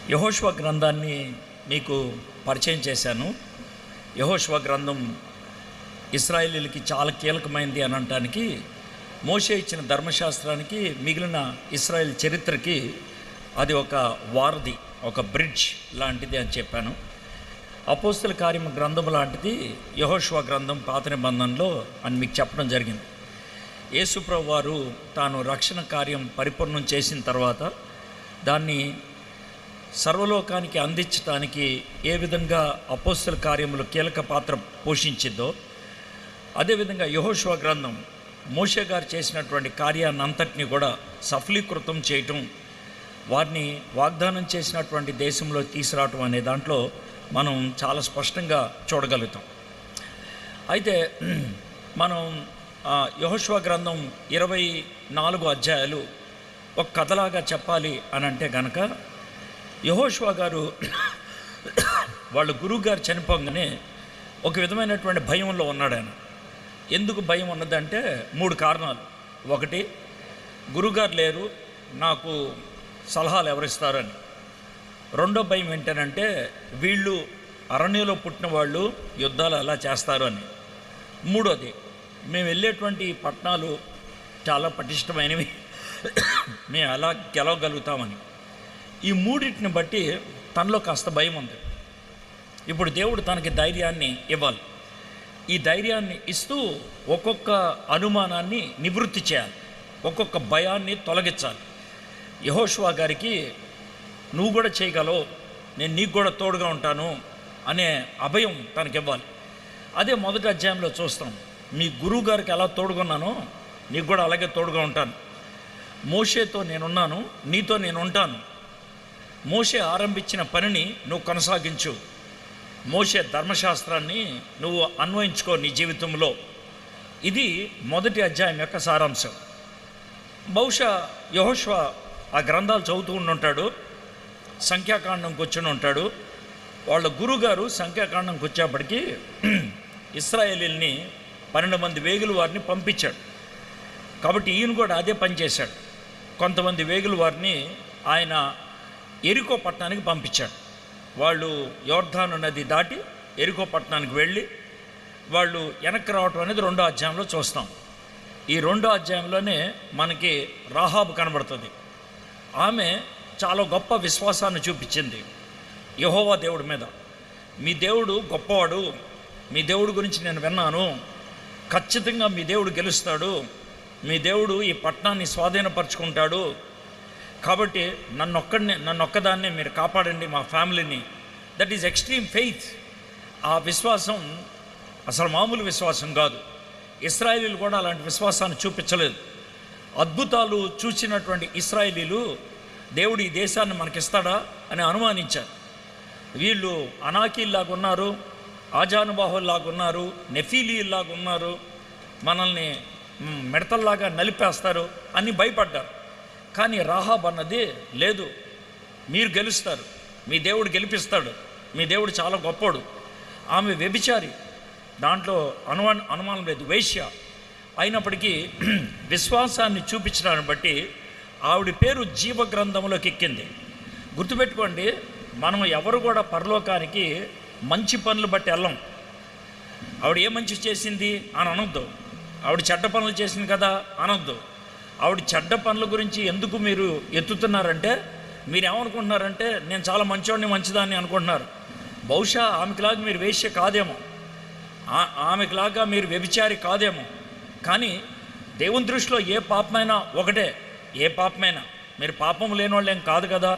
యెహోషువ గ్రంథాన్ని మీకు పరిచయం చేశాను. యెహోషువ గ్రంథం ఇశ్రాయేలీయులకి చాలా కీలకమైనది అని అనటానికి, మోషే ఇచ్చిన ధర్మశాస్త్రానికి మిగిలిన ఇశ్రాయేల్ చరిత్రకి అది ఒక వారధి, ఒక బ్రిడ్జ్ లాంటిది అని చెప్పాను. అపోస్తల కార్యం గ్రంథం లాంటిది యెహోషువ గ్రంథం పాత నిబంధనలో అని మీకు చెప్పడం జరిగింది. యేసుప్రభు వారు తాను రక్షణ కార్యం పరిపూర్ణం చేసిన తర్వాత దాన్ని సర్వలోకానికి అందించడానికి ఏ విధంగా అపోస్తల కార్యములు కీలక పాత్ర పోషించిందో, అదేవిధంగా యెహోషువ గ్రంథం మోషే గారు చేసినటువంటి కార్యాన్ని అంతటినీ కూడా సఫలీకృతం చేయటం, వారిని వాగ్దానం చేసినటువంటి దేశంలో తీసుకురావటం అనే దాంట్లో మనం చాలా స్పష్టంగా చూడగలుగుతాం. అయితే మనం యెహోషువ గ్రంథం 24 అధ్యాయాలు ఒక కథలాగా చెప్పాలి అని అంటే కనుక, యెహోషువ గారు వాళ్ళ గురువు గారు చనిపోగానే ఒక విధమైనటువంటి భయంలో ఉన్నాడు ఆయన. ఎందుకు భయం ఉన్నదంటే 3 కారణాలు. ఒకటి, గురువుగారు లేరు, నాకు సలహాలు ఎవరిస్తారని. రెండో భయం ఏంటనంటే, వీళ్ళు అరణ్యంలో పుట్టిన వాళ్ళు యుద్ధాలు ఎలా చేస్తారు అని. మూడోది, మేము వెళ్ళేటువంటి పట్టణాలు చాలా పటిష్టమైనవి, మేము ఎలా గెలవగలుగుతామని. ఈ మూడింటిని బట్టి తనలో కాస్త భయం ఉంది. ఇప్పుడు దేవుడు తనకి ధైర్యాన్ని ఇవ్వాలి. ఈ ధైర్యాన్ని ఇస్తూ ఒక్కొక్క అనుమానాన్ని నివృత్తి చేయాలి, ఒక్కొక్క భయాన్ని తొలగించాలి. యెహోషువ గారికి నువ్వు కూడా చేయగలవు, నేను నీకు కూడా తోడుగా ఉంటాను అనే అభయం తనకివ్వాలి. అదే మొదటి అధ్యాయంలో చూస్తాం. మీ గురువు గారికి ఎలా తోడుగున్నానో నీకు కూడా అలాగే తోడుగా ఉంటాను. మోషేతో నేనున్నాను, నీతో నేను ఉంటాను. మోషే ఆరంభించిన పనిని నువ్వు కొనసాగించు, మోషే ధర్మశాస్త్రాన్ని నువ్వు అన్వయించుకో నీ జీవితంలో. ఇది మొదటి అధ్యాయం యొక్క సారాంశం. బహుశా యెహోషువ ఆ గ్రంథాలు చదువుతూ ఉంటాడు, సంఖ్యాకాండంకి వచ్చి ఉంటాడు. వాళ్ళ గురువుగారు సంఖ్యాకాండంకి వచ్చేప్పటికీ ఇశ్రాయేలీల్ని 12 మంది వేగుల వారిని పంపించాడు. కాబట్టి ఈయన కూడా అదే పని చేశాడు. కొంతమంది వేగుల వారిని ఆయన ఎరికో పట్టణానికి పంపించాడు. వాళ్ళు యోర్దాను నది దాటి ఎరికో పట్టణానికి వెళ్ళి వాళ్ళు వెనక్కి రావటం అనేది 2వ అధ్యాయంలో చూస్తాం. ఈ 2వ అధ్యాయంలోనే మనకి రాహాబు కనబడుతుంది. ఆమె చాలా గొప్ప విశ్వాసాన్ని చూపించింది యెహోవా దేవుడి మీద. మీ దేవుడు గొప్పవాడు, మీ దేవుడి గురించి నేను విన్నాను, ఖచ్చితంగా మీ దేవుడు గెలుస్తాడు, మీ దేవుడు ఈ పట్టణాన్ని స్వాధీనపరుచుకుంటాడు, కాబట్టి నన్నొక్కదాన్నే మీరు కాపాడండి, మా ఫ్యామిలీని. That is extreme faith. ఆ విశ్వాసం అసలు మామూలు విశ్వాసం కాదు. ఇశ్రాయేలీలు కూడా అలాంటి విశ్వాసాన్ని చూపించలేదు. అద్భుతాలు చూసినటువంటి ఇశ్రాయేలీలు దేవుడు ఈ దేశాన్ని మనకిస్తాడా అని అనుమానించారు. వీళ్ళు అనాకీల్లాగా ఉన్నారు, ఆజానుబాహుల్లాగా ఉన్నారు, నెఫీలీల్లాగా ఉన్నారు, మనల్ని మిడతల్లాగా నలిపేస్తారు అని భయపడ్డారు. కానీ రాహాబ్ అన్నది లేదు, మీరు గెలుస్తారు, మీ దేవుడు గెలిపిస్తాడు, మీ దేవుడు చాలా గొప్పోడు. ఆమె వ్యభిచారి, దాంట్లో అనుమానం లేదు, వేశ్య. అయినప్పటికీ విశ్వాసాన్ని చూపించడాన్ని బట్టి ఆవిడ పేరు జీవ గ్రంథంలోకి ఎక్కింది. గుర్తుపెట్టుకోండి, మనం ఎవరు కూడా పరలోకానికి మంచి పనులు బట్టి వెళ్ళం. ఆవిడ ఏ మంచి చేసింది అని అనొద్దు, ఆవిడ చెడ్డ పనులు చేసింది కదా అనొద్దు. ఆవిడ చెడ్డ పనుల గురించి ఎందుకు మీరు ఎత్తుతున్నారంటే, మీరు ఏమనుకుంటున్నారంటే నేను చాలా మంచివాడిని, మంచిదాన్ని అనుకుంటున్నారు. బహుశా ఆమెకులాగా మీరు వేశ్య కాదేమో, ఆమెకులాగా మీరు వ్యభిచారి కాదేమో. కానీ దేవుని దృష్టిలో ఏ పాపమైనా ఒకటే, ఏ పాపమైనా. మీరు పాపం లేని వాళ్ళు ఏం కాదు కదా.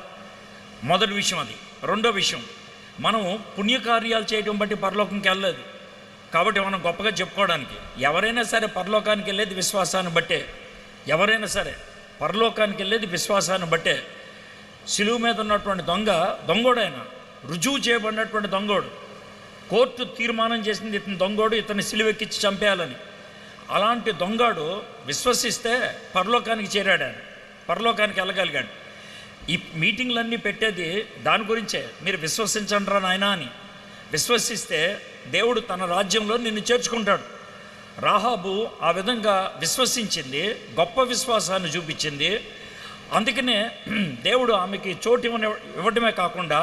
మొదటి విషయం అది. రెండో విషయం, మనం పుణ్యకార్యాలు చేయడం బట్టి పరలోకంకి వెళ్ళలేదు. కాబట్టి మనం గొప్పగా చెప్పుకోవడానికి, ఎవరైనా సరే పరలోకానికి వెళ్ళేది విశ్వాసాన్ని బట్టే. ఎవరైనా సరే పరలోకానికి వెళ్ళేది విశ్వాసాన్ని బట్టే. సిలువ మీద ఉన్నటువంటి దొంగోడైనా, రుజువు చేయబడినటువంటి దొంగోడు, కోర్టు తీర్మానం చేసింది ఇతని దొంగోడు, ఇతన్ని సిలువెక్కించి చంపేయాలని. అలాంటి దొంగడు విశ్వసిస్తే పరలోకానికి చేరాడు, ఆయన పరలోకానికి వెళ్ళగలిగాడు. ఈ మీటింగ్లన్నీ పెట్టేది దాని గురించే, మీరు విశ్వసించండిరా నాయనా అని. విశ్వసిస్తే దేవుడు తన రాజ్యంలో నిన్ను చేర్చుకుంటాడు. రాహాబు ఆ విధంగా విశ్వసించింది, గొప్ప విశ్వాసాన్ని చూపించింది. అందుకనే దేవుడు ఆమెకి చోటు ఇవ్వడమే కాకుండా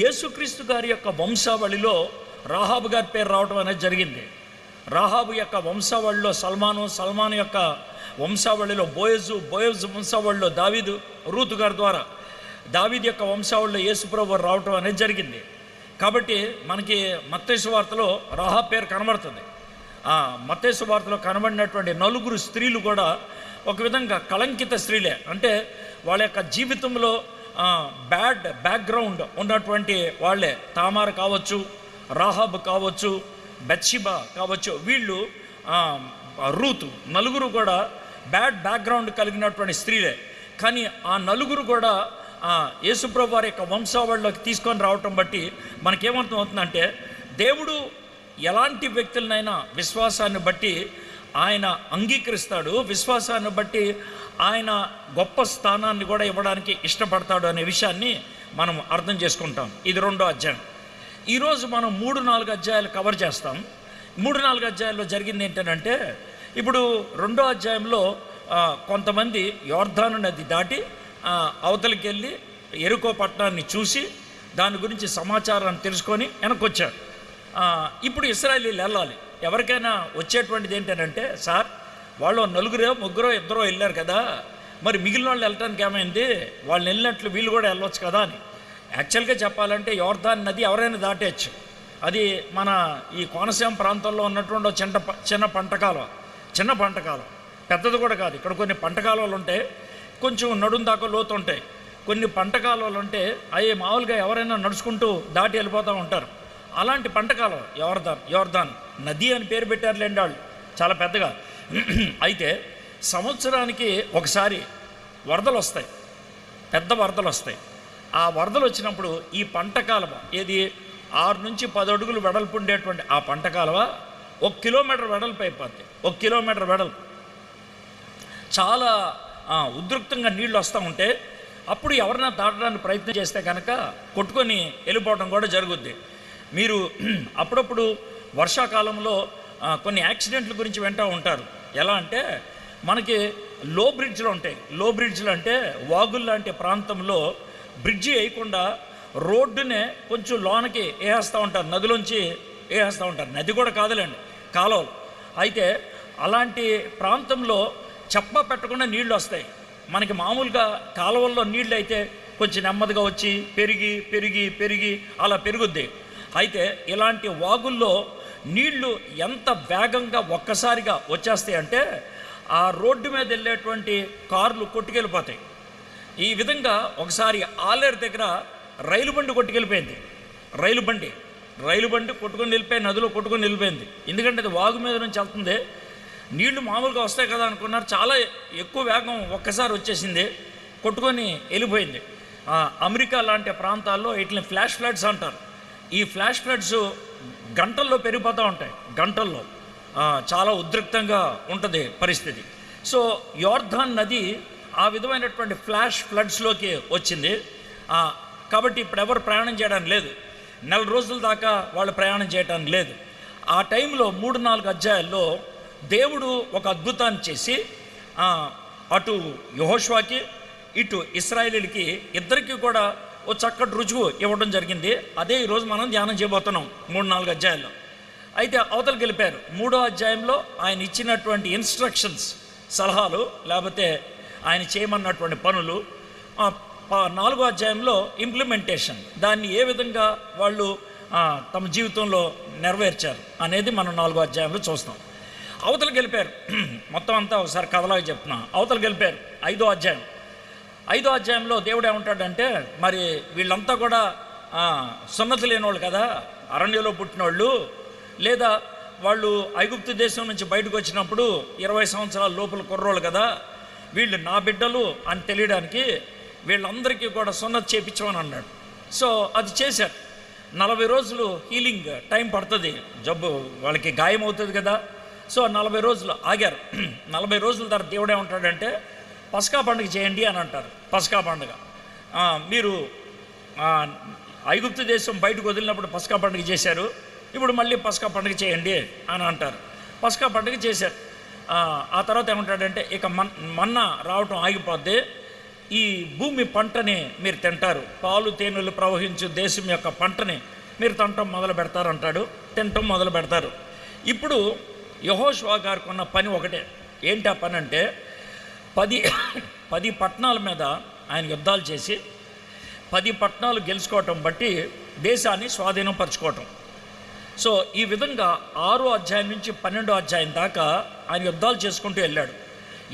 యేసుక్రీస్తు గారి యొక్క వంశావళిలో రాహాబు గారి పేరు రావడం అనేది జరిగింది. రాహాబు యొక్క వంశావళిలో సల్మాను యొక్క వంశావళిలో బోయజు వంశావళిలో దావీదు, రూతు గారి ద్వారా దావీదు యొక్క వంశావళిలో యేసుప్రభు రావటం అనేది జరిగింది. కాబట్టి మనకి మత్తయి సువార్తలో రాహాబు పేరు కనబడుతుంది. మత్తయి సువార్తలో కనబడినటువంటి 4 స్త్రీలు కూడా ఒక విధంగా కళంకిత స్త్రీలే. అంటే వాళ్ళ యొక్క జీవితంలో బ్యాడ్ బ్యాక్గ్రౌండ్ ఉన్నటువంటి వాళ్ళే. తామారు కావచ్చు, రాహాబు కావచ్చు, బెత్షెబా కావచ్చు, వీళ్ళు రూతు, 4 కూడా బ్యాడ్ బ్యాక్గ్రౌండ్ కలిగినటువంటి స్త్రీలే. కానీ ఆ 4 కూడా యేసుప్రభు వారి యొక్క వంశావళిలోకి తీసుకొని రావటం బట్టి మనకేమర్థం అవుతుందంటే, దేవుడు ఎలాంటి వ్యక్తులనైనా విశ్వాసాన్ని బట్టి ఆయన అంగీకరిస్తాడు, విశ్వాసాన్ని బట్టి ఆయన గొప్ప స్థానాన్ని కూడా ఇవ్వడానికి ఇష్టపడతాడు అనే విషయాన్ని మనం అర్థం చేసుకుంటాం. ఇది 2వ అధ్యాయం. ఈరోజు మనం 3-4 అధ్యాయాలు కవర్ చేస్తాం. 3-4 అధ్యాయాల్లో జరిగింది ఏంటంటే, ఇప్పుడు 2వ అధ్యాయంలో కొంతమంది యోర్దాను నది దాటి అవతలికి వెళ్ళి యెరికో పట్టణాన్ని చూసి దాని గురించి సమాచారాన్ని తెలుసుకొని వెనకొచ్చారు. ఇప్పుడు ఇశ్రాయేలీయులు వెళ్ళాలి. ఎవరికైనా వచ్చేటువంటిది ఏంటంటే, సార్ వాళ్ళు 4 3 2 వెళ్ళారు కదా, మరి మిగిలిన వాళ్ళు వెళ్ళటానికి ఏమైంది, వాళ్ళు వెళ్ళినట్లు వీళ్ళు కూడా వెళ్ళవచ్చు కదా అని. యాక్చువల్గా చెప్పాలంటే యోర్దాను నది ఎవరైనా దాటేయచ్చు. అది మన ఈ కోనసీమ ప్రాంతంలో ఉన్నటువంటి చిన్న పంటకాలం, పెద్దది కూడా కాదు. ఇక్కడ కొన్ని పంటకాలువలు ఉంటాయి, కొంచెం నడుం దాకా లోతు ఉంటాయి. కొన్ని పంటకాలువలు ఉంటే అవి మామూలుగా ఎవరైనా నడుచుకుంటూ దాటి వెళ్ళిపోతూ ఉంటారు. అలాంటి పంటకాలం యోర్దాన్ నది అని పేరు పెట్టారులేండి వాళ్ళు, చాలా పెద్దగా. అయితే సంవత్సరానికి ఒకసారి వరదలు వస్తాయి, పెద్ద వరదలు వస్తాయి. ఆ వరదలు వచ్చినప్పుడు ఈ పంట కాలువ ఏది 6 నుంచి 10 అడుగులు వెడల్పు ఉండేటువంటి ఆ పంట కాలువ 1 కిలోమీటర్ వెడల్పు అయిపోద్ది. 1 కిలోమీటర్ వెడల్పు, చాలా ఉధృతంగా నీళ్ళు వస్తూ ఉంటే అప్పుడు ఎవరైనా దాటడానికి ప్రయత్నం చేస్తే కనుక కొట్టుకొని వెళ్ళిపోవడం కూడా జరుగుద్ది. మీరు అప్పుడప్పుడు వర్షాకాలంలో కొన్ని యాక్సిడెంట్ల గురించి వింటూ ఉంటారు. ఎలా అంటే, మనకి లో బ్రిడ్జ్లు ఉంటాయి. లో బ్రిడ్జ్లు అంటే వాగులు లాంటి ప్రాంతంలో బ్రిడ్జి వేయకుండా రోడ్డునే కొంచెం లోనకి వేస్తూ ఉంటారు, నదిలోంచి వేస్తూ ఉంటారు. నది కూడా కాదులేండి, కాలువలు. అయితే అలాంటి ప్రాంతంలో చెప్ప పెట్టకుండా నీళ్ళు వస్తాయి. మనకి మామూలుగా కాలువల్లో నీళ్ళు అయితే కొంచెం నెమ్మదిగా వచ్చి పెరిగి పెరిగి పెరిగి అలా పెరుగుద్ది. అయితే ఇలాంటి వాగుల్లో నీళ్లు ఎంత వేగంగా ఒక్కసారిగా వచ్చేస్తాయి అంటే ఆ రోడ్డు మీద వెళ్ళేటువంటి కార్లు కొట్టుకెళ్ళిపోతాయి. ఈ విధంగా ఒకసారి ఆలేరు దగ్గర రైలు బండి కొట్టుకెళ్ళిపోయింది. రైలు బండి కొట్టుకొని వెళ్ళిపోయి నదిలో కొట్టుకొని వెళ్ళిపోయింది. ఎందుకంటే అది వాగు మీద నుంచి వెళ్తుంది, నీళ్లు మామూలుగా వస్తాయి కదా అనుకున్నారు, చాలా ఎక్కువ వేగం ఒక్కసారి వచ్చేసింది, కొట్టుకొని వెళ్ళిపోయింది. అమెరికా లాంటి ప్రాంతాల్లో వీటిని ఫ్లాష్ ఫ్లడ్స్ అంటారు. ఈ ఫ్లాష్ ఫ్లడ్స్ గంటల్లో పెరిగిపోతూ ఉంటాయి, గంటల్లో చాలా ఉద్రిక్తంగా ఉంటుంది పరిస్థితి. సో యోర్దాన్ నది ఆ విధమైనటువంటి ఫ్లాష్ ఫ్లడ్స్లోకి వచ్చింది. కాబట్టి ఇప్పుడు ఎవరు ప్రయాణం చేయడానికి లేదు, 4 రోజుల దాకా వాళ్ళు ప్రయాణం చేయడానికి లేదు. ఆ టైంలో 3-4 అధ్యాయాల్లో దేవుడు ఒక అద్భుతాన్ని చేసి అటు యెహోషువకి ఇటు ఇశ్రాయేలీయులకి ఇద్దరికీ కూడా ఓ చక్కటి రుజువు ఇవ్వడం జరిగింది. అదే ఈరోజు మనం ధ్యానం చేయబోతున్నాం 3-4 అధ్యాయాల్లో. అయితే అవతలకి వెళ్ళిపోయారు. 3వ అధ్యాయంలో ఆయన ఇచ్చినటువంటి ఇన్స్ట్రక్షన్స్, సలహాలు, లేకపోతే ఆయన చేయమన్నటువంటి పనులు. 4వ అధ్యాయంలో ఇంప్లిమెంటేషన్, దాన్ని ఏ విధంగా వాళ్ళు తమ జీవితంలో నెరవేర్చారు అనేది మనం 4వ అధ్యాయంలో చూస్తాం. అవతలకి వెళ్ళిపోయారు. మొత్తం అంతా ఒకసారి కథలాగా చెప్తున్నా. అవతలకి వెళ్ళిపోయారు. 5వ అధ్యాయంలో దేవుడు ఏమంటాడంటే, మరి వీళ్ళంతా కూడా సున్నతి లేని వాళ్ళు కదా, అరణ్యంలో పుట్టినోళ్ళు, లేదా వాళ్ళు ఐగుప్తు దేశం నుంచి బయటకు వచ్చినప్పుడు 20 సంవత్సరాల లోపల కుర్రోళ్ళు కదా, వీళ్ళు నా బిడ్డలు అని తెలియడానికి వీళ్ళందరికీ కూడా సున్నతి చేయించమని అన్నాడు. సో అది చేశారు. 40 రోజులు హీలింగ్ టైం పడుతుంది, జబ్బు వాళ్ళకి గాయం అవుతుంది కదా. సో 40 రోజులు ఆగారు. 40 రోజుల తర్వాత దేవుడు ఏమంటాడంటే, పస్కా పండుగ చేయండి అని అంటారు. పస్కా పండుగ మీరు ఐగుప్తు దేశం బయటకు వదిలినప్పుడు పస్కా పండుగ చేశారు, ఇప్పుడు మళ్ళీ పస్కా పండుగ చేయండి అని అంటారు. పస్కా పండుగ చేశారు. ఆ తర్వాత ఏమంటాడంటే, ఇక మన్నా రావటం ఆగిపోద్ది, ఈ భూమి పంటని మీరు తింటారు, పాలు తేనెలు ప్రవహించు దేశం యొక్క పంటని మీరు తినటం మొదలు పెడతారంటాడు. తినటం మొదలు పెడతారు. ఇప్పుడు యెహోషువ గారికి ఉన్న పని ఒకటే. ఏంటి ఆ పని అంటే 10 పట్టణాల మీద ఆయన యుద్ధాలు చేసి 10 పట్టణాలు గెలుచుకోవటం బట్టి దేశాన్ని స్వాధీనం పరచుకోవటం. సో ఈ విధంగా 6వ అధ్యాయం నుంచి 12వ అధ్యాయం దాకా ఆయన యుద్ధాలు చేసుకుంటూ వెళ్ళాడు.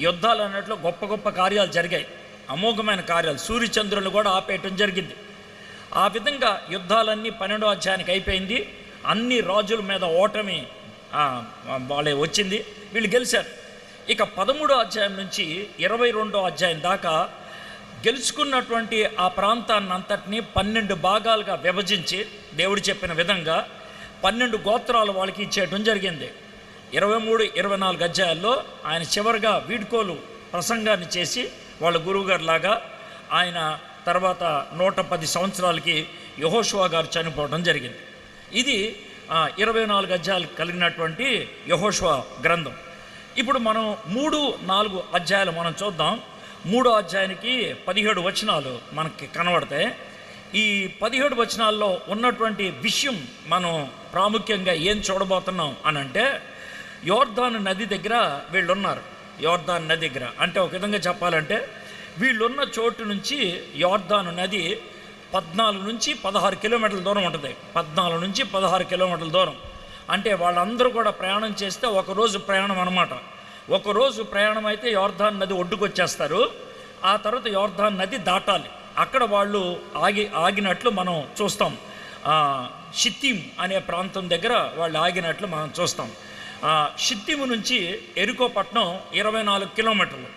యుద్ధాలు అన్నట్లు గొప్ప గొప్ప కార్యాలు జరిగాయి, అమోఘమైన కార్యాలు. సూర్యచంద్రులు కూడా ఆపేయటం జరిగింది. ఆ విధంగా యుద్ధాలన్నీ 12వ అధ్యాయానికి అయిపోయింది. అన్ని రాజుల మీద ఓటమి వాళ్ళే వచ్చింది, వీళ్ళు గెలిచారు. ఇక 13వ అధ్యాయం నుంచి 22వ అధ్యాయం దాకా గెలుచుకున్నటువంటి ఆ ప్రాంతాన్ని అంతటినీ 12 భాగాలుగా విభజించి దేవుడు చెప్పిన విధంగా 12 గోత్రాలు వాళ్ళకి ఇచ్చేయటం జరిగింది. 23, 24 అధ్యాయాల్లో ఆయన చివరిగా వీడ్కోలు ప్రసంగాన్ని చేసి వాళ్ళ గురువుగారు లాగా ఆయన తర్వాత 110 సంవత్సరాలకి యెహోషువ గారు చనిపోవడం జరిగింది. ఇది 24 అధ్యాయాలు కలిగినటువంటి యెహోషువ గ్రంథం. ఇప్పుడు మనం 3, 4 అధ్యాయాలు మనం చూద్దాం. 3వ అధ్యాయానికి 17 వచనాలు మనకి కనబడతాయి. ఈ 17 వచనాల్లో ఉన్నటువంటి విషయం మనం ప్రాముఖ్యంగా ఏం చూడబోతున్నాం అని అంటే, యోర్దాను నది దగ్గర వీళ్ళు ఉన్నారు. యోర్దాను నది దగ్గర అంటే ఒక విధంగా చెప్పాలంటే వీళ్ళున్న చోటు నుంచి యోర్దాను నది 14 నుంచి 16 కిలోమీటర్ల దూరం ఉంటుంది. 14 నుంచి 16 కిలోమీటర్ల దూరం అంటే వాళ్ళందరూ కూడా ప్రయాణం చేస్తే ఒకరోజు ప్రయాణం అన్నమాట. ఒకరోజు ప్రయాణం అయితే యోర్దాను నది ఒడ్డుకు వచ్చేస్తారు. ఆ తర్వాత యోర్దాను నది దాటాలి. అక్కడ వాళ్ళు ఆగినట్లు మనం చూస్తాం. షిత్తీం అనే ప్రాంతం దగ్గర వాళ్ళు ఆగినట్లు మనం చూస్తాం. షిత్తీము నుంచి ఎరికో పట్టణం 24 కిలోమీటర్లు.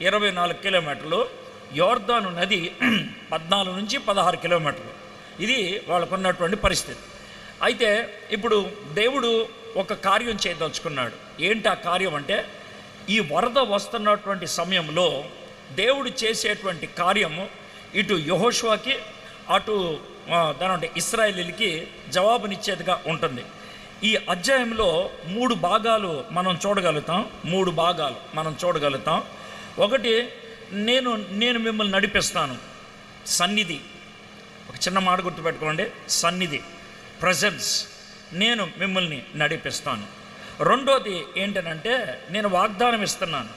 24 కిలోమీటర్లు. యోర్దాను నది 14 నుంచి 16 కిలోమీటర్లు. ఇది వాళ్ళకున్నటువంటి పరిస్థితి. అయితే ఇప్పుడు దేవుడు ఒక కార్యం చేయదలుచుకున్నాడు. ఏంటి ఆ కార్యం అంటే, ఈ వరద వస్తున్నటువంటి సమయంలో దేవుడు చేసేటువంటి కార్యము ఇటు యెహోషువకి అటు దాని ఇశ్రాయేలీయులకి జవాబునిచ్చేదిగా ఉంటుంది. ఈ అధ్యాయంలో 3 భాగాలు మనం చూడగలుగుతాం. 3 భాగాలు మనం చూడగలుగుతాం. ఒకటి, నేను మిమ్మల్ని నడిపిస్తాను. సన్నిధి, ఒక చిన్న మాట గుర్తుపెట్టుకోండి, సన్నిధి, ప్రజెన్స్. నేను మిమ్మల్ని నడిపిస్తాను. రెండోది ఏంటనంటే, నేను వాగ్దానం ఇస్తున్నాను.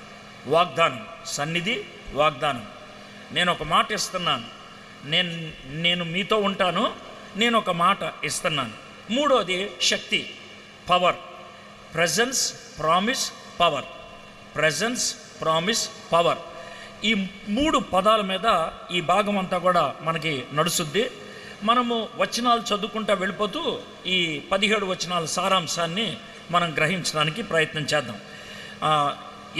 వాగ్దానం, సన్నిధి, వాగ్దానం. నేను ఒక మాట ఇస్తున్నాను, నేను మీతో ఉంటాను, నేను ఒక మాట ఇస్తున్నాను. మూడోది శక్తి, power. Presence, promise, power. Presence, promise, power. ఈ 3 పదాల మీద ఈ భాగం అంతా కూడా మనకి నడుస్తుంది. మనము వచనాలు చదువుకుంటూ వెళ్ళిపోతూ ఈ 17 వచనాల సారాంశాన్ని మనం గ్రహించడానికి ప్రయత్నం చేద్దాం.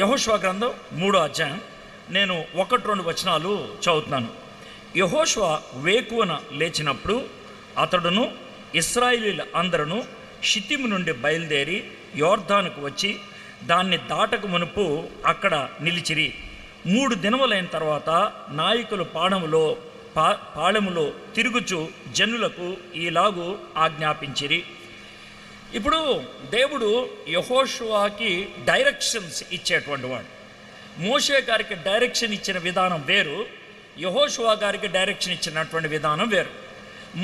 యెహోషువ గ్రంథం 3వ అధ్యాయం నేను 1-2 వచనాలు చదువుతున్నాను. యెహోషువ వేకువన లేచినప్పుడు అతడును ఇశ్రాయేలీయులు అందరూ షిత్తీము నుండి బయలుదేరి యోర్దానుకు వచ్చి దాన్ని దాటక మునుపు అక్కడ నిలిచిరి. 3 దినములైన తర్వాత నాయకులు పాళెములో తిరుగుచు జనులకు ఈలాగు ఆజ్ఞాపించిరి. ఇప్పుడు దేవుడు యెహోషువకి డైరెక్షన్స్ ఇచ్చేటువంటి వాడు. మోషే గారికి డైరెక్షన్ ఇచ్చిన విధానం వేరు, యెహోషువ గారికి డైరెక్షన్ ఇచ్చినటువంటి విధానం వేరు.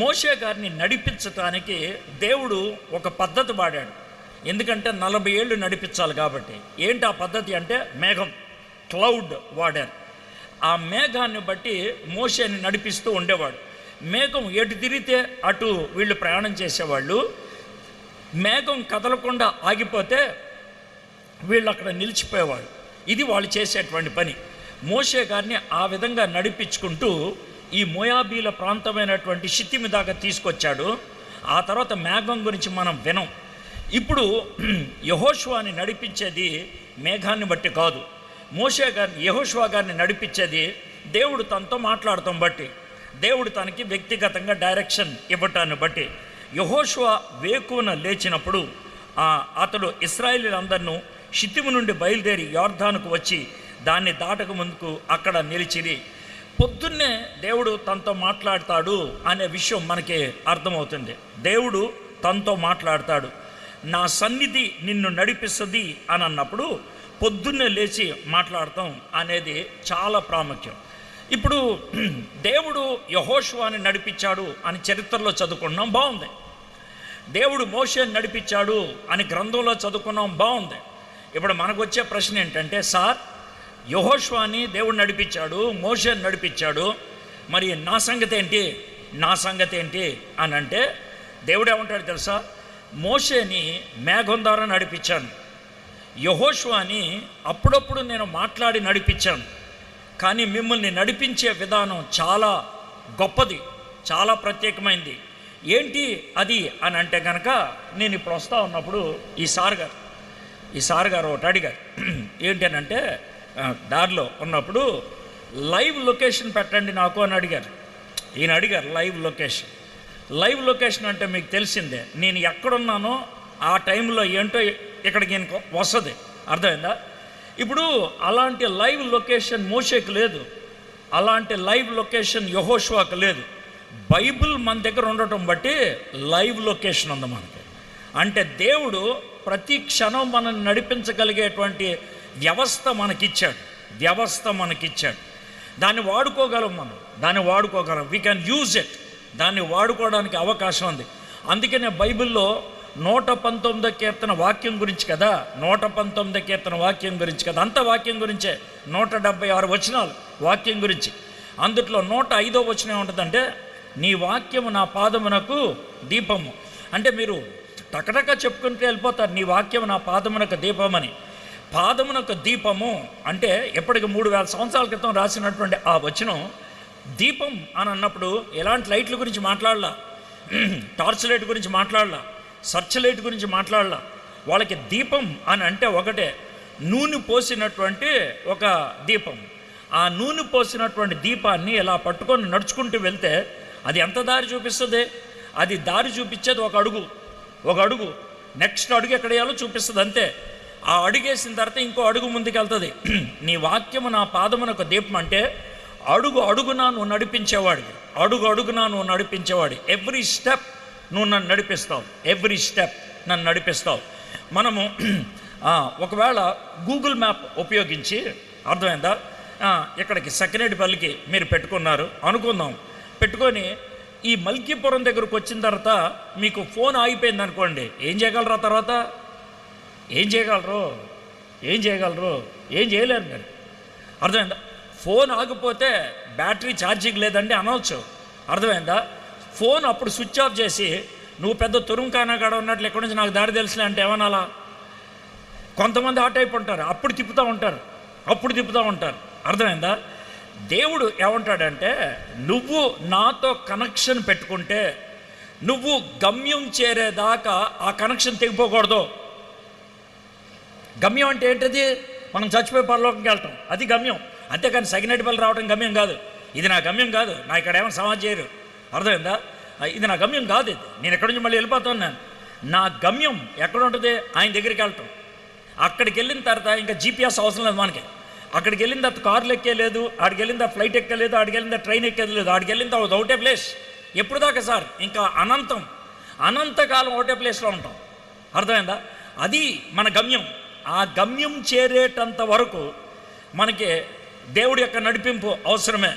మోషే గారిని నడిపించటానికి దేవుడు ఒక పద్ధతి వాడాడు. ఎందుకంటే 40 ఏళ్ళు నడిపించాలి కాబట్టి. ఏంటి ఆ పద్ధతి అంటే, మేఘం, క్లౌడ్ వాడారు. ఆ మేఘాన్ని బట్టి మోషేని నడిపిస్తూ ఉండేవాడు. మేఘం ఎటు తిరిగితే అటు వీళ్ళు ప్రయాణం చేసేవాళ్ళు. మేఘం కదలకుండా ఆగిపోతే వీళ్ళు అక్కడ నిలిచిపోయేవాళ్ళు. ఇది వాళ్ళు చేసేటువంటి పని. మోషే గారిని ఆ విధంగా నడిపించుకుంటూ ఈ మోయాబీల ప్రాంతమైనటువంటి షిత్తీము దాకా తీసుకొచ్చాడు. ఆ తర్వాత మేఘం గురించి మనం వినం. ఇప్పుడు యెహోషువని నడిపించేది మేఘాన్ని బట్టి కాదు. యెహోషువ గారిని నడిపించేది దేవుడు తనతో మాట్లాడటం బట్టి, దేవుడు తనకి వ్యక్తిగతంగా డైరెక్షన్ ఇవ్వటాన్ని బట్టి. యెహోషువ వేకువన లేచినప్పుడు అతడు ఇశ్రాయేలీయులందరినూ షిత్తీము నుండి బయలుదేరి యోర్దానుకు వచ్చి దాన్ని దాటక ముందుకు అక్కడ నిలిచిరి. పొద్దున్నే దేవుడు తనతో మాట్లాడతాడు అనే విషయం మనకి అర్థమవుతుంది. దేవుడు తనతో మాట్లాడతాడు. నా సన్నిధి నిన్ను నడిపిస్తుంది అని అన్నప్పుడు పొద్దున్నే లేచి మాట్లాడటం అనేది చాలా ప్రాముఖ్యం. ఇప్పుడు దేవుడు యెహోషువని నడిపించాడు అని చరిత్రలో చదువుకున్నాం, బాగుంది. దేవుడు మోషేని నడిపించాడు అని గ్రంథంలో చదువుకున్నాం, బాగుంది. ఇప్పుడు మనకు వచ్చే ప్రశ్న ఏంటంటే, సార్ యెహోషువని దేవుడు నడిపించాడు, మోషేని నడిపించాడు, మరి నా సంగతి ఏంటి అని అంటే దేవుడు ఏమంటాడు తెలుసా? మోషేని మేఘం ద్వారా నడిపించాను, యెహోషువని అప్పుడప్పుడు నేను మాట్లాడి నడిపించాను, కానీ మిమ్మల్ని నడిపించే విధానం చాలా గొప్పది, చాలా ప్రత్యేకమైంది. ఏంటి అది అని అంటే కనుక, నేను ఇప్పుడు వస్తూ ఉన్నప్పుడు ఈ సార్ గారు ఒకటి అడిగారు. ఏంటి అని అంటే, దారిలో ఉన్నప్పుడు లైవ్ లొకేషన్ పెట్టండి నాకు అని అడిగారు. ఈయన అడిగారు లైవ్ లొకేషన్ అంటే మీకు తెలిసిందే, నేను ఎక్కడున్నానో ఆ టైంలో ఏంటో ఇక్కడికి ఈయనకు వస్తుంది, అర్థమైందా? ఇప్పుడు అలాంటి లైవ్ లొకేషన్ మోషేకి లేదు, అలాంటి లైవ్ లొకేషన్ యెహోషువకు లేదు. బైబిల్ మన దగ్గర ఉండటం బట్టి లైవ్ లొకేషన్ ఉంది మనకి. అంటే దేవుడు ప్రతి క్షణం మనల్ని నడిపించగలిగేటువంటి వ్యవస్థ మనకిచ్చాడు. దాన్ని వాడుకోగలం. We can use it. దాన్ని వాడుకోవడానికి అవకాశం ఉంది. అందుకనే బైబిల్లో 119వ కీర్తన వాక్యం గురించి కదా, 119వ కీర్తన వాక్యం గురించి కదా, అంత వాక్యం గురించే. 176 వచనాలు వాక్యం గురించి. అందుట్లో 105వ వచనం ఏముంటుందంటే, నీ వాక్యము నా పాదమునకు దీపము. అంటే మీరు టకటక చెప్పుకుంటూ వెళ్ళిపోతారు, నీ వాక్యము నా పాదమునకు దీపమని. పాదమునకు దీపము అంటే ఎప్పటికి 3000 సంవత్సరాల క్రితం రాసినటువంటి ఆ వచనం. దీపం అని అన్నప్పుడు ఎలాంటి లైట్ల గురించి మాట్లాడలా, టార్చ్ లైట్ గురించి మాట్లాడలా, సర్చ్ లైట్ గురించి మాట్లాడలా. వాళ్ళకి దీపం అని అంటే ఒకటే, నూనె పోసినటువంటి ఒక దీపం. ఆ నూనె పోసినటువంటి దీపాన్ని ఇలా పట్టుకొని నడుచుకుంటూ వెళ్తే అది ఎంత దారి చూపిస్తుంది? అది దారి చూపించేది ఒక అడుగు. నెక్స్ట్ అడుగు ఎక్కడ వేయాలో చూపిస్తుంది, అంతే. ఆ అడుగేసిన తర్వాత ఇంకో అడుగు ముందుకు వెళ్తుంది. నీ వాక్యము నా పాదమునకు దీపం అంటే అడుగునా నువ్వు నడిపించేవాడు. ఎవ్రీ స్టెప్ నువ్వు నన్ను నడిపిస్తావు. మనము ఒకవేళ గూగుల్ మ్యాప్ ఉపయోగించి, అర్థమైందా, ఇక్కడికి సకినేటిపల్లికి మీరు పెట్టుకున్నారు అనుకుందాం. పెట్టుకొని ఈ మల్కీపురం దగ్గరకు వచ్చిన తర్వాత మీకు ఫోన్ ఆగిపోయింది అనుకోండి, ఏం చేయగలరు? తర్వాత ఏం చేయగలరు? ఏం చేయలేరు మీరు, అర్థమైందా? ఫోన్ ఆగిపోతే బ్యాటరీ ఛార్జింగ్ లేదండి అనవచ్చు, అర్థమైందా? ఫోన్ అప్పుడు స్విచ్ ఆఫ్ చేసి నువ్వు పెద్ద తురుంకానా కాడ ఉన్నట్లు ఎక్కడి నుంచి నాకు దారి తెలిసిన అంటే ఏమనాలా? కొంతమంది ఆ టైప్ ఉంటారు, అప్పుడు తిప్పుతూ ఉంటారు, అర్థమైందా? దేవుడు ఏమంటాడంటే, నువ్వు నాతో కనెక్షన్ పెట్టుకుంటే నువ్వు గమ్యం చేరేదాకా ఆ కనెక్షన్ తెగిపోకూడదు. గమ్యం అంటే ఏంటది? మనం చచ్చిపోయి పరలోకంకి వెళ్తాం, అది గమ్యం. అంతేకాని సగినేటిపల్లి రావడం గమ్యం కాదు. ఇది నా గమ్యం కాదు, నా ఇక్కడ ఏమైనా సమాజం చేయరు, అర్థమైందా? ఇది నా గమ్యం కాదు, ఇది నేను ఎక్కడి నుంచి మళ్ళీ వెళ్ళిపోతాను. నా గమ్యం ఎక్కడ ఉంటుంది? ఆయన దగ్గరికి వెళ్ళటం. అక్కడికి వెళ్ళిన తర్వాత ఇంకా జీపీఎస్ అవసరం లేదు మనకి. అక్కడికి వెళ్ళిన తర్వాత కార్లు ఎక్కేలేదు, ఆడికి వెళ్ళిన తర్వాత ఫ్లైట్ ఎక్కలేదు, ఆడికి వెళ్ళిన తర్వాత ట్రైన్ ఎక్కేది, ఆడికి వెళ్ళిన తర్వాత ఒకటే ప్లేస్. ఎప్పుడు దాకా సార్? ఇంకా అనంతకాలం ఒకటే ప్లేస్లో ఉంటాం, అర్థమైందా? అది మన గమ్యం. ఆ గమ్యం చేరేటంత వరకు మనకి దేవుడి యొక్క నడిపింపు అవసరమే.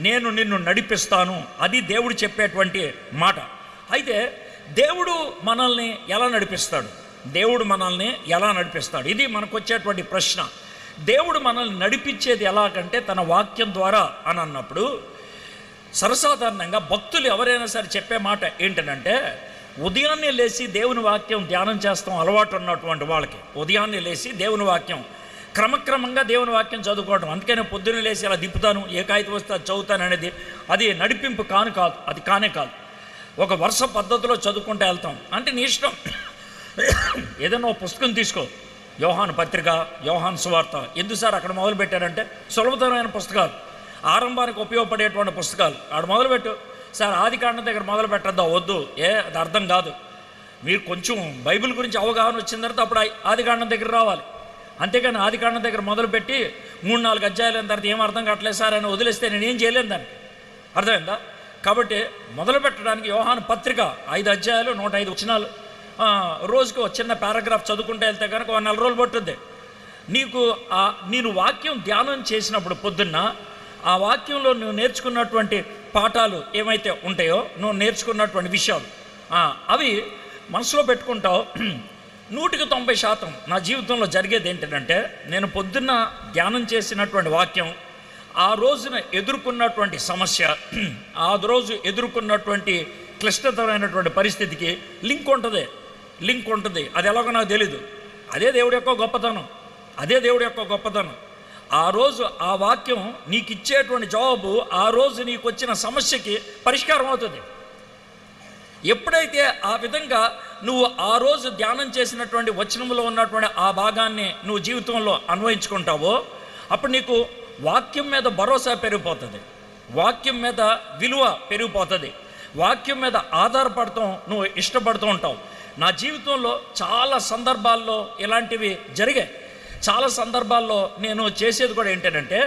నేను నిన్ను నడిపిస్తాను, అది దేవుడు చెప్పేటువంటి మాట. అయితే దేవుడు మనల్ని ఎలా నడిపిస్తాడు? ఇది మనకు వచ్చేటువంటి ప్రశ్న. దేవుడు మనల్ని నడిపించేది ఎలాగంటే తన వాక్యం ద్వారా అని అన్నప్పుడు, సర్వసాధారణంగా భక్తులు ఎవరైనా సరే చెప్పే మాట ఏంటంటే, ఉదయాన్నే లేచి దేవుని వాక్యం ధ్యానం చేస్తాం అలవాటు ఉన్నటువంటి వాళ్ళకి, ఉదయాన్నే లేచి దేవుని వాక్యం క్రమక్రమంగా దేవుని వాక్యం చదువుకోవడం. అందుకనే పొద్దున్నే లేచి ఇలా దిప్పుతాను, ఏ కాగితం వస్తే అది చదువుతాను అనేది అది నడిపింపు కానే కాదు. ఒక వరుస పద్ధతిలో చదువుకుంటూ వెళ్తాం అంటే నీ ఇష్టం. ఏదైనా ఒక పుస్తకం తీసుకో, యోహాను పత్రిక, యోహాను సువార్త. ఎందుకు సార్ అక్కడ మొదలు పెట్టారంటే సులభతరమైన పుస్తకాలు, ఆరంభానికి ఉపయోగపడేటువంటి పుస్తకాలు. ఆడ మొదలుపెట్టు సార్. ఆదికాండం దగ్గర మొదలు పెట్టద్దా? వద్దు, అది అర్థం కాదు. మీరు కొంచెం బైబిల్ గురించి అవగాహన వచ్చిన తర్వాత అప్పుడు ఆదికాండం దగ్గర రావాలి. అంతేకాని ఆదికాండం దగ్గర మొదలుపెట్టి 3-4 అధ్యాయాలైన తర్వాత ఏం అర్థం కావట్లేదు సార్ అని వదిలేస్తే నేనేం చేయలేను దానికి, అర్థమైందా? కాబట్టి మొదలు పెట్టడానికి యోహాను పత్రిక 5 అధ్యాయాలు 105 వచనాలు, రోజుకు ఒక చిన్న పారాగ్రాఫ్ చదువుకుంటూ వెళ్తే కనుక 1 4 రోజులు పట్టుద్ది నీకు. నేను వాక్యం ధ్యానం చేసినప్పుడు పొద్దున్న ఆ వాక్యంలో నువ్వు నేర్చుకున్నటువంటి పాఠాలు ఏమైతే ఉంటాయో, నువ్వు నేర్చుకున్నటువంటి విషయాలు అవి మనసులో పెట్టుకుంటావు. 100% నా జీవితంలో జరిగేది ఏంటంటే, నేను పొద్దున్న ధ్యానం చేసినటువంటి వాక్యం ఆ రోజున ఎదుర్కొన్నటువంటి సమస్య, ఆ రోజు ఎదుర్కొన్నటువంటి క్లిష్టతరమైనటువంటి పరిస్థితికి లింక్ ఉంటుంది. అది ఎలాగో నాకు తెలీదు. అదే దేవుడి యొక్క గొప్పతనం. ఆ రోజు ఆ వాక్యం నీకు ఇచ్చేటువంటి జవాబు ఆ రోజు నీకు వచ్చిన సమస్యకి పరిష్కారం అవుతుంది. ఎప్పుడైతే ఆ విధంగా నువ్వు ఆ రోజు ధ్యానం చేసినటువంటి వచనంలో ఉన్నటువంటి ఆ భాగాన్ని నువ్వు జీవితంలో అన్వయించుకుంటావో, అప్పుడు నీకు వాక్యం మీద భరోసా పెరిగిపోతుంది, వాక్యం మీద విలువ పెరిగిపోతుంది, వాక్యం మీద ఆధారపడతాం నువ్వు ఇష్టపడుతూ ఉంటావు. నా జీవితంలో చాలా సందర్భాల్లో ఇలాంటివి జరిగాయి. చాలా సందర్భాల్లో నేను చేసేది కూడా ఏంటంటే,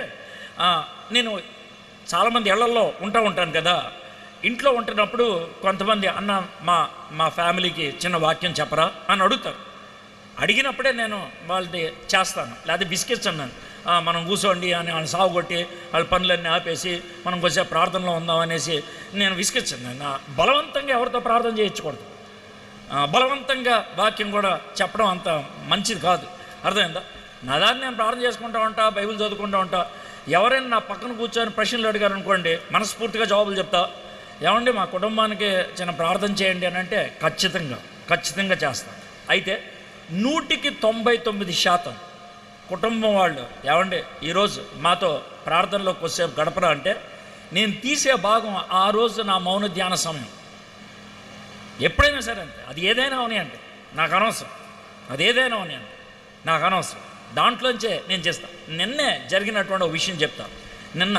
నేను చాలామంది ఇళ్లలో ఉంటాను కదా, ఇంట్లో ఉంటున్నప్పుడు కొంతమంది అన్న మా ఫ్యామిలీకి చిన్న వాక్యం చెప్పరా అని అడుగుతారు. అడిగినప్పుడే నేను వాళ్ళది చేస్తాను, లేకపోతే బిస్కెట్స్ అన్నాను మనం కూర్చోండి అని వాళ్ళని సాగుకొట్టి వాళ్ళ పనులన్నీ ఆపేసి మనం కొంచెం ప్రార్థనలో ఉందాం అనేసి నేను బిస్కెట్స్ అన్నాను. బలవంతంగా ఎవరితో ప్రార్థన చేయించకూడదు, బలవంతంగా వాక్యం కూడా చెప్పడం అంత మంచిది కాదు. అర్థమైందా? నా దాన్ని నేను ప్రార్థన చేసుకుంటూ ఉంటా, బైబిల్ చదువుకుంటూ ఉంటా. ఎవరైనా నా పక్కన కూర్చొని ప్రశ్నలు అడిగారు అనుకోండి, మనస్ఫూర్తిగా జవాబులు చెప్తా. ఏమండి మా కుటుంబానికి చిన్న ప్రార్థన చేయండి అని అంటే ఖచ్చితంగా చేస్తాను. అయితే 199% కుటుంబం వాళ్ళు ఏమండి ఈరోజు మాతో ప్రార్థనలో కొద్దిసేపు గడపరా అంటే నేను తీసే భాగం ఆ రోజు నా మౌన ధ్యాన సమయం. ఎప్పుడైనా సరే అంతే, అది ఏదైనా అవనియండి నాకు అనవసరం, నాకు అనవసరం. దాంట్లోంచే నేను చేస్తాను. నిన్నే జరిగినటువంటి ఒక విషయం చెప్తాను. నిన్న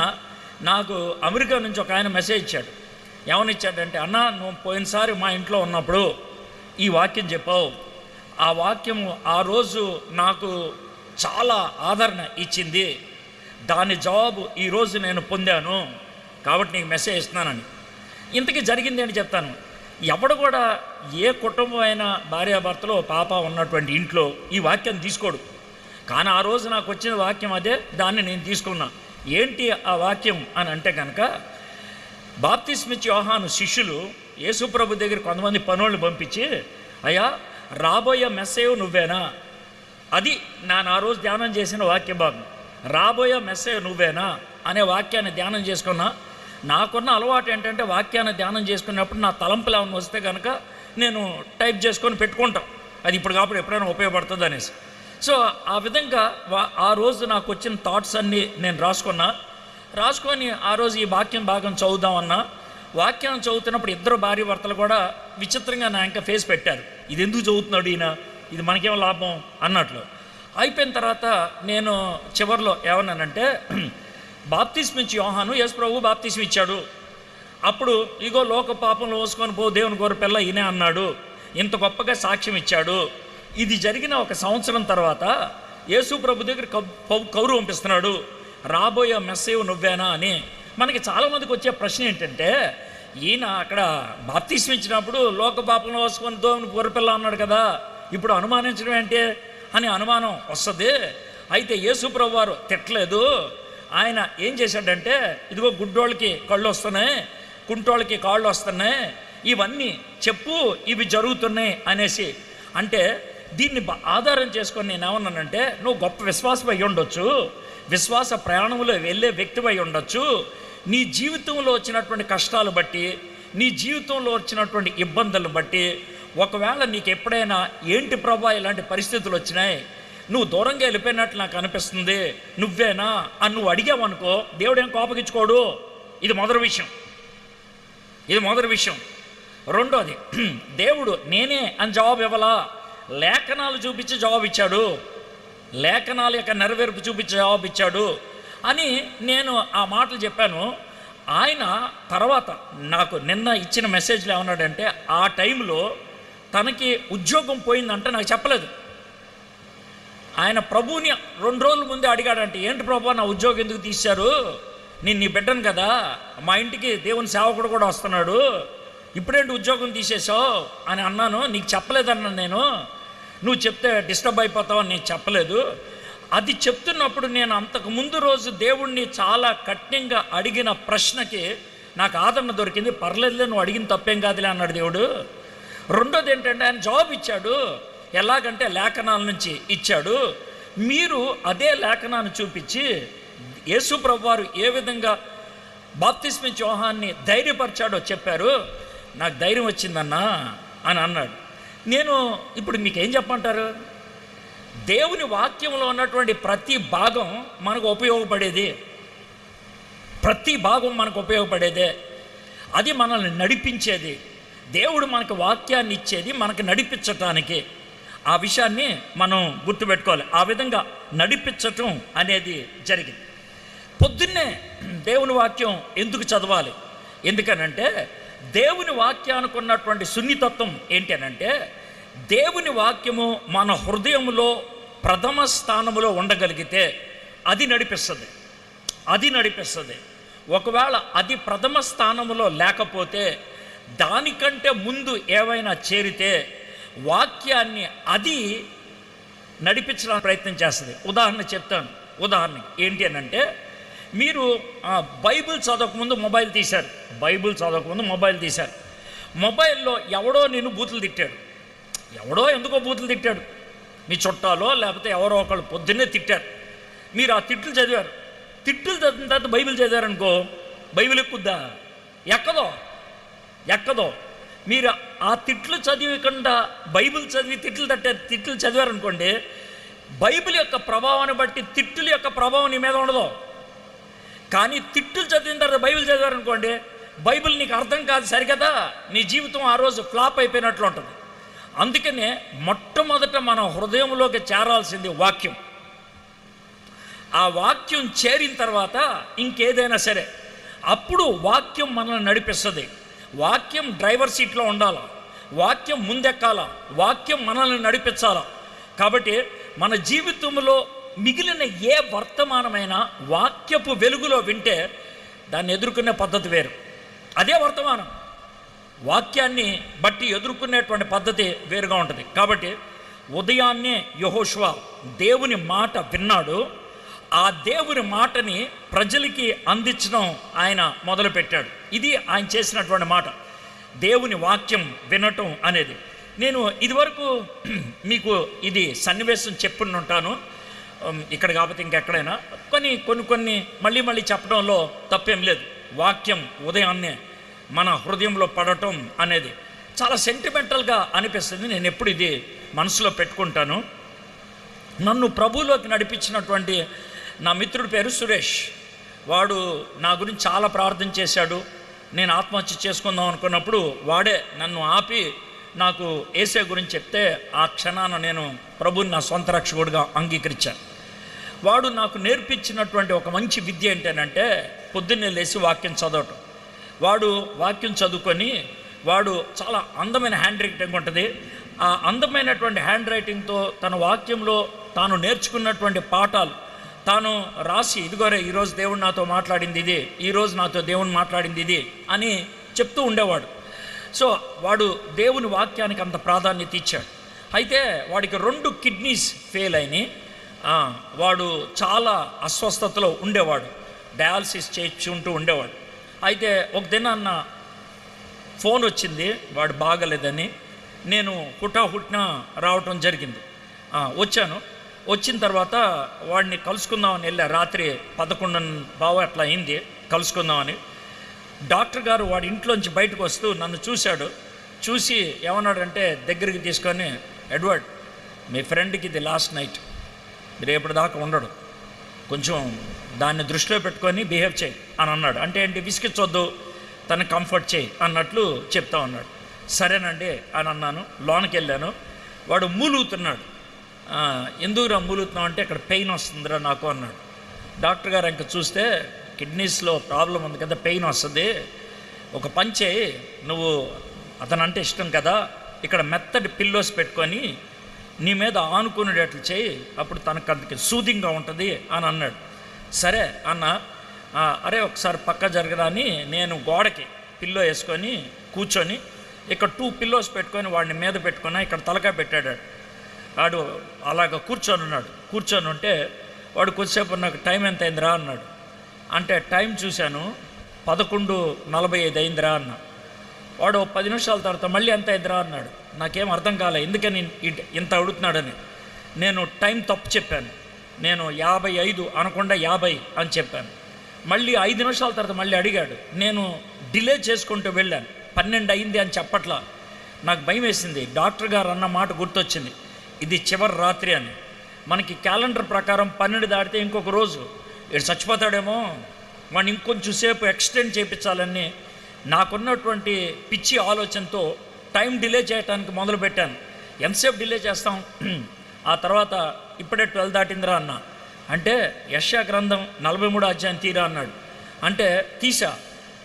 నాకు అమెరికా నుంచి ఒక ఆయన మెసేజ్ ఇచ్చాడు. ఏమనిచ్చాడంటే, అన్న నువ్వు పోయినసారి మా ఇంట్లో ఉన్నప్పుడు ఈ వాక్యం చెప్పావు, ఆ వాక్యం ఆ రోజు నాకు చాలా ఆదరణ ఇచ్చింది, దాని జవాబు ఈరోజు నేను పొందాను, కాబట్టి నీకు మెసేజ్ ఇస్తున్నానని. ఇంతకీ జరిగింది అని చెప్తాను. ఎవడు కూడా ఏ కుటుంబం అయినా భార్యాభర్తలో పాప ఉన్నటువంటి ఇంట్లో ఈ వాక్యం తీసుకోడు. కానీ ఆ రోజు నాకు వచ్చిన వాక్యం అదే, దాన్ని నేను తీసుకున్నా. ఏంటి ఆ వాక్యం అని అంటే కనుక, బాప్తిస్మిచ్చి యోహాను శిష్యులు యేసుప్రభు దగ్గర కొంతమంది పనులను పంపించి, అయ్యా రాబోయే మెస్సేయు నువ్వేనా, అది నేను ఆ రోజు ధ్యానం చేసిన వాక్య భాగం. రాబోయే మెస్సేయు నువ్వేనా అనే వాక్యాన్ని ధ్యానం చేసుకున్నా. నాకున్న అలవాటు ఏంటంటే, వాక్యాన్ని ధ్యానం చేసుకున్నప్పుడు నా తలంపులు ఏమైనా వస్తే కనుక నేను టైప్ చేసుకొని పెట్టుకుంటాం, అది ఇప్పుడు కాబట్టి ఎప్పుడైనా ఉపయోగపడుతుంది అనేసి. సో ఆ విధంగా ఆ రోజు నాకు వచ్చిన థాట్స్ అన్నీ నేను రాసుకొని ఆ రోజు ఈ వాక్యం భాగం చదువుదామన్నా. వాక్యం చదువుతున్నప్పుడు ఇద్దరు భార్య భర్తలు కూడా విచిత్రంగా నా ఇంకా ఫేస్ పెట్టారు. ఇది ఎందుకు చదువుతున్నాడు ఈయన, ఇది మనకేమో లాభం అన్నట్లు. అయిపోయిన తర్వాత నేను చివరిలో ఏమన్నానంటే, బాప్తిస్మిచ్చి యోహాను యేసు ప్రభు బాప్తిస్మి ఇచ్చాడు, అప్పుడు ఇగో లోక పాపంలో మోసుకొని పో దేవుని గొర్రె పిల్ల ఈయనే అన్నాడు, ఇంత గొప్పగా సాక్ష్యం ఇచ్చాడు. ఇది జరిగిన 1 సంవత్సరం తర్వాత యేసు ప్రభు దగ్గర కౌరు పంపిస్తున్నాడు, రాబోయే మెస్సేయు నువ్వేనా అని. మనకి చాలామందికి వచ్చే ప్రశ్న ఏంటంటే, ఈయన అక్కడ బాప్తిస్మి ఇచ్చినప్పుడు లోక పాపంలో మోసుకొని దేవుని గొర్రె పిల్ల అన్నాడు కదా, ఇప్పుడు అనుమానించడం ఏంటి అని అనుమానం వస్తుంది. అయితే యేసు ప్రభు వారు తిట్టలేదు. ఆయన ఏం చేశాడంటే, ఇదిగో గుడ్డోళ్ళకి కళ్ళు వస్తున్నాయి, కుంటోళ్ళకి కాళ్ళు వస్తున్నాయి, ఇవన్నీ చెప్పు, ఇవి జరుగుతున్నాయి అనేసి. అంటే దీన్ని ఆధారం చేసుకొని నేను ఏమన్నానంటే, నువ్వు గొప్ప విశ్వాసం అయి ఉండొచ్చు, విశ్వాస ప్రయాణంలో వెళ్ళే వ్యక్తివై ఉండొచ్చు. నీ జీవితంలో వచ్చినటువంటి కష్టాలు బట్టి, నీ జీవితంలో వచ్చినటువంటి ఇబ్బందులను బట్టి, ఒకవేళ నీకు ఎప్పుడైనా ఏంటి ప్రభా ఇలాంటి పరిస్థితులు వచ్చినాయి, నువ్వు దూరంగా వెళ్ళిపోయినట్లు నాకు అనిపిస్తుంది, నువ్వేనా అని నువ్వు అడిగావనుకో, దేవుడు ఏం కోపగించుకోడు. ఇది మొదటి విషయం. రెండోది, దేవుడు నేనే అని జవాబు ఇవ్వాలా, లేఖనాలు చూపించి జవాబు ఇచ్చాడు, లేఖనాల యొక్క నెరవేర్పు చూపించి జవాబు ఇచ్చాడు అని నేను ఆ మాటలు చెప్పాను. ఆయన తర్వాత నాకు నిన్న ఇచ్చిన మెసేజ్లో ఏమన్నాడంటే, ఆ టైంలో తనకి ఉద్యోగం పోయిందంటే నాకు చెప్పలేదు. ఆయన ప్రభువుని 2 రోజుల ముందే అడిగాడంటే, ఏంటి ప్రభు నా ఉద్యోగం ఎందుకు తీశారు, నేను నీ బిడ్డను కదా, మా ఇంటికి దేవుని సేవకుడు కూడా వస్తున్నాడు, ఇప్పుడేంటి ఉద్యోగం తీసేసావు అని అన్నాను. నీకు చెప్పలేదన్నాను నేను, నువ్వు చెప్తే డిస్టర్బ్ అయిపోతావు అని నేను చెప్పలేదు. అది చెప్తున్నప్పుడు నేను అంతకు ముందు రోజు దేవుణ్ణి చాలా కఠినంగా అడిగిన ప్రశ్నకి నాకు ఆదరణ దొరికింది. పర్లేదులే, నువ్వు అడిగిన తప్పేం కాదులే అన్నాడు దేవుడు. రెండోది ఏంటంటే ఆయన జవాబు ఇచ్చాడు. ఎలాగంటే లేఖనాల నుంచి ఇచ్చాడు. మీరు అదే లేఖనాన్ని చూపించి యేసు ప్రభువారు ఏ విధంగా బాప్తిస్మ యోహాన్ని ధైర్యపరిచాడో చెప్పారు. నాకు ధైర్యం వచ్చిందన్నా అని అన్నాడు. నేను ఇప్పుడు మీకేం చెప్పమంటారు? దేవుని వాక్యంలో ఉన్నటువంటి ప్రతి భాగం మనకు ఉపయోగపడేది, ప్రతి భాగం మనకు ఉపయోగపడేదే. అది మనల్ని నడిపించేది. దేవుడు మనకు వాక్యాన్ని ఇచ్చేది మనకు నడిపించటానికి. ఆ విషయాన్ని మనం గుర్తుపెట్టుకోవాలి. ఆ విధంగా నడిపించటం అనేది జరిగింది. పొద్దున్నే దేవుని వాక్యం ఎందుకు చదవాలి? ఎందుకనంటే దేవుని వాక్యానికి ఉన్నటువంటి సున్నితత్వం ఏంటి అనంటే, దేవుని వాక్యము మన హృదయంలో ప్రథమ స్థానంలో ఉండగలిగితే అది నడిపిస్తుంది. ఒకవేళ అది ప్రథమ స్థానంలో లేకపోతే, దానికంటే ముందు ఏవైనా చేరితే వాక్యాన్ని అది నడిపించడానికి ప్రయత్నం చేస్తుంది. ఉదాహరణ చెప్తాను. ఉదాహరణకి ఏంటి అనంటే, మీరు బైబిల్ చదవకముందు మొబైల్ తీశారు. మొబైల్లో ఎవడో నేను బూతులు తిట్టాడు. ఎవడో ఎందుకో బూతులు తిట్టాడు. మీ చుట్టాలో లేకపోతే ఎవరో ఒకళ్ళు పొద్దున్నే తిట్టారు. మీరు ఆ తిట్లు చదివారు. తిట్లు చదివిన తర్వాత బైబిల్ చదివారనుకో, బైబిల్ ఎక్కుద్దా? ఎక్కదో. మీరు ఆ తిట్లు చదివకుండా బైబిల్ చదివి తిట్లు చదివారనుకోండి, బైబిల్ యొక్క ప్రభావాన్ని బట్టి తిట్టుల యొక్క ప్రభావం నీ మీద ఉండదు. కానీ తిట్టులు చదివిన తర్వాత బైబిల్ చదివారనుకోండి, బైబిల్ నీకు అర్థం కాదు సరికదా, నీ జీవితం ఆ రోజు ఫ్లాప్ అయిపోయినట్లు ఉంటుంది. అందుకనే మొట్టమొదట మన హృదయంలోకి చేరాల్సింది వాక్యం. ఆ వాక్యం చేరిన తర్వాత ఇంకేదైనా సరే, అప్పుడు వాక్యం మనల్ని నడిపిస్తుంది. వాక్యం డ్రైవర్ సీట్లో ఉండాలి, వాక్యం ముందెక్కాల, వాక్యం మనల్ని నడిపించాల. కాబట్టి మన జీవితంలో మిగిలిన ఏ వర్తమానమైనా వాక్యపు వెలుగులో వింటే దాన్ని ఎదుర్కొనే పద్ధతి వేరు. అదే వర్తమానం. వాక్యాన్ని బట్టి ఎదుర్కొనేటువంటి పద్ధతి వేరుగా ఉంటుంది. కాబట్టి ఉదయాన్నే యెహోషువ దేవుని మాట విన్నాడు. ఆ దేవుని మాటని ప్రజలకి అందించడం ఆయన మొదలుపెట్టాడు. ఇది ఆయన చేసినటువంటి మాట, దేవుని వాక్యం వినటం అనేది. నేను ఇదివరకు మీకు ఇది సన్నివేశం చెప్పుంటాను, ఇక్కడ కాకపోతే ఇంకెక్కడైనా. కొన్ని మళ్ళీ చెప్పడంలో తప్పేం లేదు. వాక్యం ఉదయాన్నే మన హృదయంలో పడటం అనేది చాలా సెంటిమెంటల్గా అనిపిస్తుంది. నేను ఎప్పుడు ఇది మనసులో పెట్టుకుంటాను. నన్ను ప్రభువులోకి నడిపించినటువంటి నా మిత్రుడి పేరు సురేష్. వాడు నా గురించి చాలా ప్రార్థన చేశాడు. నేను ఆత్మహత్య చేసుకుందాం అనుకున్నప్పుడు వాడే నన్ను ఆపి నాకు యేసే గురించి చెప్తే ఆ క్షణాన నేను ప్రభువుని నా సొంత రక్షకుడిగా అంగీకరించాను. వాడు నాకు నేర్పించినటువంటి ఒక మంచి విద్య ఏంటంటే పొద్దున్నే లేచి వాక్యం చదవటం. వాడు వాక్యం చదువుకొని వాడు చాలా అందమైన హ్యాండ్ రైటింగ్ ఉంటుంది. ఆ అందమైనటువంటి హ్యాండ్ రైటింగ్తో తన వాక్యంలో తాను నేర్చుకున్నటువంటి పాఠాలు తాను రాసి, ఇదిగోరే ఈరోజు దేవుడు నాతో మాట్లాడింది ఇది, ఈరోజు నాతో దేవుని మాట్లాడింది ఇది అని చెప్తూ ఉండేవాడు. సో వాడు దేవుని వాక్యానికి అంత ప్రాధాన్యత ఇచ్చాడు. అయితే వాడికి 2 కిడ్నీస్ ఫెయిల్ అయినాయి. వాడు చాలా అస్వస్థతలో ఉండేవాడు, డయాలసిస్ చేయించుకుంటూ ఉండేవాడు. అయితే ఒక దినాన్న ఫోన్ వచ్చింది వాడు బాగలేదని. నేను హుటాహుట్న రావటం జరిగింది. వచ్చిన తర్వాత వాడిని కలుసుకుందామని వెళ్ళా. రాత్రి 11:15 అట్లా అయింది కలుసుకుందామని. డాక్టర్ గారు వాడి ఇంట్లోంచి బయటకు వస్తూ నన్ను చూశాడు. చూసి ఏమన్నాడంటే దగ్గరికి తీసుకొని, ఎడ్వర్డ్, మీ ఫ్రెండ్కి ఇది లాస్ట్ నైట్, రేపటిదాకా ఉండడు, కొంచెం దాన్ని దృష్టిలో పెట్టుకొని బిహేవ్ చేయి అని అన్నాడు. అంటే ఏంటి, విసిగించొద్దు, తను కంఫర్ట్ చేయి అన్నట్లు చెప్తా ఉన్నాడు. సరేనండి అని అన్నాను. లోనికి వెళ్ళాను. వాడు మూలుగుతున్నాడు. ఎందుకురా మూలుగుతున్నావు అంటే, ఇక్కడ పెయిన్ వస్తుందిరా నాకు అన్నాడు. డాక్టర్ గారు ఇంకా చూస్తే కిడ్నీస్లో ప్రాబ్లం ఉంది కదా, పెయిన్ వస్తుంది, ఒక పని చేయి, నువ్వు అతనంటే ఇష్టం కదా, ఇక్కడ మెత్తటి పిల్లోస్ పెట్టుకొని నీ మీద ఆనుకునేటట్లు చేయి, అప్పుడు తనకు అందుకే సూదింగ్గా ఉంటుంది అని అన్నాడు. సరే అన్న, అరే ఒకసారి పక్క జరగరా అని నేను గోడకి పిల్లో వేసుకొని కూర్చొని ఇక్కడ 2 పిల్లోస్ పెట్టుకొని వాడిని మీద పెట్టుకున్నా, ఇక్కడ తలకాయ పెట్టాడు. వాడు అలాగ కూర్చొని ఉంటే వాడు కొద్దిసేపు నాకు టైం ఎంత అయిందిరా అన్నాడు. అంటే టైం చూశాను 11:45 అయిందిరా అన్న. వాడు 10 నిమిషాల తర్వాత మళ్ళీ ఎంత అయిందిరా అన్నాడు. నాకేం అర్థం కాలే ఎందుకని ఇంత అడుగుతున్నాడని. నేను టైం తప్పు చెప్పాను. నేను 55 అనకుండా 50 అని చెప్పాను. మళ్ళీ 5 నిమిషాల తర్వాత మళ్ళీ అడిగాడు. నేను డిలే చేసుకుంటూ వెళ్ళాను. 12 అయింది అని చెప్పట్లా. నాకు భయం వేసింది. డాక్టర్ గారు అన్న మాట గుర్తొచ్చింది, ఇది చివరి రాత్రి అని. మనకి క్యాలెండర్ ప్రకారం 12 దాటితే ఇంకొక రోజు ఇటు చచ్చిపోతాడేమో, వాడిని ఇంకొంచెం సేపు ఎక్స్టెండ్ చేయించాలని నాకున్నటువంటి పిచ్చి ఆలోచనతో టైం డిలే చేయడానికి మొదలుపెట్టాను. ఎంతసేపు డిలే చేస్తాం? ఆ తర్వాత ఇప్పుడే 12 దాటిందిరా అన్న. అంటే యెషయా గ్రంథం 43వ అధ్యాయం తీరా అన్నాడు. అంటే తీసా,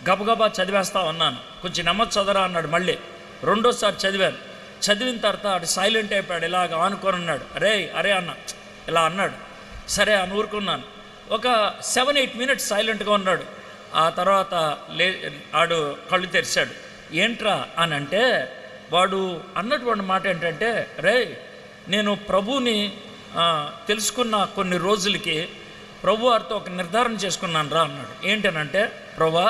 గబగబా చదివేస్తావు అన్నాను. కొంచెం నెమ్మది చదవరా అన్నాడు. మళ్ళీ రెండోసారి చదివాను. చదివిన తర్వాత అటు సైలెంట్ అయిపోయాడు. ఇలాగ ఆనుకొని ఉన్నాడు. అరే అన్న ఇలా అన్నాడు. సరే అని ఊరుకున్నాను. ఒక 7-8 మినిట్స్ సైలెంట్గా ఉన్నాడు. ఆ తర్వాత ఆడు కళ్ళు తెరిచాడు. ఏంట్రా అని అంటే వాడు అన్నటువంటి మాట ఏంటంటే, నేను ప్రభువుని తెలుసుకున్న కొన్ని రోజులకి ప్రభు వారితో ఒక నిర్ధారణ చేసుకున్నాను రా అన్నాడు. ఏంటనంటే, ప్రభా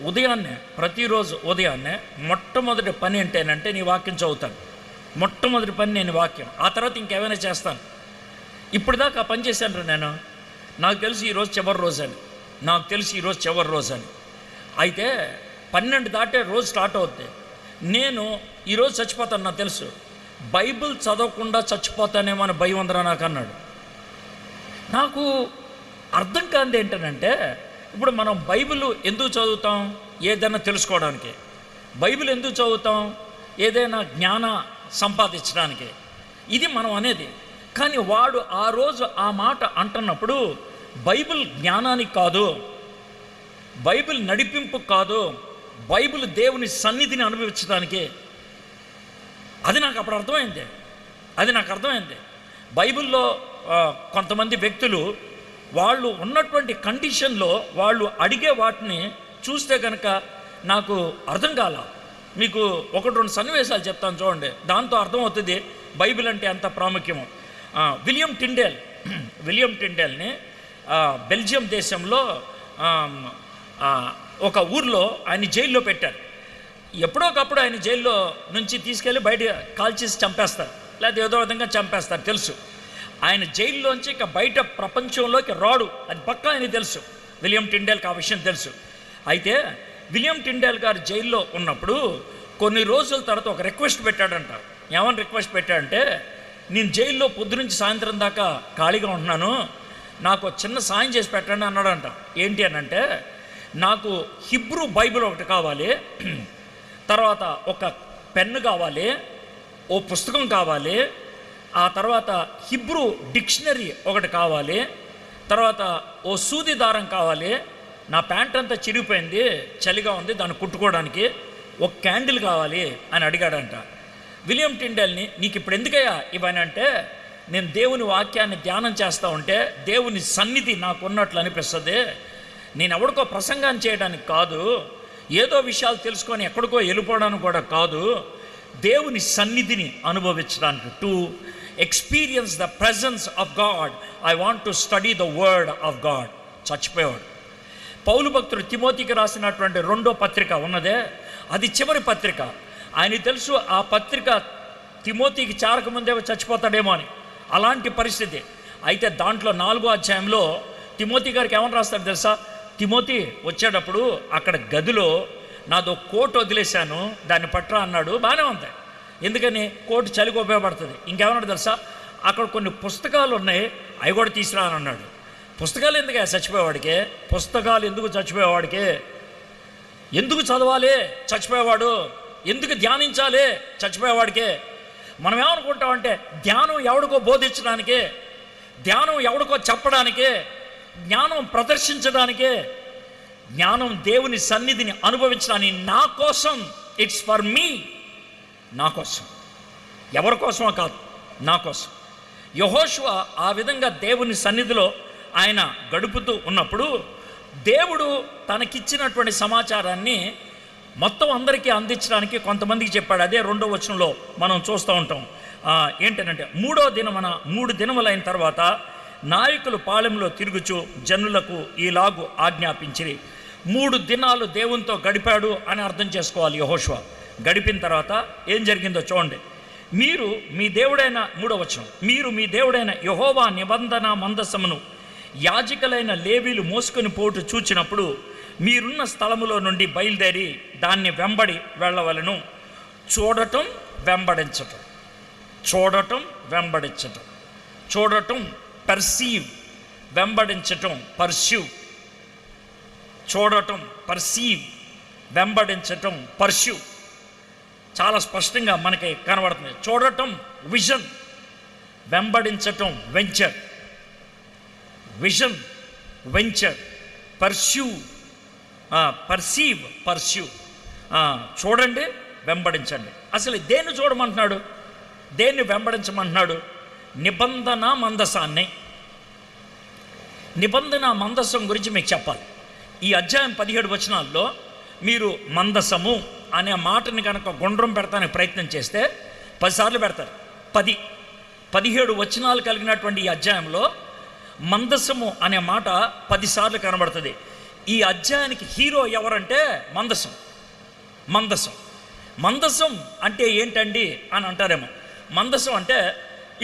ఉదయాన్నే ప్రతిరోజు ఉదయాన్నే మొట్టమొదటి పని ఏంటంటే నీ వాక్యం చదువుతాను. మొట్టమొదటి పని నేను వాక్యం, ఆ తర్వాత ఇంకేమైనా చేస్తాను. ఇప్పుడు దాకా ఆ పని చేశాను రా నేను. నాకు తెలుసు ఈరోజు చివరి రోజు అని. అయితే 12 దాటే రోజు స్టార్ట్ అవుద్ది. నేను ఈరోజు చచ్చిపోతాను నాకు తెలుసు. బైబిల్ చదవకుండా చచ్చిపోతానేమో అని భయం ఉందరా నాకు అన్నాడు. నాకు అర్థం కానిది ఏంటంటే, ఇప్పుడు మనం బైబిల్ ఎందుకు చదువుతాం? ఏదైనా తెలుసుకోవడానికి. బైబిల్ ఎందుకు చదువుతాం? ఏదైనా జ్ఞాన సంపాదించడానికి. ఇది మనం అనేది. కానీ వాడు ఆ రోజు ఆ మాట అంటున్నప్పుడు బైబిల్ జ్ఞానానికి కాదు, బైబిల్ నడిపింపు కాదు, బైబిల్ దేవుని సన్నిధిని అనుభవించడానికి. అది నాకు అప్పుడు అర్థమైంది. బైబిల్లో కొంతమంది వ్యక్తులు వాళ్ళు ఉన్నటువంటి కండిషన్లో వాళ్ళు అడిగే వాటిని చూస్తే కనుక నాకు అర్థం కాల. మీకు 1-2 సన్నివేశాలు చెప్తాను చూడండి, దాంతో అర్థమవుతుంది బైబిల్ అంటే ఎంత ప్రాముఖ్యమో. విలియం టిండేల్ని బెల్జియం దేశంలో ఒక ఊర్లో ఆయన జైల్లో పెట్టారు. ఎప్పుడోకప్పుడు ఆయన జైల్లో నుంచి తీసుకెళ్ళి బయట కాల్చేసి చంపేస్తారు, లేకపోతే ఏదో విధంగా చంపేస్తారు తెలుసు. ఆయన జైల్లోంచి ఇక బయట ప్రపంచంలోకి రాడు, అది పక్కా ఆయన తెలుసు. విలియం టిండేల్కి ఆ విషయం తెలుసు. అయితే విలియం టిండేల్ గారు జైల్లో ఉన్నప్పుడు కొన్ని రోజుల తర్వాత ఒక రిక్వెస్ట్ పెట్టాడంట. ఏమని రిక్వెస్ట్ పెట్టాడంటే, నేను జైల్లో పొద్దునుంచి సాయంత్రం దాకా ఖాళీగా ఉంటున్నాను, నాకు చిన్న సాయం చేసి పెట్టండి అన్నాడంట. ఏంటి అని అంటే, నాకు హిబ్రూ బైబిల్ ఒకటి కావాలి, తర్వాత ఒక పెన్ను కావాలి, ఓ పుస్తకం కావాలి, ఆ తర్వాత హిబ్రూ డిక్షనరీ ఒకటి కావాలి, తర్వాత ఓ సూది దారం కావాలి, నా ప్యాంట్ అంతా చిరిగిపోయింది, చలిగా ఉంది, దాన్ని కుట్టుకోవడానికి ఒక క్యాండిల్ కావాలి అని అడిగాడంట. విలియం టిండేల్ని, నీకు ఇప్పుడు ఎందుకయ్యా ఇవన్నీ అంటే, నేను దేవుని వాక్యాన్ని ధ్యానం చేస్తూ ఉంటే దేవుని సన్నిధి నాకు ఉన్నట్లు అనిపిస్తుంది. నేను ఎవడికో ప్రసంగాన్ని చేయడానికి కాదు, ఏదో విషయాలు తెలుసుకొని ఎక్కడికో వెళ్ళిపోవడానికి కూడా కాదు, దేవుని సన్నిధిని అనుభవించడానికి, to experience the presence of God, I want to study the word of God. చచ్చిపోయాడు. పౌలు భక్తుడు తిమోతికి రాసినటువంటి 2వ పత్రిక ఉన్నదే, అది చివరి పత్రిక. ఆయన తెలుసు ఆ పత్రిక తిమోతికి చేరకముందే చచ్చిపోతాడేమో అని, అలాంటి పరిస్థితి. అయితే దాంట్లో 4వ అధ్యాయంలో తిమోతి గారికి ఏమని రాస్తాడు తెలుసా? తిమోతి వచ్చేటప్పుడు అక్కడ గదిలో నాదో కోట్ వదిలేశాను, దాన్ని పట్టరా అన్నాడు. బాగానే ఉంది, ఎందుకని కోట్ చలికి ఉపయోగపడుతుంది. ఇంకేమన్నాడు తెలుసా? అక్కడ కొన్ని పుస్తకాలు ఉన్నాయి, అవి కూడా తీసుకురా అని అన్నాడు. పుస్తకాలు ఎందుకు చచ్చిపోయేవాడికి? పుస్తకాలు ఎందుకు చచ్చిపోయేవాడికి? ఎందుకు చదవాలి చచ్చిపోయేవాడు? ఎందుకు ధ్యానించాలి చచ్చిపోయేవాడికి? మనం ఏమనుకుంటామంటే, ధ్యానం ఎవడికో బోధించడానికి, ధ్యానం ఎవడికో చెప్పడానికి, జ్ఞానం ప్రదర్శించడానికే. జ్ఞానం దేవుని సన్నిధిని అనుభవించడానికి, నా కోసం, ఇట్స్ ఫర్ మీ, నా కోసం, ఎవరి కోసమో కాదు, నా కోసం. యెహోషువ ఆ విధంగా దేవుని సన్నిధిలో ఆయన గడుపుతూ ఉన్నప్పుడు దేవుడు తనకిచ్చినటువంటి సమాచారాన్ని మొత్తం అందరికీ అందించడానికి కొంతమందికి చెప్పాడు. అదే 2వ వచనంలో మనం చూస్తూ ఉంటాం. ఏంటంటే 3వ దినమున 3 దినములైన తర్వాత నాయకులు పాలెంలో తిరుగుచు జనులకు ఈలాగు ఆజ్ఞాపించిరి. 3 దినాలు దేవునితో గడిపాడు అని అర్థం చేసుకోవాలి యెహోషువ. గడిపిన తర్వాత ఏం జరిగిందో చూడండి. మీరు మీ దేవుడైన 3వ వచనం, మీరు మీ దేవుడైన యెహోవా నిబంధన మందసమును యాజకులైన లేవీలు మోసుకొని పోటు చూచినప్పుడు మీరున్న స్థలములో నుండి బయలుదేరి దాన్ని వెంబడి వెళ్ళవలను. చూడటం వెంబడించటం, చూడటం వెంబడించటం, చూడటం పర్సీవ్, వెంబడించటం పర్స్యూ. చూడటం పర్సీవ్, వెంబడించటం పర్స్యూ. చాలా స్పష్టంగా మనకి కనబడుతుంది. చూడటం విజన్, వెంబడించటం venture. Vision, venture, pursue, perceive, pursue. చూడండి, వెంబడించండి. అసలు దేన్ని చూడమంటున్నాడు, దేన్ని వెంబడించమంటున్నాడు? నిబంధన మందసాన్ని. నిబంధన మందసం గురించి మీకు చెప్పాలి. ఈ అధ్యాయం 17 వచనాల్లో మీరు మందసము అనే మాటని కనుక గుండ్రం పెడతానికి ప్రయత్నం చేస్తే 10 సార్లు పెడతారు. 17 వచనాలు కలిగినటువంటి ఈ అధ్యాయంలో మందసము అనే మాట 10 సార్లు కనబడుతుంది. ఈ అధ్యాయానికి హీరో ఎవరంటే మందసం. మందసం, మందసం అంటే ఏంటండి అని అంటారేమో. మందసం అంటే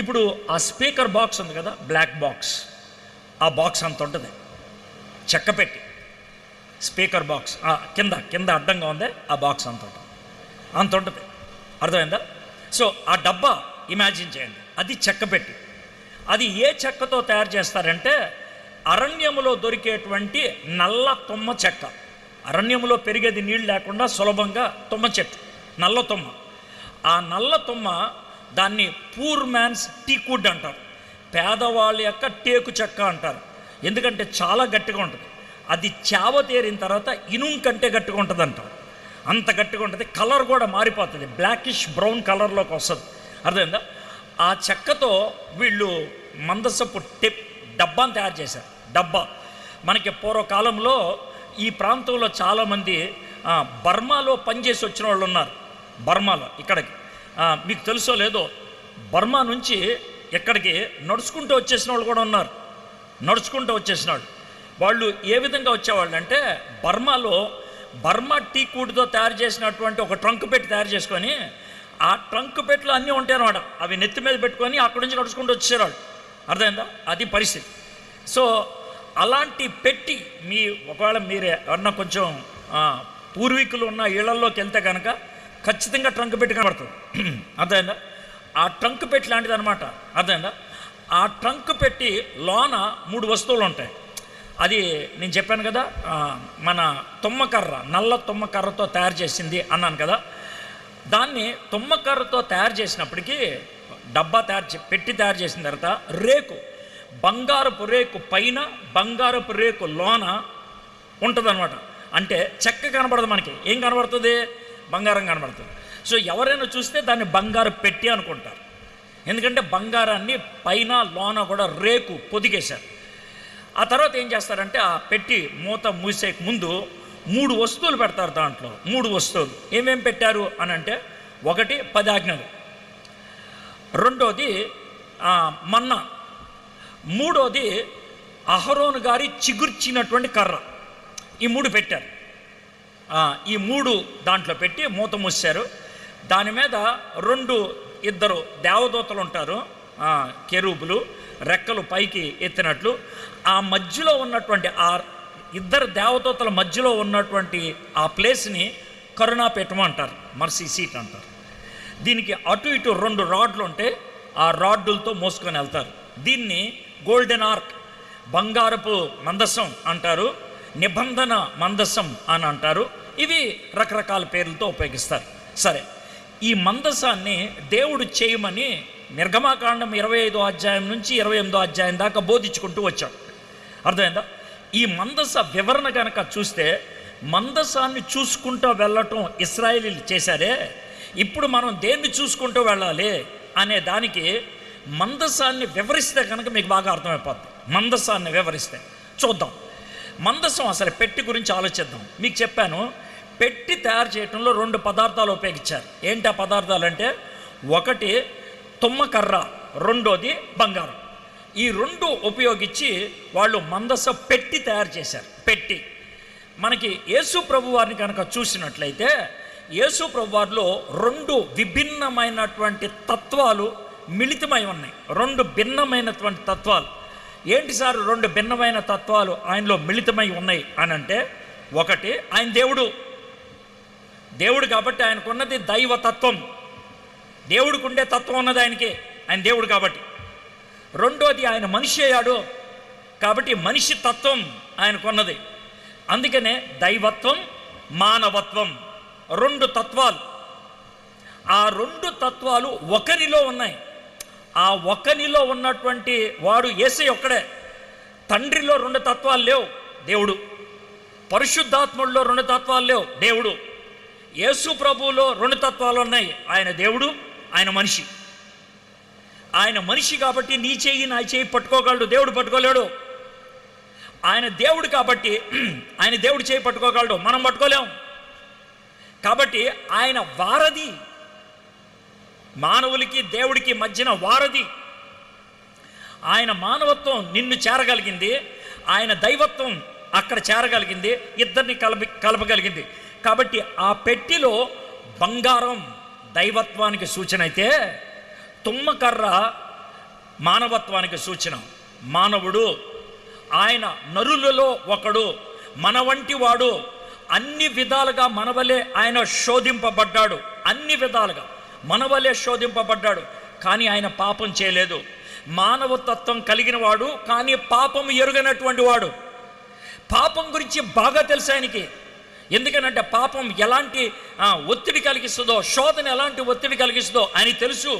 ఇప్పుడు ఆ స్పీకర్ బాక్స్ ఉంది కదా, బ్లాక్ బాక్స్, ఆ బాక్స్ అంత ఉంటుంది, చెక్క పెట్టి స్పీకర్ బాక్స్ కింద అడ్డంగా ఉంది, ఆ బాక్స్ అంత ఉంటుంది. అర్థమైందా? సో ఆ డబ్బా ఇమాజిన్ చేయండి, అది చెక్క పెట్టి. అది ఏ చెక్కతో తయారు చేస్తారంటే అరణ్యములో దొరికేటువంటి నల్ల తుమ్మ చెక్క. అరణ్యములో పెరిగేది నీళ్ళు లేకుండా సులభంగా తుమ్మ చెట్టు, నల్ల తుమ్మ. ఆ నల్ల తుమ్మ దాన్ని పూర్ మ్యాన్స్ టీకుడ్ అంటారు, పేదవాళ్ళ యొక్క టేకు చెక్క అంటారు. ఎందుకంటే చాలా గట్టిగా ఉంటుంది. అది చావ తేరిన తర్వాత ఇనుము కంటే గట్టిగా ఉంటుంది అంటారు. అంత గట్టిగా ఉంటుంది. కలర్ కూడా మారిపోతుంది, బ్లాకిష్ బ్రౌన్ కలర్లోకి వస్తుంది. అర్థమైందా? ఆ చెక్కతో వీళ్ళు మందసపు డబ్బాను తయారు చేశారు. డబ్బా మనకి పూర్వకాలంలో ఈ ప్రాంతంలో చాలామంది బర్మాలో పనిచేసి వచ్చిన వాళ్ళు ఉన్నారు. బర్మాలో ఇక్కడికి మీకు తెలుసో లేదో, బర్మా నుంచి ఇక్కడికి నడుచుకుంటూ వచ్చేసిన వాళ్ళు కూడా ఉన్నారు. నడుచుకుంటూ వచ్చేసిన వాళ్ళు ఏ విధంగా వచ్చేవాళ్ళు అంటే, బర్మా టీ కూటుతో తయారు చేసినటువంటి ఒక ట్రంక్ పెట్టి తయారు చేసుకొని, ఆ ట్రంక్ పెట్టిలో అన్నీ ఉంటాయి అన్నమాట. అవి నెత్తి మీద పెట్టుకొని అక్కడి నుంచి నడుచుకుంటూ వచ్చేవాళ్ళు. అర్థమైందా? అది పరిస్థితి. సో అలాంటి పెట్టి ఒకవేళ మీరే ఎవరన్నా కొంచెం పూర్వీకులు ఉన్న ఇళ్లలోకి వెళ్తే కనుక ఖచ్చితంగా ట్రంక్ పెట్టి కనబడుతుంది. అర్థమైందా? ఆ ట్రంక్ పెట్టి లాంటిది అనమాట. అర్థమైందా? ఆ ట్రంక్ పెట్టి లోన 3 వస్తువులు ఉంటాయి. అది నేను చెప్పాను కదా, మన తుమ్మకర్ర, నల్ల తుమ్మకర్రతో తయారు చేసింది అన్నాను కదా. దాన్ని తుమ్మకర్రతో తయారు చేసినప్పటికీ డబ్బా పెట్టి తయారు చేసిన తర్వాత రేకు, బంగారపు రేకు పైన, బంగారపు రేకు లోన ఉంటుంది అనమాట. అంటే చెక్క కనబడదు మనకి. ఏం కనబడుతుంది? బంగారం కనబడుతుంది. సో ఎవరైనా చూస్తే దాన్ని బంగారు పెట్టి అనుకుంటారు. ఎందుకంటే బంగారాన్ని పైన లోన కూడా రేకు పొదిగేశారు. ఆ తర్వాత ఏం చేస్తారంటే ఆ పెట్టి మూత మూసే ముందు 3 వస్తువులు పెడతారు. దాంట్లో 3 వస్తువులు ఏమేం పెట్టారు అని అంటే, ఒకటి 10 ఆజ్ఞలు, రెండోది మన్నా, మూడోది అహరోను గారి చిగుర్చినటువంటి కర్ర. ఈ 3 పెట్టారు. ఈ 3 దాంట్లో పెట్టి మూత మూసారు. దాని మీద 2 దేవదూతలు ఉంటారు, కెరూబులు, రెక్కలు పైకి ఎత్తినట్లు. ఆ మధ్యలో ఉన్నటువంటి ఆ 2 దేవదూతల మధ్యలో ఉన్నటువంటి ఆ ప్లేస్ని కరుణాపీఠం అంటారు, మర్సీ సీట్ అంటారు. దీనికి అటు ఇటు 2 రాడ్లు ఉంటే ఆ రాడ్డులతో మోసుకొని వెళ్తారు. దీన్ని గోల్డెన్ ఆర్క్, బంగారపు మందసం అంటారు, నిబంధన మందసం అని అంటారు. ఇవి రకరకాల పేర్లతో ఉపయోగిస్తారు. సరే, ఈ మందసాన్ని దేవుడు చేయమని నిర్గమాకాండం 25వ అధ్యాయం నుంచి 28వ అధ్యాయం దాకా బోధించుకుంటూ వచ్చాడు. అర్థమైందా? ఈ మందస వివరణ కనుక చూస్తే, మందసాన్ని చూసుకుంటూ వెళ్ళటం ఇశ్రాయేలీలు చేశారే, ఇప్పుడు మనం దేన్ని చూసుకుంటూ వెళ్ళాలి అనే దానికి మందసాన్ని వివరిస్తే కనుక మీకు బాగా అర్థమైపోద్ది. మందసాన్ని వివరిస్తే చూద్దాం. మందసం అసలు పెట్టి గురించి ఆలోచిద్దాం. మీకు చెప్పాను, పెట్టి తయారు చేయటంలో 2 పదార్థాలు ఉపయోగించారు. ఏంటి ఆ పదార్థాలు అంటే, ఒకటి తుమ్మకర్ర, రెండోది బంగారం. ఈ 2 ఉపయోగించి వాళ్ళు మందస పెట్టి తయారు చేశారు. పెట్టి మనకి యేసు ప్రభు వారిని కనుక చూసినట్లయితే, యేసు ప్రభు వారిలో 2 విభిన్నమైనటువంటి తత్వాలు మిళితమై ఉన్నాయి. 2 భిన్నమైనటువంటి తత్వాలు. ఏంటి సార్ 2 భిన్నమైన తత్వాలు ఆయనలో మిళితమై ఉన్నాయి అని అంటే, ఒకటి ఆయన దేవుడు కాబట్టి ఆయనకున్నది దైవతత్వం. దేవుడికి ఉండే తత్వం ఉన్నది ఆయనకి, ఆయన దేవుడు కాబట్టి. రెండోది ఆయన మనిషి అయ్యాడు కాబట్టి మనిషి తత్వం ఆయనకున్నది. అందుకనే దైవత్వం, మానవత్వం, 2 తత్వాలు. ఆ 2 తత్వాలు ఒకరిలో ఉన్నాయి. ఆ ఒకరిలో ఉన్నటువంటి వాడు యేసయ్య ఒక్కడే. తండ్రిలో 2 తత్వాలు లేవు, దేవుడు. పరిశుద్ధాత్ముల్లో 2 తత్వాలు లేవు, దేవుడు. యేసు ప్రభువులో 2 తత్వాలు ఉన్నాయి, ఆయన దేవుడు, ఆయన మనిషి. ఆయన మనిషి కాబట్టి నీ చెయ్యి నా చెయ్యి పట్టుకోగలడు, దేవుడు పట్టుకోలేడు. ఆయన దేవుడు కాబట్టి ఆయన దేవుడు చేయి పట్టుకోగలడు, మనం పట్టుకోలేము. కాబట్టి ఆయన వారధి, మానవులకి దేవుడికి మధ్యన వారధి. ఆయన మానవత్వం నిన్ను చేరగలిగింది, ఆయన దైవత్వం అక్కడ చేరగలిగింది, ఇద్దరిని కలపగలిగింది. కాబట్టి ఆ పెట్టిలో బంగారం దైవత్వానికి సూచన అయితే, తుమ్మకర్ర మానవత్వానికి సూచన. మానవుడు, ఆయన నరులలో ఒకడు, మన వంటి వాడు. అన్ని విధాలుగా మనవలే ఆయన శోధింపబడ్డాడు, అన్ని విధాలుగా మనవలే శోధింపబడ్డాడు. కానీ ఆయన పాపం చేయలేదు. మానవతత్వం కలిగిన వాడు, కానీ పాపం ఎరుగనటువంటి వాడు. పాపం గురించి బాగా తెలుసు ఆయనకి. ఎందుకనంటే పాపం ఎలాంటి ఒత్తిడి కలిగిస్తుందో, శోధన ఎలాంటి ఒత్తిడి కలిగిస్తుందో ఆయన తెలుసు.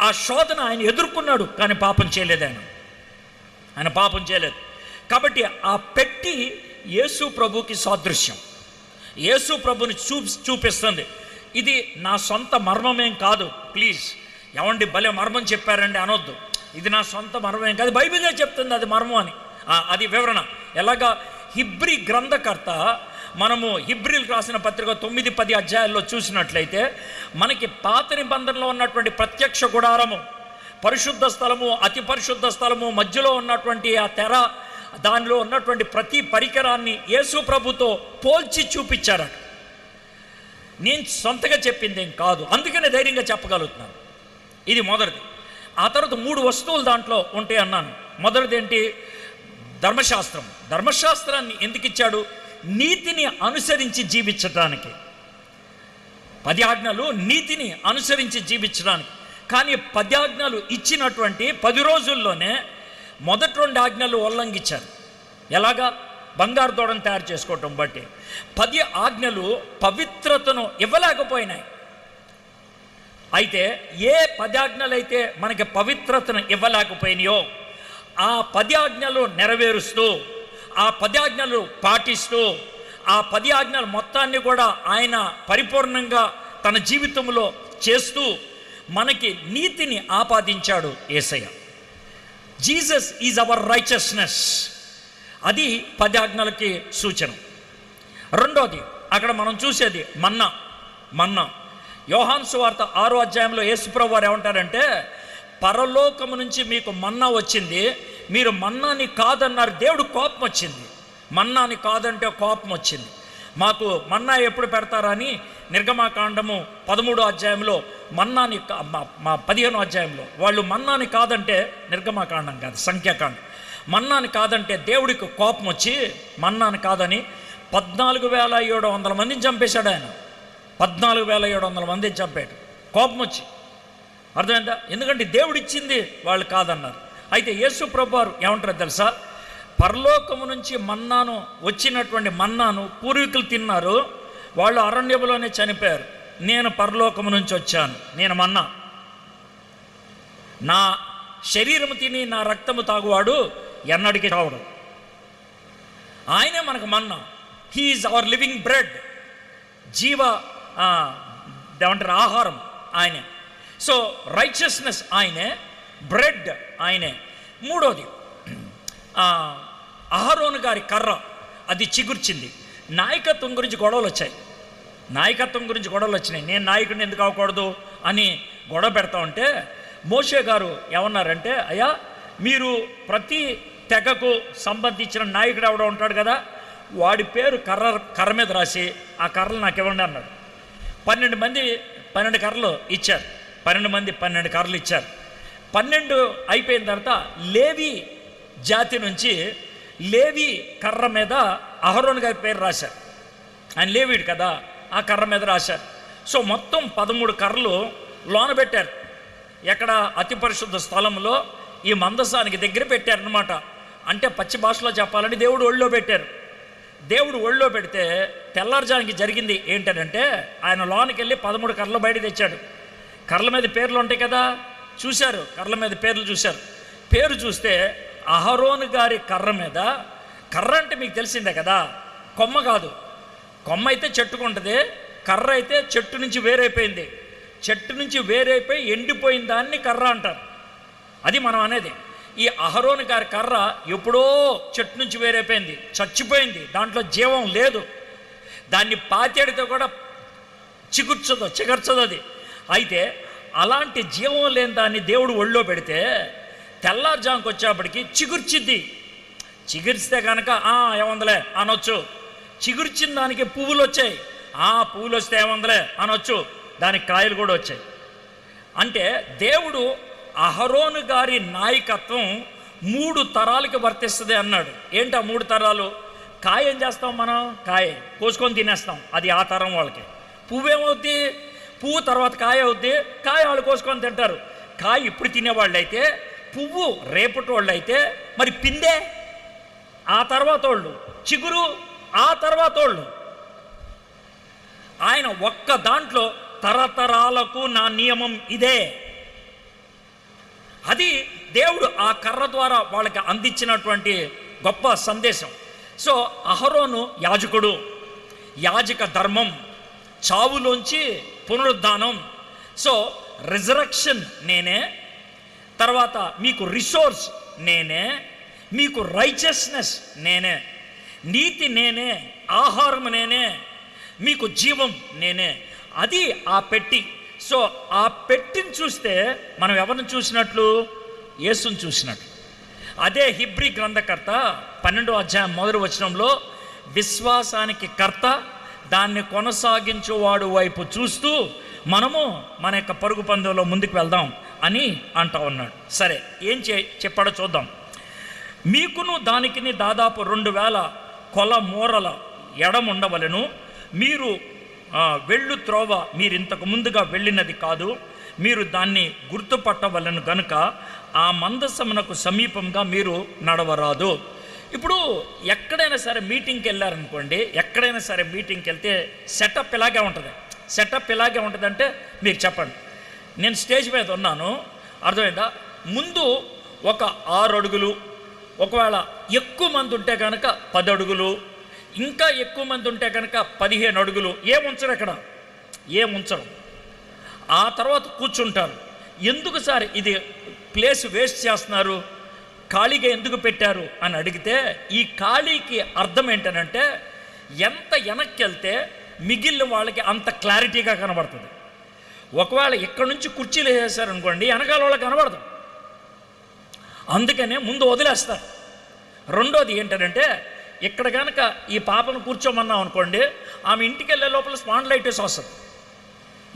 ఆ శోధన ఆయన ఎదుర్కొన్నాడు, కానీ పాపం చేయలేదు. ఆయన పాపం చేయలేదు. కాబట్టి ఆ పెట్టి యేసు ప్రభుకి సాదృశ్యం, యేసు ప్రభుని చూపిస్తుంది. ఇది నా సొంత మర్మమేం కాదు, ప్లీజ్. ఎవండి భలే మర్మం చెప్పారండి అనొద్దు. ఇది నా సొంత మర్మమేం కాదు, బైబిలే చెప్తుంది అది మర్మం అని. అది వివరణ. ఎలాగా హిబ్రీ గ్రంథకర్త, మనము హిబ్రీలకు రాసిన పత్రిక 9-10 అధ్యాయాల్లో చూసినట్లయితే, మనకి పాత నిబంధనలో ఉన్నటువంటి ప్రత్యక్ష గుడారము, పరిశుద్ధ స్థలము, అతి పరిశుద్ధ స్థలము, మధ్యలో ఉన్నటువంటి ఆ తెర, దానిలో ఉన్నటువంటి ప్రతి పరికరాన్ని యేసు ప్రభుతో పోల్చి చూపించారు. నేను సొంతగా చెప్పింది ఏం కాదు, అందుకనే ధైర్యంగా చెప్పగలుగుతున్నాను. ఇది మొదటిది. ఆ తర్వాత 3 వస్తువులు దాంట్లో ఉంటాయి అన్నాను. మొదటిది ఏంటి? ధర్మశాస్త్రం. ధర్మశాస్త్రాన్ని ఎందుకు ఇచ్చాడు? నీతిని అనుసరించి జీవించడానికి. 10 ఆజ్ఞలు నీతిని అనుసరించి జీవించడానికి. కానీ 10 ఆజ్ఞలు ఇచ్చినటువంటి 10 రోజుల్లోనే మొదటి 2 ఆజ్ఞలు ఉల్లంఘించారు. ఎలాగా? బంగారు దూడను తయారు చేసుకోవటం బట్టి. 10 ఆజ్ఞలు పవిత్రతను ఇవ్వలేకపోయినాయి. అయితే ఏ 10 ఆజ్ఞలు అయితే మనకి పవిత్రతను ఇవ్వలేకపోయినాయో, ఆ 10 ఆజ్ఞలు నెరవేరుస్తూ, ఆ 10 ఆజ్ఞలు పాటిస్తూ, ఆ 10 ఆజ్ఞలు మొత్తాన్ని కూడా ఆయన పరిపూర్ణంగా తన జీవితంలో చేస్తూ మనకి నీతిని ఆపాదించాడు యేసయ్య. Jesus is our righteousness. అది 10 ఆజ్ఞలకి సూచన. రెండోది అక్కడ మనం చూసేది మన్నా. యోహాను సువార్త 6వ అధ్యాయంలో యేసుప్రభు వారు ఏమంటారంటే, పరలోకము నుంచి మీకు మన్నా వచ్చింది, మీరు మన్నాని కాదన్నారు. దేవుడు కోపం వచ్చింది. మన్నాని కాదంటే కోపం వచ్చింది. మాకు మన్నా ఎప్పుడు పెడతారని నిర్గమాకాండము 13వ అధ్యాయంలో మన్నాని, 15వ అధ్యాయంలో వాళ్ళు మన్నాని కాదంటే, నిర్గమాకాండం కాదు సంఖ్యాకాండం, మన్నాని కాదంటే దేవుడికి కోపం వచ్చి మన్నాని కాదని 14,700 మందిని చంపేశాడు ఆయన. 14,700 మందిని చంపాడు కోపం వచ్చి. అర్థమైందా? ఎందుకంటే దేవుడు ఇచ్చింది వాళ్ళు కాదన్నారు. అయితే యేసు ప్రభు వారు ఏమంటారో తెలుసా? పరలోకము నుంచి మన్నాను, వచ్చినటువంటి మన్నాను పూర్వీకులు తిన్నారు, వాళ్ళు అరణ్యములోనే చనిపోయారు. నేను పరలోకము నుంచి వచ్చాను, నేను మన్నా. నా శరీరము తిని నా రక్తము తాగువాడు ఎన్నడికి చావడు. ఆయనే మనకు మన్నా. He is our living bread. జీవ ఏమంటారు ఆహారం ఆయనే. సో రైచియస్నెస్ ఆయనే, బ్రెడ్ ఆయనే. మూడోది అహరోను గారి కర్ర, అది చిగుర్చింది. నాయకత్వం గురించి గొడవలు వచ్చాయి. నాయకత్వం గురించి గొడవలు వచ్చినాయి. నేను నాయకుడిని ఎందుకు అవ్వకూడదు అని గొడవ పెడతా ఉంటే మోషే గారు ఏమన్నారంటే, అయ్యా మీరు ప్రతి తెగకు సంబంధించిన నాయకుడు ఎవడో ఉంటాడు కదా, వాడి పేరు కర్ర మీద రాసి ఆ కర్రలు నాకు ఇవ్వండి అన్నాడు. 12 మంది 12 కర్రలు ఇచ్చారు. 12 మంది 12 కర్రలు ఇచ్చారు. 12 అయిపోయిన తర్వాత లేవి జాతి నుంచి లేవి కర్ర మీద అహరోను గారి పేరు రాశారు. ఆయన లేవీడు కదా, ఆ కర్ర మీద రాశారు. సో మొత్తం 13 కర్రలు లోన పెట్టారు. ఎక్కడ? అతి పరిశుద్ధ స్థలంలో ఈ మందసానికి దగ్గర పెట్టారనమాట. అంటే పచ్చి భాషలో చెప్పాలని దేవుడు ఒళ్ళో పెట్టారు. దేవుడు ఒళ్ళో పెడితే తెల్లారుజానికి జరిగింది ఏంటంటే, ఆయన లోనికి వెళ్ళి 13 కర్రలు బయట తెచ్చాడు. కర్రల మీద పేర్లు ఉంటాయి కదా, చూశారు. కర్రల మీద పేర్లు చూశారు. పేరు చూస్తే అహరోను గారి కర్ర మీద, కర్ర అంటే మీకు తెలిసిందే కదా, కొమ్మ కాదు. కొమ్మ అయితే చెట్టుకుంటుంది, కర్ర అయితే చెట్టు నుంచి వేరైపోయింది. చెట్టు నుంచి వేరైపోయి ఎండిపోయిన దాన్ని కర్ర అంటారు. అది మనం అనేది. ఈ అహరోను గారి కర్ర ఎప్పుడో చెట్టు నుంచి వేరైపోయింది, చచ్చిపోయింది, దాంట్లో జీవం లేదు. దాన్ని పాతేడితో కూడా చిగుర్చదు అది. అయితే అలాంటి జీవం లేని దాన్ని దేవుడు ఒళ్ళో పెడితే తెల్లారుజాముకి వచ్చేప్పటికి చిగుర్చిద్ది. చిగురిస్తే కనుక ఏముందలే అనొచ్చు. చిగుర్చిన దానికి పువ్వులు వచ్చాయి. పువ్వులు వస్తే ఏముందలే అనొచ్చు. దానికి కాయలు కూడా వచ్చాయి. అంటే దేవుడు అహరోను గారి నాయకత్వం 3 తరాలకి వర్తిస్తుంది అన్నాడు. ఏంటి ఆ 3 తరాలు? కాయ ఏం చేస్తాం మనం? కాయ కోసుకొని తినేస్తాం, అది ఆ తరం వాళ్ళకి. పువ్వు ఏమవుద్ది? పువ్వు తర్వాత కాయ అవుద్ది, కాయ వాళ్ళు కోసుకొని తింటారు. కాయ ఇప్పుడు తినేవాళ్ళు అయితే, పువ్వు రేపటి వాళ్ళు అయితే, మరి పిందే ఆ తర్వాత వాళ్ళు, చిగురు ఆ తర్వాత వాళ్ళు. ఆయన ఒక్క దాంట్లో తరతరాలకు నా నియమం ఇదే. అది దేవుడు ఆ కర్ర ద్వారా వాళ్ళకి అందించినటువంటి గొప్ప సందేశం. సో అహరోను యాజకుడు, యాజక ధర్మం, చావులోంచి పునరుద్ధానం. సో రిజరక్షన్ నేనే, తర్వాత మీకు రిసోర్స్ నేనే, మీకు రైచియస్నెస్ నేనే, నీతి నేనే, ఆహారం నేనే, మీకు జీవం నేనే. అది ఆ పెట్టి. సో ఆ పెట్టిని చూస్తే మనం ఎవరిని చూసినట్లు? యేసుని చూసినట్లు. అదే హెబ్రీ గ్రంథకర్త 12వ అధ్యాయం 1వ వచనంలో విశ్వాసానికి కర్త, దాన్ని కొనసాగించువాడు వైపు చూస్తూ మనము మన యొక్క పరుగు పందెంలో ముందుకు వెళ్దాం అని అంటా ఉన్నాడు. సరే, ఏం చెప్పాడో చూద్దాం. మీకును దానికిని దాదాపు 2000 కొల మూరల ఎడముండవలెను. మీరు వెళ్ళు త్రోవ మీరు ఇంతకు ముందుగా వెళ్ళినది కాదు, మీరు దాన్ని గుర్తుపట్టవలను గనుక ఆ మందసమునకు సమీపంగా మీరు నడవరాదు. ఇప్పుడు ఎక్కడైనా సరే మీటింగ్కి వెళ్ళారనుకోండి, ఎక్కడైనా సరే మీటింగ్కి వెళ్తే సెటప్ ఇలాగే ఉంటుంది. సెటప్ ఇలాగే ఉంటుందంటే మీరు చెప్పండి. నేను స్టేజ్ మీద ఉన్నాను, అర్థమైందా? ముందు ఒక 6 అడుగులు, ఒకవేళ ఎక్కువ మంది ఉంటే కనుక 10 అడుగులు, ఇంకా ఎక్కువ మంది ఉంటే కనుక 15 అడుగులు. ఏముంచరు అక్కడ, ఏముంచరు. ఆ తర్వాత కూర్చుంటారు. ఎందుకు సార్ ఇది ప్లేస్ వేస్ట్ చేస్తున్నారు, ఖాళీగా ఎందుకు పెట్టారు అని అడిగితే, ఈ ఖాళీకి అర్థం ఏంటనంటే ఎంత వెనక్కి వెళ్తే మిగిలిన వాళ్ళకి అంత క్లారిటీగా కనబడుతుంది. ఒకవేళ ఇక్కడ నుంచి కుర్చీలు వేసేసారనుకోండి, వెనకాల వాళ్ళకి కనబడదు. అందుకనే ముందు వదిలేస్తారు. రెండోది ఏంటంటే, ఇక్కడ కనుక ఈ పాపను కూర్చోమన్నాం అనుకోండి, ఆమె ఇంటికి వెళ్ళే లోపల స్పాండ్లైటిస్ వస్తుంది.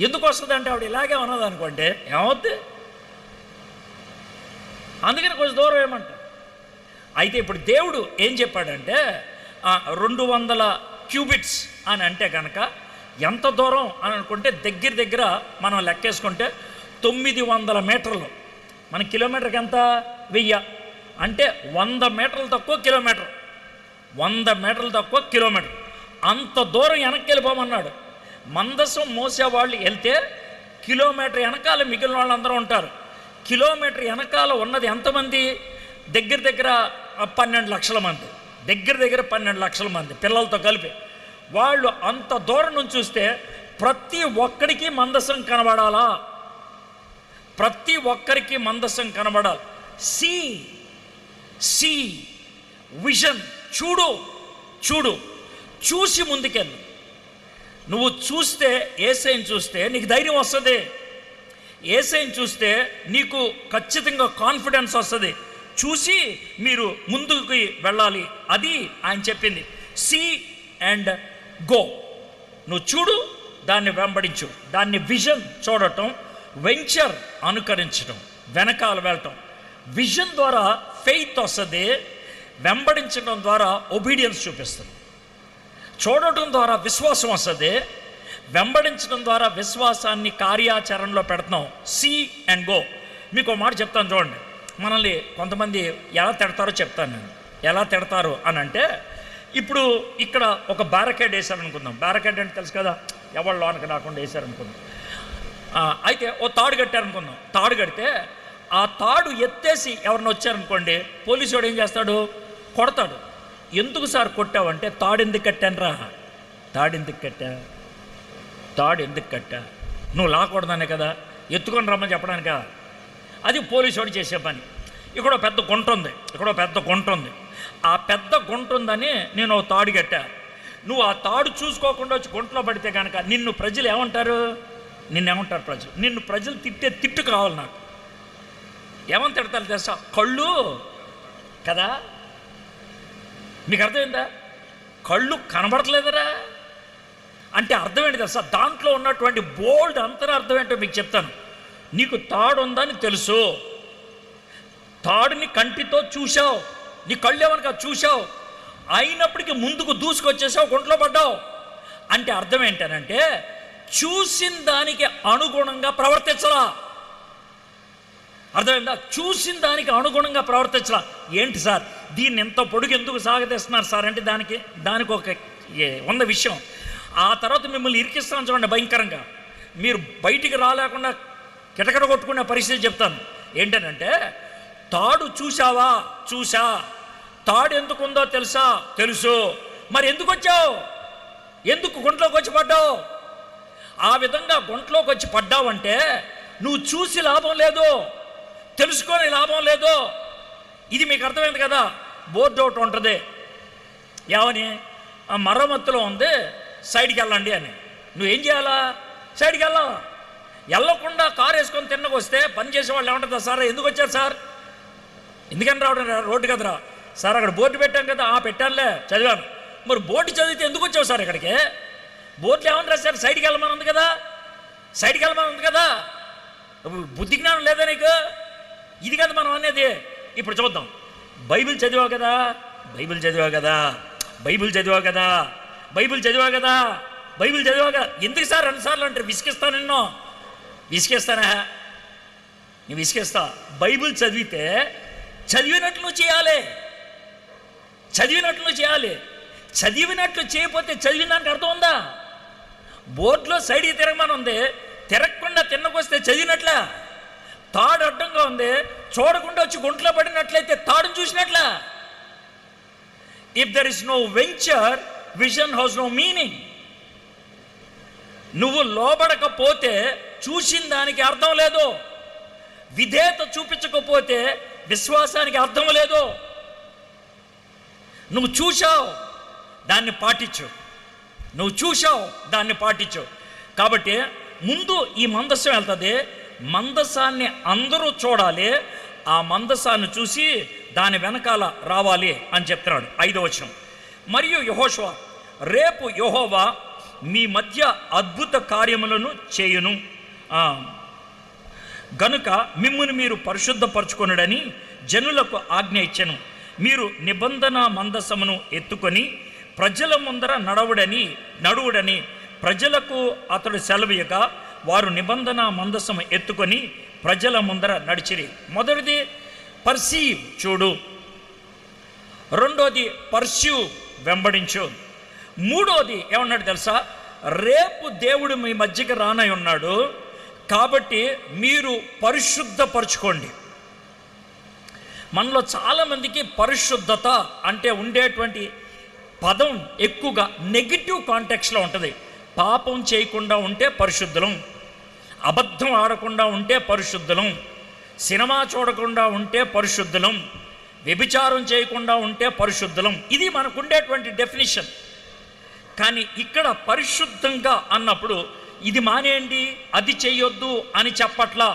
ఎందుకు వస్తుంది అంటే ఆవిడ ఇలాగే ఉన్నది అనుకోండి, ఏమవుద్ది? అందుకని కొంచెం దూరం ఏమంటారు. అయితే ఇప్పుడు దేవుడు ఏం చెప్పాడంటే 200 క్యూబిట్స్ అని అంటే కనుక ఎంత దూరం అని అనుకుంటే దగ్గర మనం లెక్కేసుకుంటే 900 మీటర్లు. మన కిలోమీటర్కి ఎంత? 1000. అంటే 100 మీటర్లు తక్కువ కిలోమీటర్, 100 మీటర్లు తక్కువ కిలోమీటర్. అంత దూరం వెనక్కి వెళ్ళిపోమన్నాడు. మందసం మోసేవాళ్ళు వెళ్తే కిలోమీటర్ వెనకాల మిగిలిన వాళ్ళందరూ ఉంటారు. కిలోమీటర్ వెనకాల ఉన్నది ఎంతమంది? దగ్గర 12 లక్షల మంది. దగ్గర 12 లక్షల మంది పిల్లలతో కలిపి. వాళ్ళు అంత దూరం నుంచి చూస్తే ప్రతి ఒక్కడికి మందసం కనబడాలా? ప్రతి ఒక్కరికి మందసం కనబడాలి. సి విజన్, చూడు చూసి ముందుకెళ్ళు. నువ్వు చూస్తే, యేసయ్యను చూస్తే నీకు ధైర్యం వస్తుంది. యేసయ్యను చూస్తే నీకు ఖచ్చితంగా కాన్ఫిడెన్స్ వస్తుంది. చూసి మీరు ముందుకి వెళ్ళాలి. అది ఆయన చెప్పింది. See and go. నువ్వు చూడు, దాన్ని వెంబడించు. దాన్ని విజన్ చూడటం, వెంచర్ అనుకరించడం, వెనకాల వెళ్ళటం. విజన్ ద్వారా ఫెయిత్ వస్తుంది, వెంబడించడం ద్వారా ఒబీడియన్స్ చూపిస్తుంది. చూడటం ద్వారా విశ్వాసం వస్తుంది, వెంబడించడం ద్వారా విశ్వాసాన్ని కార్యాచరణలో పెడుతున్నాం. See and go. మీకు ఒక మాట చెప్తాను చూడండి. మనల్ని కొంతమంది ఎలా తిడతారో చెప్తాను నేను. ఎలా తిడతారు అని అంటే, ఇప్పుడు ఇక్కడ ఒక బ్యారకేడ్ వేశారనుకుందాం. బ్యారకేడ్ అంటే తెలుసు కదా, ఎవరు లోనకి రాకుండా వేశారనుకుందాం. అయితే ఓ తాడు కట్టారనుకుందాం. తాడు కడితే ఆ తాడు ఎత్తేసి ఎవరిని వచ్చారనుకోండి, పోలీసు వాడు ఏం చేస్తాడు? కొడతాడు. ఎందుకు సార్ కొట్టావంటే, తాడు ఎందుకు కట్టానురా, తాడు ఎందుకు కట్టా, నువ్వు లాకూడదానే కదా, ఎత్తుకొని రమ్మని చెప్పడానికా? అది పోలీసు వాడు చేసే పని. ఇక్కడ పెద్ద గుంట ఉంది. ఆ పెద్ద గుంట ఉందని నేను ఓ తాడు కట్టా. నువ్వు ఆ తాడు చూసుకోకుండా వచ్చి గుంటలో పడితే కనుక నిన్ను ప్రజలు ఏమంటారు? ప్రజలు నిన్ను తిట్టే తిట్టు కావాలి నాకు. ఏమని తిడతారు తెలుసా? కళ్ళు కదా. మీకు అర్థమైందా? కళ్ళు కనబడట్లేదరా అంటే అర్థం ఏంటి తెలుసా? దాంట్లో ఉన్నటువంటి బోల్డ్ అంతరార్థం ఏంటో మీకు చెప్తాను. నీకు తాడు ఉందని తెలుసు, తాడుని కంటితో చూశావు, నీ కళ్ళు ఏమనక చూశావు, అయినప్పటికీ ముందుకు దూసుకొచ్చేసావు, గుంటలో పడ్డావు. అంటే అర్థం ఏంటనంటే, చూసిన దానికి అనుగుణంగా ప్రవర్తించరా. అర్థమైందా? చూసిన దానికి అనుగుణంగా ప్రవర్తించరా. ఏంటి సార్ దీన్ని ఎంత పొడుగు ఎందుకు సాగతీస్తున్నారు సార్ అంటే, దానికి ఒక ఉన్న విషయం. ఆ తర్వాత మిమ్మల్ని ఇరికిస్తాను చూడండి భయంకరంగా. మీరు బయటికి రాలేకుండా కిటకిట కొట్టుకునే పరిస్థితి చెప్తాను. ఏంటనంటే, తాడు చూసావా? చూసా. తాడు ఎందుకు ఉందో తెలుసు. మరి ఎందుకు వచ్చావు? ఎందుకు గుంటలోకి వచ్చి పడ్డావు? ఆ విధంగా గుంటలోకి వచ్చి పడ్డావంటే నువ్వు చూసి లాభం లేదు, తెలుసుకొని లాభం లేదు. ఇది మీకు అర్థమైంది కదా? బోర్డు ఒకటి ఉంటుంది, ఏమని? మరమ్మతులో ఉంది, సైడ్కి వెళ్ళండి అని. నువ్వేం చేయాలా? సైడ్కి వెళ్ళకుండా కారు వేసుకొని తిన్నకు వస్తే పని చేసేవాళ్ళు ఏమంటుందా? సార్ ఎందుకు వచ్చారు సార్? ఎందుకని రావడం? రోడ్డు కదరా సార్, అక్కడ బోర్డు పెట్టాం కదా. పెట్టానులే, చదివాను. మరి బోర్డు చదివితే ఎందుకు వచ్చావు సార్ ఇక్కడికి? బోర్డులు ఏమని రాశారు? సైడ్కి వెళ్ళమని ఉంది కదా. బుద్ధి జ్ఞానం లేదా నీకు? ఇది కదా మనం అనేది. ఇప్పుడు చూద్దాం. బైబిల్ చదివావు కదా. ఎందుకు సార్ 2 సార్లు అంటే విసిగిస్తా నిన్ను? విసిగిస్తానా? నేను విసిగిస్తా. బైబిల్ చదివితే చదివినట్లు చేయాలి. చదివినట్లు చేయకపోతే చదివిన దానికి అర్థం ఉందా? బోర్డులో సైడ్కి తిరగమని ఉంది, తిరగకుండా తిన్నకొస్తే చదివినట్ల. తాడు అడ్డంగా ఉంది, చూడకుండా వచ్చి గుంట్లో పడినట్లయితే తాడును చూసినట్ల. If there is no venture, vision has no meaning. నువ్వు లోబడకపోతే చూసిన దానికి అర్థం లేదు. విధేయత చూపించకపోతే విశ్వాసానికి అర్థం లేదు. నువ్వు చూశావు, దాన్ని పాటించు. కాబట్టి ముందు ఈ మందసం వెళ్తుంది. మందసాన్ని అందరూ చూడాలి. ఆ మందసాన్ని చూసి దాని వెనకాల రావాలి అని చెప్తున్నాడు. 5వ వచనం. మరియు యెహోషువ, రేపు యెహోవా మీ మధ్య అద్భుత కార్యములను చేయును గనుక మిమ్మును మీరు పరిశుద్ధపరచుకొనుడని జనులకు ఆజ్ఞ ఇచ్చెను. మీరు నిబంధన మందసమును ఎత్తుకొని ప్రజల ముందర నడువుడని ప్రజలకు అతడు సెలవీయక వారు నిబంధన మందసము ఎత్తుకొని ప్రజల ముందర నడిచిరి. మొదటిది పర్సీవ్, చూడు. రెండోది పర్స్యూ, వెంబడించు. మూడోది ఏమన్నాడు తెలుసా? రేపు దేవుడు మీ మధ్యకి రానై ఉన్నాడు కాబట్టి మీరు పరిశుద్ధపరచుకోండి. మనలో చాలామందికి పరిశుద్ధత అంటే ఉండేటువంటి పదం ఎక్కువగా నెగిటివ్ కాంటెక్స్లో ఉంటుంది. పాపం చేయకుండా ఉంటే పరిశుద్ధులం, అబద్ధం ఆడకుండా ఉంటే పరిశుద్ధులం, సినిమా చూడకుండా ఉంటే పరిశుద్ధులం, వ్యభిచారం చేయకుండా ఉంటే పరిశుద్ధులం. ఇది మనకు ఉండేటువంటి డెఫినిషన్. కానీ ఇక్కడ పరిశుద్ధంగా అన్నప్పుడు ఇది మానేయండి, అది చెయ్యొద్దు అని చెప్పట్లా.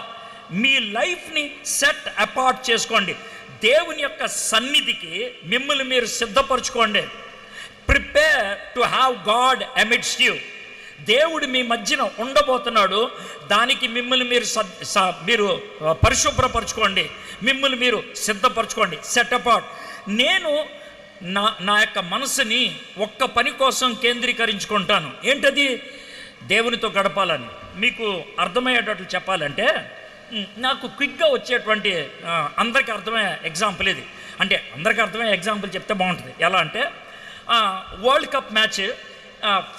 మీ లైఫ్ని సెట్ అపార్ట్ చేసుకోండి. దేవుని యొక్క సన్నిధికి మిమ్మల్ని మీరు సిద్ధపరచుకోండి. Prepare to have God amidst you. దేవుడు మీ మధ్యన ఉండబోతున్నాడు. దానికి మిమ్మల్ని మీరు పరిశుభ్రపరచుకోండి, మిమ్మల్ని మీరు సిద్ధపరచుకోండి, సెట్ అపార్ట్. నేను నా యొక్క మనసుని ఒక్క పని కోసం కేంద్రీకరించుకుంటాను. ఏంటది? దేవునితో గడపాలని. మీకు అర్థమయ్యేటట్లు చెప్పాలంటే నాకు క్విక్గా వచ్చేటువంటి అందరికీ అర్థమయ్యే ఎగ్జాంపుల్ ఇది. అంటే అందరికీ అర్థమయ్యే ఎగ్జాంపుల్ చెప్తే బాగుంటుంది. ఎలా అంటే వరల్డ్ కప్ మ్యాచ్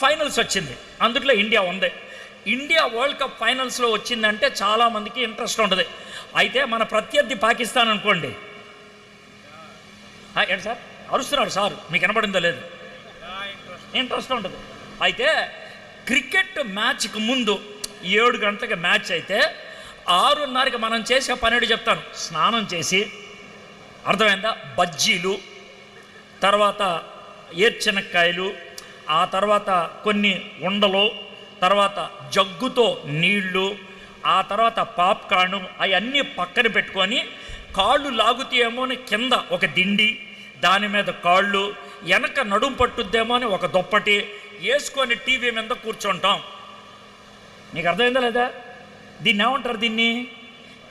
ఫైనల్స్ వచ్చింది, అందులో ఇండియా ఉంది. ఇండియా వరల్డ్ కప్ ఫైనల్స్లో వచ్చిందంటే చాలామందికి ఇంట్రెస్ట్ ఉంటుంది. అయితే మన ప్రత్యర్థి పాకిస్తాన్ అనుకోండి. ఏంటి సార్ అరుస్తున్నారు సార్, మీకు వినపడిందో లేదు? ఇంట్రెస్ట్ ఉంటుంది. అయితే క్రికెట్ మ్యాచ్కి ముందు 7 గంటలకి మ్యాచ్ అయితే 6:30కి మనం చేసే పనేడు చెప్తాను. స్నానం చేసి, అర్థమైందా, బజ్జీలు, తర్వాత ఏర్చెనక్కాయలు, ఆ తర్వాత కొన్ని ఉండలు, తర్వాత జగ్గుతో నీళ్లు, ఆ తర్వాత పాప్కార్ను, అవన్నీ పక్కన పెట్టుకొని కాళ్ళు లాగుతాయేమో అని కింద ఒక దిండి, దాని మీద కాళ్ళు, వెనక నడుము పట్టుద్దేమో అని ఒక దుప్పటి వేసుకొని టీవీ మీద కూర్చుంటాం. మీకు అర్థమైందా లేదా? దీన్ని ఏమంటారు? దీన్ని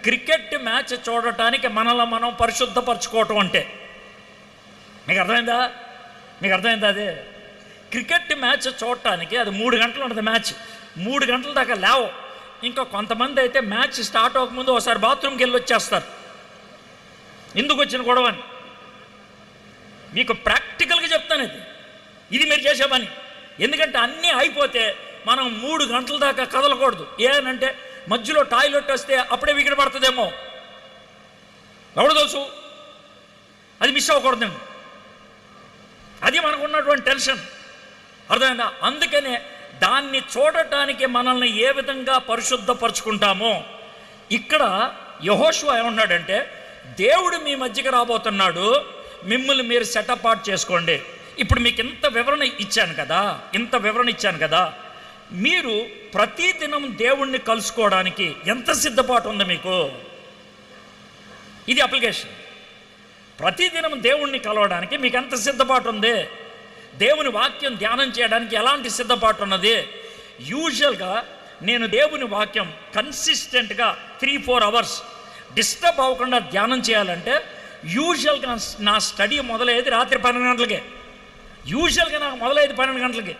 క్రికెట్ మ్యాచ్ చూడటానికి మనల్ని మనం పరిశుద్ధపరచుకోవటం అంటే. మీకు అర్థమైందా? మీకు అర్థమైందా? అదే క్రికెట్ మ్యాచ్ చూడటానికి అది 3 గంటలు ఉంటుంది మ్యాచ్. 3 గంటల దాకా లేవు. ఇంకా కొంతమంది అయితే మ్యాచ్ స్టార్ట్ అవ్వకముందు ఒకసారి బాత్రూమ్కి వెళ్ళి వచ్చేస్తారు. ఎందుకు వచ్చిన గొడవని మీకు ప్రాక్టికల్గా చెప్తాను. ఇది మీరు చేసే పని. ఎందుకంటే అన్నీ అయిపోతే మనం 3 గంటల దాకా కదలకూడదు. ఏనంటే మధ్యలో టాయిలెట్ వస్తే అప్పుడే వికెట్ పడుతుందేమో, ఎవడు తెలుసు? అది మిస్ అవ్వకూడదండి. అది మనకు ఉన్నటువంటి టెన్షన్, అర్థమైందా? అందుకనే దాన్ని చూడటానికి మనల్ని ఏ విధంగా పరిశుద్ధపరచుకుంటామో ఇక్కడ యెహోషువ ఏమన్నాడంటే, దేవుడు మీ మధ్యకి రాబోతున్నాడు, మిమ్మల్ని మీరు సెటపార్ట్ చేసుకోండి. ఇప్పుడు మీకు ఇంత వివరణ ఇచ్చాను కదా, మీరు ప్రతిదినం దేవుణ్ణి కలుసుకోవడానికి ఎంత సిద్ధపాటు ఉంది మీకు? ఇది అప్లికేషన్. ప్రతిదినం దేవుణ్ణి కలవడానికి మీకు ఎంత సిద్ధపాటు ఉంది? దేవుని వాక్యం ధ్యానం చేయడానికి ఎలాంటి సిద్ధపాటు ఉన్నది? యూజువల్గా నేను దేవుని వాక్యం కన్సిస్టెంట్గా 3-4 అవర్స్ డిస్టర్బ్ అవ్వకుండా ధ్యానం చేయాలంటే యూజువల్గా నా స్టడీ మొదలయ్యేది రాత్రి 12 గంటలకే. యూజువల్గా నాకు మొదలయ్యేది 12 గంటలకి.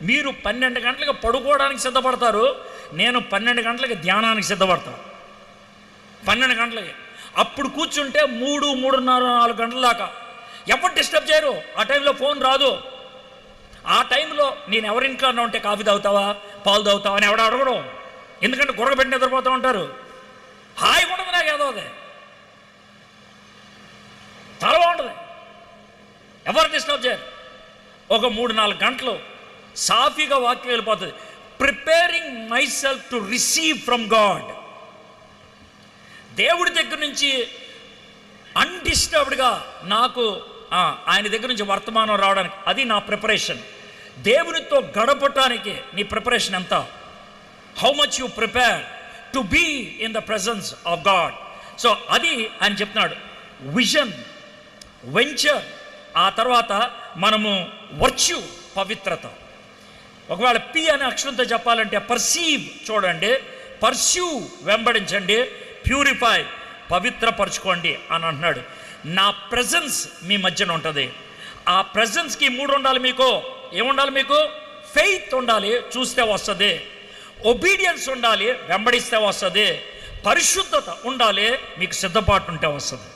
మీరు 12 గంటలకు పడుకోవడానికి సిద్ధపడతారు, నేను 12 గంటలకి ధ్యానానికి సిద్ధపడతాను. 12 గంటలకి అప్పుడు కూర్చుంటే 3, 3:30, 4 గంటల దాకా ఎవరు డిస్టర్బ్ చేయరు. ఆ టైంలో ఫోన్ రాదు. ఆ టైంలో నేను ఎవరింట్లో ఉంటే కాఫీ తాగుతావా, పాలు తాగుతావా అని ఎవడ అడగడం. ఎందుకంటే గురగబెట్టి నిద్రపోతూ ఉంటారు. హాయిగా ఉండదు నాకు, ఏదో అదే చాలా బాగుంటుంది. ఎవరు డిస్టర్బ్ చేయరు. ఒక 3-4 గంటలు సాఫీగా వాక్యం వెళ్ళిపోతుంది. Preparing my self to receive from God. దేవుడి దగ్గర నుంచి అన్డిస్టర్బ్డ్గా నాకు ఆయన దగ్గర నుంచి వర్తమానం రావడానికి అది నా ప్రిపరేషన్. దేవునితో గడపటానికి నీ ప్రిపరేషన్ ఎంత? How much you prepare to be in the presence of God. So అది ఆయన చెప్తున్నాడు. విజన్, వెంచర్, ఆ తర్వాత మనము వర్చ్యూ, పవిత్రత. ఒకవేళ పి అనే అక్షరంతో చెప్పాలంటే పర్సీవ్, చూడండి, పర్స్యూ, వెంబడించండి, ప్యూరిఫై, పవిత్రపరచుకోండి అని అంటున్నాడు. నా ప్రెజెన్స్ మీ మధ్యన ఉంటుంది. ఆ ప్రెజెన్స్కి 3 ఉండాలి మీకు. ఏముండాలి మీకు? ఫెయిత్ ఉండాలి, చూస్తే వస్తుంది. ఒబీడియన్స్ ఉండాలి, వెంబడిస్తే వస్తుంది. పరిశుద్ధత ఉండాలి, మీకు సిద్ధపాటు ఉంటే వస్తుంది.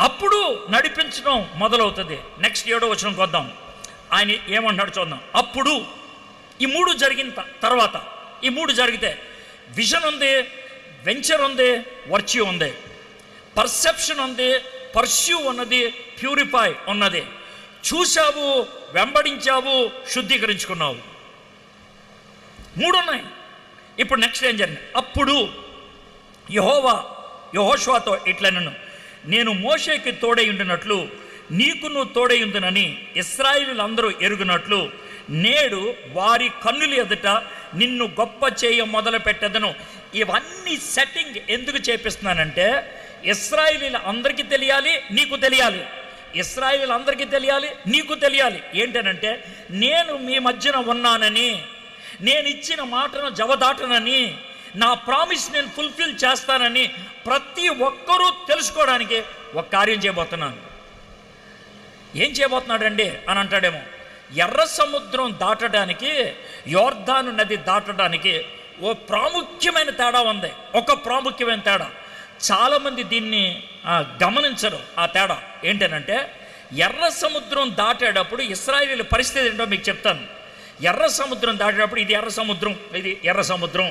అప్పుడు నడిపించడం మొదలవుతుంది. నెక్స్ట్ 7వ వచనంకి వద్దాం. ఆయన ఏమంటున్నాడు చూద్దాం. అప్పుడు ఈ 3 జరిగిన తర్వాత, ఈ 3 జరిగితే విజన్ ఉంది, వెంచర్ ఉంది, వర్చ్యూ ఉంది, పర్సెప్షన్ ఉంది, పర్స్యూ ఉన్నది, ప్యూరిఫై ఉన్నది. చూసావు, వెంబడించావు, శుద్ధీకరించుకున్నావు. 3 ఉన్నాయి. ఇప్పుడు నెక్స్ట్ ఏం జరిగింది? అప్పుడు యెహోషువతో ఇట్లనెను, నేను మోషేకి తోడై ఉండినట్లు నీకు నువ్వు తోడై ఉందునని ఇశ్రాయేలీయులందరూ ఎరుగునట్లు నేడు వారి కన్నుల ఎదుట నిన్ను గొప్ప చేయ మొదలు పెట్టెదను. ఇవన్నీ సెట్టింగ్ ఎందుకు చేపిస్తున్నానంటే ఇశ్రాయేలీయుల అందరికీ తెలియాలి, నీకు తెలియాలి. ఇశ్రాయేలీయుల అందరికీ తెలియాలి, నీకు తెలియాలి. ఏంటనంటే నేను మీ మధ్యన ఉన్నానని, నేను ఇచ్చిన మాటను జవదాటనని, నా ప్రామిస్ నేను ఫుల్ఫిల్ చేస్తానని ప్రతి ఒక్కరూ తెలుసుకోవడానికి ఒక కార్యం చేయబోతున్నాను. ఏం చేయబోతున్నాడండి అని అంటాడేమో. ఎర్ర సముద్రం దాటడానికి, యోర్దాను నది దాటడానికి ఓ ప్రాముఖ్యమైన తేడా ఉంది. ఒక ప్రాముఖ్యమైన తేడా, చాలామంది దీన్ని గమనించరు. ఆ తేడా ఏంటనంటే ఎర్ర సముద్రం దాటేటప్పుడు ఇశ్రాయేలీయుల పరిస్థితి ఏంటో మీకు చెప్తాను. ఎర్ర సముద్రం దాటేటప్పుడు ఇది ఎర్ర సముద్రం, ఇది ఎర్ర సముద్రం,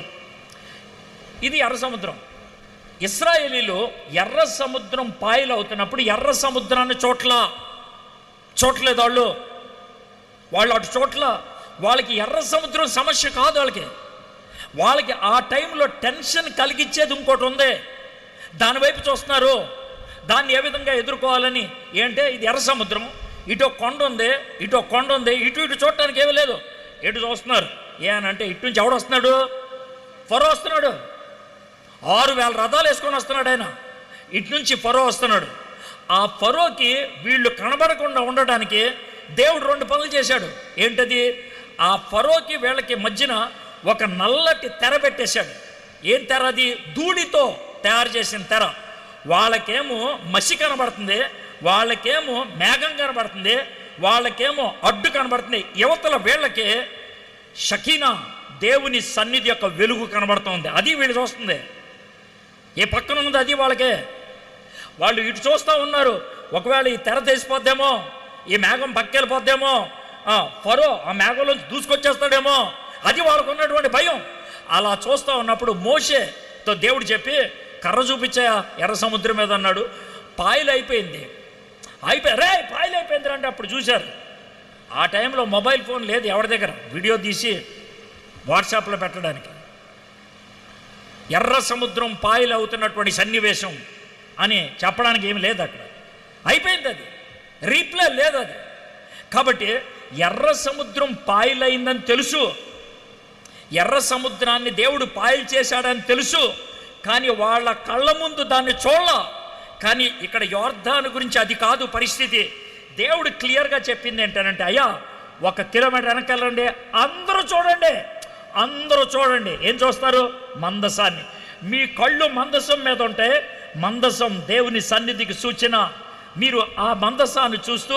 ఇది ఎర్ర సముద్రం. ఇశ్రాయేలీయులు ఎర్ర సముద్రం పాయలు అవుతున్నప్పుడు ఎర్ర సముద్రాన్ని చూడలేదు. వాళ్ళు అటు చోట్ల, వాళ్ళకి ఎర్ర సముద్రం సమస్య కాదు. వాళ్ళకి ఆ టైంలో టెన్షన్ కలిగించేది ఇంకోటి ఉంది. దాని వైపు చూస్తున్నారు, దాన్ని ఏ విధంగా ఎదుర్కోవాలని. ఏంటంటే ఇది ఎర్ర సముద్రం, ఇటు కొండ ఉంది, ఇటు కొండ ఉంది, ఇటు చూడటానికి ఏమీ లేదు. ఎటు చూస్తున్నారు ఏనంటే ఇటు నుంచి ఎవడు వస్తున్నాడు? ఫరో వస్తున్నాడు. 6,000 రథాలు వేసుకొని వస్తున్నాడు ఆయన. ఇటు నుంచి ఫరో వస్తున్నాడు. ఆ ఫరోకి వీళ్ళు కనబడకుండా ఉండడానికి దేవుడు 2 పనులు చేశాడు. ఏంటది? ఆ ఫరోకి వీళ్ళకి మధ్యన ఒక నల్లటి తెర పెట్టేశాడు. ఏం తెర అది? ధూళితో తయారు చేసిన తెర. వాళ్ళకేమో మసి కనబడుతుంది, వాళ్ళకేమో మేఘం కనబడుతుంది, వాళ్ళకేమో అడ్డు కనబడుతుంది. యువతల వీళ్ళకి షకీనా, దేవుని సన్నిధి యొక్క వెలుగు కనబడుతుంది. అది వీళ్ళు చూస్తుంది. ఏ పక్కన ఉంది అది వాళ్ళకే. వాళ్ళు ఇటు చూస్తూ ఉన్నారు. ఒకవేళ ఈ తెర తీసిపోద్దేమో, ఈ మేఘం పక్కెళ్ళిపోద్దేమో, ఫరో ఆ మేఘంలో దూసుకొచ్చేస్తాడేమో, అది వాళ్ళకు ఉన్నటువంటి భయం. అలా చూస్తూ ఉన్నప్పుడు మోషేతో దేవుడు చెప్పి కర్ర చూపించా ఎర్ర సముద్రం మీద అన్నాడు. పాయలు అయిపోయింది. పాయలు అయిపోయింది అంటే అప్పుడు చూశారు. ఆ టైంలో మొబైల్ ఫోన్ లేదు ఎవరి దగ్గర వీడియో తీసి వాట్సాప్లో పెట్టడానికి. ఎర్ర సముద్రం పాయలు అవుతున్నటువంటి సన్నివేశం అని చెప్పడానికి ఏమి లేదు అక్కడ. అయిపోయింది, అది రీప్లే లేదు అది. కాబట్టి ఎర్ర సముద్రం పాయలైందని తెలుసు, ఎర్ర సముద్రాన్ని దేవుడు పాయలు చేశాడని తెలుసు. కానీ వాళ్ళ కళ్ళ ముందు దాన్ని చూడాల. కానీ ఇక్కడ యోర్దాను గురించి అది కాదు పరిస్థితి. దేవుడు క్లియర్గా చెప్పింది ఏంటంటే, అయ్యా 1 కిలోమీటర్ వెనకాలండి, అందరూ చూడండి. ఏం చూస్తారు? మందసాన్ని. మీ కళ్ళు మందసం మీద ఉంటే మందసం దేవుని సన్నిధికి సూచన. మీరు ఆ మందసాన్ని చూస్తూ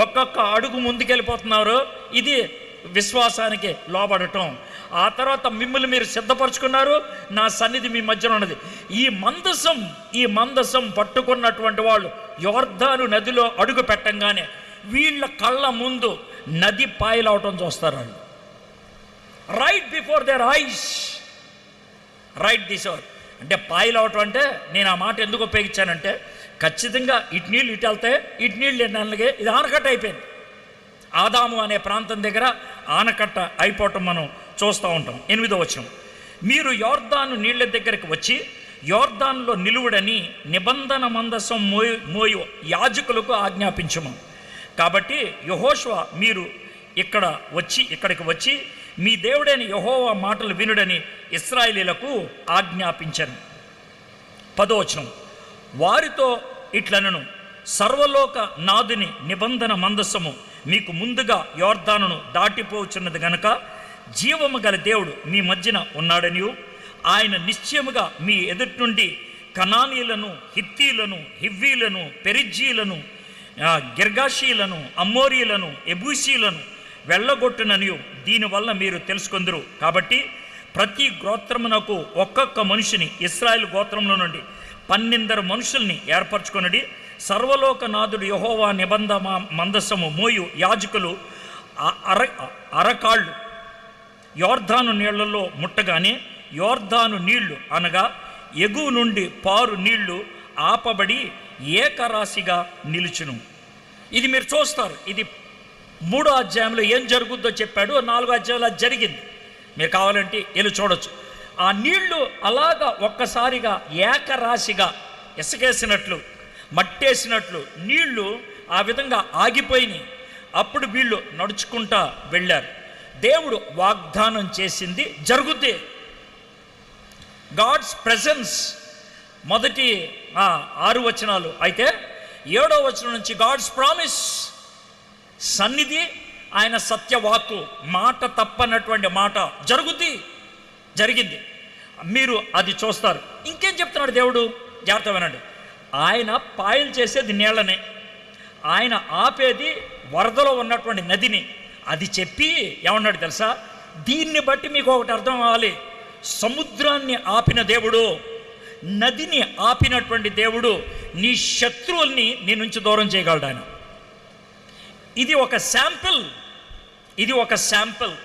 ఒక్కొక్క అడుగు ముందుకెళ్ళిపోతున్నారు. ఇది విశ్వాసానికి లోబడటం. ఆ తర్వాత మిమ్మల్ని మీరు సిద్ధపరచుకున్నారు, నా సన్నిధి మీ మధ్యలో ఉన్నది. ఈ మందసం పట్టుకున్నటువంటి వాళ్ళు యోర్దాను నదిలో అడుగు పెట్టంగానే వీళ్ళ కళ్ళ ముందు నది పాయలవటం చూస్తారు వాళ్ళు. Right before their eyes, right this hour. అంటే పాయలవటం అంటే నేను ఆ మాట ఎందుకు ఉపయోగించానంటే, ఖచ్చితంగా ఇటు నీళ్ళు ఇటు వెళ్తే ఇటు నీళ్ళు ఎన్నగే ఇది ఆనకట్ట అయిపోయింది. ఆదాము అనే ప్రాంతం దగ్గర ఆనకట్ట అయిపోవటం మనం చూస్తూ ఉంటాం. 8వ వచనం, మీరు యోర్దాను నీళ్ళ దగ్గరికి వచ్చి యోర్దానులో నిలువుడని నిబంధన మందసం మోయు యాజకులకు ఆజ్ఞాపించము. కాబట్టి యెహోషువ మీరు ఇక్కడికి వచ్చి మీ దేవుడైన యెహోవా మాటలు వినుడని ఇశ్రాయేలీయులకు ఆజ్ఞాపించను. 10వ వచనం, వారితో ఇట్లనను, సర్వలోక నాదుని నిబంధన మందసము మీకు ముందుగా యోర్దానును దాటిపోచున్నది గనక జీవము గల దేవుడు మీ మధ్యన ఉన్నాడనియు, ఆయన నిశ్చయముగా మీ ఎదుటి నుండి కనానీయులను, హిత్తీలను, హివ్వీలను, పెరిజ్జీలను, గిర్గాషీలను, అమ్మోరీలను, ఎబూసీలను వెళ్ళగొట్టుననియు దీనివల్ల మీరు తెలుసుకొందురు. కాబట్టి ప్రతి గోత్రమునకు ఒక్కొక్క మనిషిని ఇశ్రాయేలు గోత్రంలో నుండి 12 మనుషుల్ని ఏర్పరచుకొనడి. సర్వలోకనాథుడు యెహోవా నిబంధన మందసము మోయు యాజకులు అరకాళ్ళు యోర్దాను నీళ్లలో ముట్టగానే యోర్దాను నీళ్లు అనగా ఎగువ నుండి పారు నీళ్లు ఆపబడి ఏకరాశిగా నిలుచును. ఇది మీరు చూస్తారు. ఇది 3వ అధ్యాయంలో ఏం జరుగుద్దో చెప్పాడు. 4వ అధ్యాయంలో జరిగింది. మీరు కావాలంటే వెళ్ళి చూడొచ్చు. ఆ నీళ్లు అలాగా ఒక్కసారిగా ఏకరాశిగా ఇసుకేసినట్లు, మట్టేసినట్లు నీళ్లు ఆ విధంగా ఆగిపోయినాయి. అప్పుడు వీళ్ళు నడుచుకుంటా వెళ్ళారు. దేవుడు వాగ్దానం చేసింది జరుగుద్ది. గాడ్స్ ప్రెజెన్స్ మొదటి 6 వచనాలు అయితే 7వ వచనం నుంచి గాడ్స్ ప్రామిస్, సన్నిధి, ఆయన సత్యవాక్కు, మాట తప్పనటువంటి మాట జరుగుద్ది, జరిగింది. మీరు అది చూస్తారు. ఇంకేం చెప్తున్నాడు దేవుడు? జాగ్రత్త వినండి. ఆయన పాయలు చేసేది నీళ్ళనే, ఆయన ఆపేది వరదలో ఉన్నటువంటి నదిని. అది చెప్పి ఏమన్నాడు తెలుసా? దీన్ని బట్టి మీకు ఒకటి అర్థం అవ్వాలి, సముద్రాన్ని ఆపిన దేవుడు, నదిని ఆపినటువంటి దేవుడు నీ శత్రువుల్ని నీ నుంచి దూరం చేయగలడు ఆయన. ఇది ఒక శాంపిల్, ఇది ఒక శాంపిల్.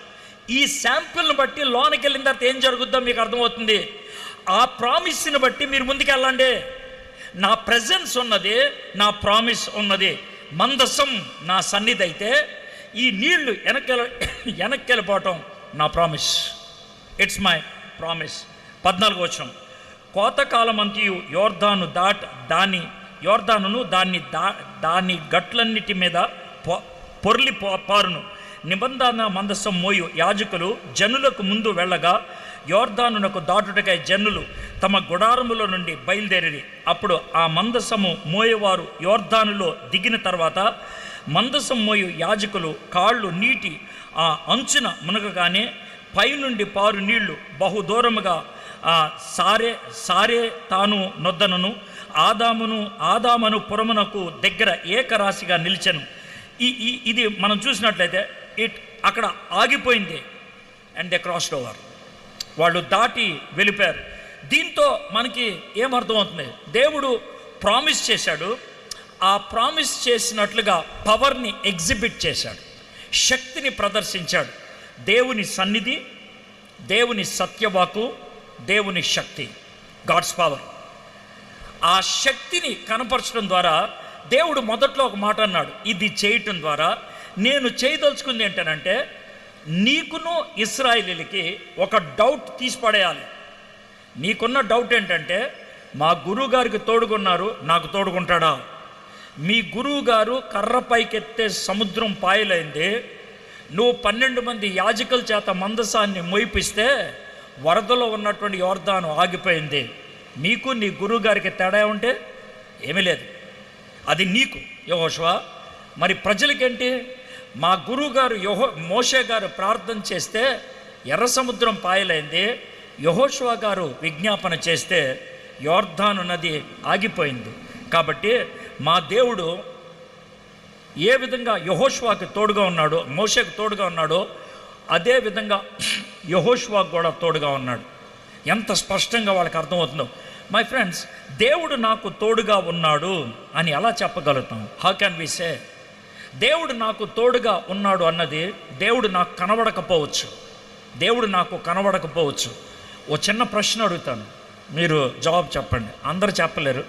ఈ శాంపిల్ని బట్టి లోనికి వెళ్ళిన తర్వాత ఏం జరుగుద్దో మీకు అర్థమవుతుంది. ఆ ప్రామిస్ని బట్టి మీరు ముందుకెళ్ళండి. నా ప్రెజెన్స్ ఉన్నది, నా ప్రామిస్ ఉన్నది. మందసం నా సన్నిధి అయితే ఈ నీళ్లు వెనక్కి వెళ్ళిపోవటం నా ప్రామిస్. It's my promise. 14వ వచనం, కోతకాలమంతయు యోర్దానును దాని గట్లన్నిటి మీద పొర్లి పారును. నిబంధన మందసం మోయు యాజకులు జనులకు ముందు వెళ్ళగా యోర్దానునకు దాటుటకై జనులు తమ గుడారములో నుండి బయలుదేరి. అప్పుడు ఆ మందసము మోయేవారు యోర్దానులో దిగిన తర్వాత మందసం మోయు యాజకులు కాళ్ళు నీటి ఆ అంచున మునగగానే పైనుండి పారు నీళ్లు బహుదూరముగా సారే తాను నొద్దనను ఆదామును పురమునకు దగ్గర ఏకరాశిగా నిలిచెను. ఇది మనం చూసినట్లయితే అక్కడ ఆగిపోయింది. అండ్ దే క్రాస్డ్ ఓవర్, వాళ్ళు దాటి వెళ్ళిపోయారు. దీంతో మనకి ఏమర్థమవుతుంది? దేవుడు ప్రామిస్ చేశాడు, ఆ ప్రామిస్ చేసినట్లుగా పవర్ని ఎగ్జిబిట్ చేశాడు, శక్తిని ప్రదర్శించాడు. దేవుని సన్నిధి, దేవుని సత్యవాకు, దేవుని శక్తి, గాడ్స్ పవర్. ఆ శక్తిని కనపరచడం ద్వారా దేవుడు మొదట్లో ఒక మాట అన్నాడు, ఇది చేయటం ద్వారా నేను చేయదలుచుకుంది ఏంటనంటే నీకును ఇశ్రాయేలీయులకి ఒక డౌట్ తీసిపడేయాలి. నీకున్న డౌట్ ఏంటంటే మా గురువు గారికి తోడుగున్నారు, నాకు తోడుకుంటాడా? మీ గురువు గారు కర్ర పైకెత్తే సముద్రం పాయలైంది, నువ్వు 12 మంది యాజకుల చేత మందసాన్ని మోయిపిస్తే వరదలో ఉన్నటువంటి యోర్దాను ఆగిపోయింది. మీకు నీ గురువు గారికి తేడా ఉంటే ఏమీ లేదు, అది నీకు యెహోషువ. మరి ప్రజలకేంటి? మా గురువు గారు మోషే గారు ప్రార్థన చేస్తే ఎర్ర సముద్రం పాయలైంది, యెహోషువ గారు విజ్ఞాపన చేస్తే యోర్దాను నది ఆగిపోయింది. కాబట్టి మా దేవుడు ఏ విధంగా యెహోషువకి తోడుగా ఉన్నాడో, మోషేకు తోడుగా ఉన్నాడో, అదే విధంగా యెహోషువకు కూడా తోడుగా ఉన్నాడు. ఎంత స్పష్టంగా వాళ్ళకి అర్థమవుతుందో. మై ఫ్రెండ్స్, దేవుడు నాకు తోడుగా ఉన్నాడు అని ఎలా చెప్పగలుగుతాం? హౌ క్యాన్ వి సే దేవుడు నాకు తోడుగా ఉన్నాడు అన్నది? దేవుడు నాకు కనబడకపోవచ్చు, దేవుడు నాకు కనబడకపోవచ్చు. ఓ చిన్న ప్రశ్న అడుగుతాను, మీరు జవాబు చెప్పండి. అందరూ చెప్పలేరు,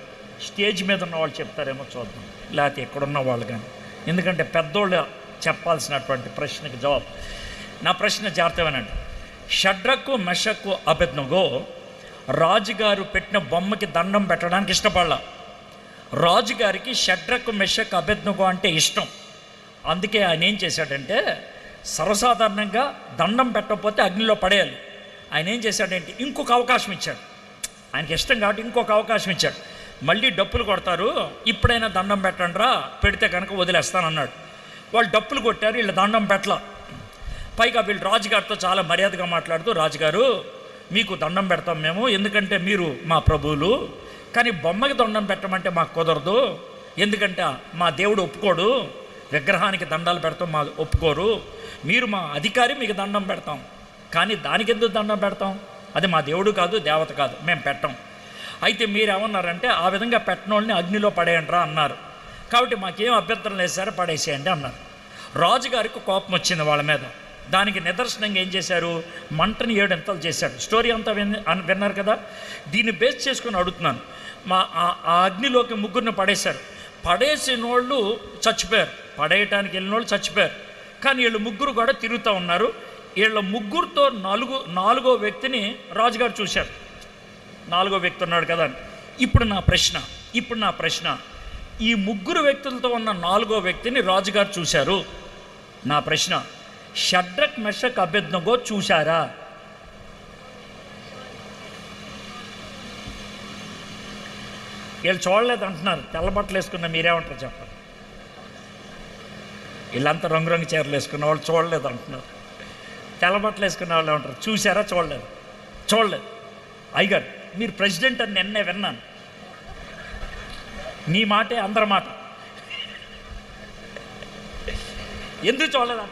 స్టేజ్ మీద ఉన్న వాళ్ళు చెప్తారేమో చూద్దాం, లేకపోతే ఎక్కడున్న వాళ్ళు కానీ. ఎందుకంటే పెద్దోళ్ళు చెప్పాల్సినటువంటి ప్రశ్నకి జవాబు. నా ప్రశ్న జాగ్రత్తమేనండి. షడ్రకు మెషకు అబేద్నెగో రాజుగారు పెట్టిన బొమ్మకి దండం పెట్టడానికి ఇష్టపడాల. రాజుగారికి షడ్రకు మెషకు అబేద్నెగో అంటే ఇష్టం. అందుకే ఆయన ఏం చేశాడంటే, సర్వసాధారణంగా దండం పెట్టకపోతే అగ్నిలో పడేయాలి. ఆయన ఏం చేశాడంటే ఇంకొక అవకాశం ఇచ్చాడు. ఆయనకి ఇష్టం కాబట్టి ఇంకొక అవకాశం ఇచ్చాడు. మళ్ళీ డప్పులు కొడతారు, ఇప్పుడైనా దండం పెట్టండిరా, పెడితే కనుక వదిలేస్తానన్నాడు. వాళ్ళు డప్పులు కొట్టారు, వీళ్ళు దండం పెట్టలా. పైగా వీళ్ళు రాజుగారితో చాలా మర్యాదగా మాట్లాడుతూ, రాజుగారు మీకు దండం పెడతాం మేము, ఎందుకంటే మీరు మా ప్రభువులు, కానీ బొమ్మకి దండం పెట్టమంటే మాకు కుదరదు, ఎందుకంటే మా దేవుడు ఒప్పుకోడు, విగ్రహానికి దండాలు పెడతాం మా ఒప్పుకోరు, మీరు మా అధికారి, మీకు దండం పెడతాం, కానీ దానికి ఎందుకు దండం పెడతాం? అది మా దేవుడు కాదు, దేవత కాదు, మేము పెట్టం. అయితే మీరేమన్నారంటే ఆ విధంగా పెట్టినోళ్ళని అగ్నిలో పడేయండిరా అన్నారు. కాబట్టి మాకేం అభ్యంతరం లేదు సార్, పడేసేయండి అన్నారు. రాజుగారికి కోపం వచ్చింది వాళ్ళ మీద. దానికి నిదర్శనంగా ఏం చేశారు? మంటని 7 ఎంతలు చేశాడు. స్టోరీ అంతా విన్నారు కదా. దీన్ని బేస్ చేసుకుని అడుగుతున్నాను. ఆ అగ్నిలోకి ముగ్గురిని పడేశారు. పడేసిన వాళ్ళు చచ్చిపోయారు, పడేయటానికి వెళ్ళిన వాళ్ళు చచ్చిపోయారు. కానీ వీళ్ళు ముగ్గురు కూడా తిరుగుతూ ఉన్నారు. వీళ్ళ ముగ్గురుతో నాలుగో వ్యక్తిని రాజుగారు చూశారు. 4వ వ్యక్తి ఉన్నాడు కదా. ఇప్పుడు నా ప్రశ్న, ఈ ముగ్గురు వ్యక్తులతో ఉన్న 4వ వ్యక్తిని రాజుగారు చూశారు. నా ప్రశ్న, షడ్రక్ మెషక్ అబేద్నెగో చూశారా? వీళ్ళు చూడలేదు అంటున్నారు. తెల్ల బట్టలు వేసుకున్న మీరేమంటారు చెప్పండి? వీళ్ళంతా రంగురంగు చీరలు వేసుకున్న వాళ్ళు చూడలేదు అంటున్నారు. తెల్ల బట్టలు వేసుకున్న వాళ్ళు ఏమంటారు? చూసారా? చూడలేదు. చూడలేదు. అయ్యగారు మీరు ప్రెసిడెంట్ అని నిన్నే విన్నాను. నీ మాటే అందరి మాట. ఎందుకు చూడలేదా?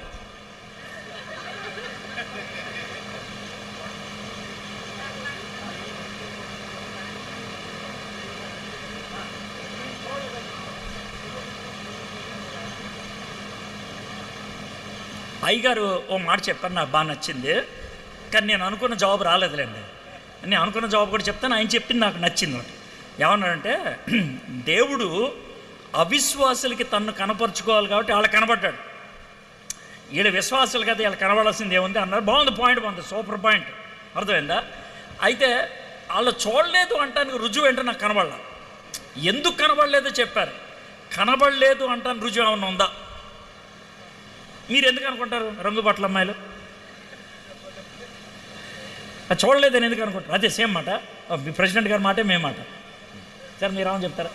అయ్యగారు ఓ మాట చెప్పాను, నాకు బాగా నచ్చింది. కానీ నేను అనుకున్న జవాబు రాలేదులేండి. నేను అనుకున్న జవాబు కూడా చెప్తాను. ఆయన చెప్పింది నాకు నచ్చింది. ఒకటి ఏమన్నాడంటే, దేవుడు అవిశ్వాసులకి తన్ను కనపరుచుకోవాలి కాబట్టి వాళ్ళకి కనబడ్డాడు. వీళ్ళ విశ్వాసాలు కదా, వీళ్ళు కనబడాల్సింది ఏముంది అన్నారు. బాగుంది, పాయింట్ బాగుంది, సూపర్ పాయింట్, అర్థమైందా? అయితే వాళ్ళు చూడలేదు అంటానికి రుజువు ఏంటో నాకు కనబడలా. ఎందుకు కనబడలేదో చెప్పారు. కనబడలేదు అంటానికి రుజువు ఏమన్నా ఉందా? మీరు ఎందుకు అనుకుంటారు? రంగు బట్టల అమ్మాయిలు అది చూడలేదని ఎందుకు అనుకుంటారు? అదే సేమ్ మాట, మీ ప్రెసిడెంట్ గారి మాటే మేము మాట. సరే మీరు ఏమని చెప్తారా?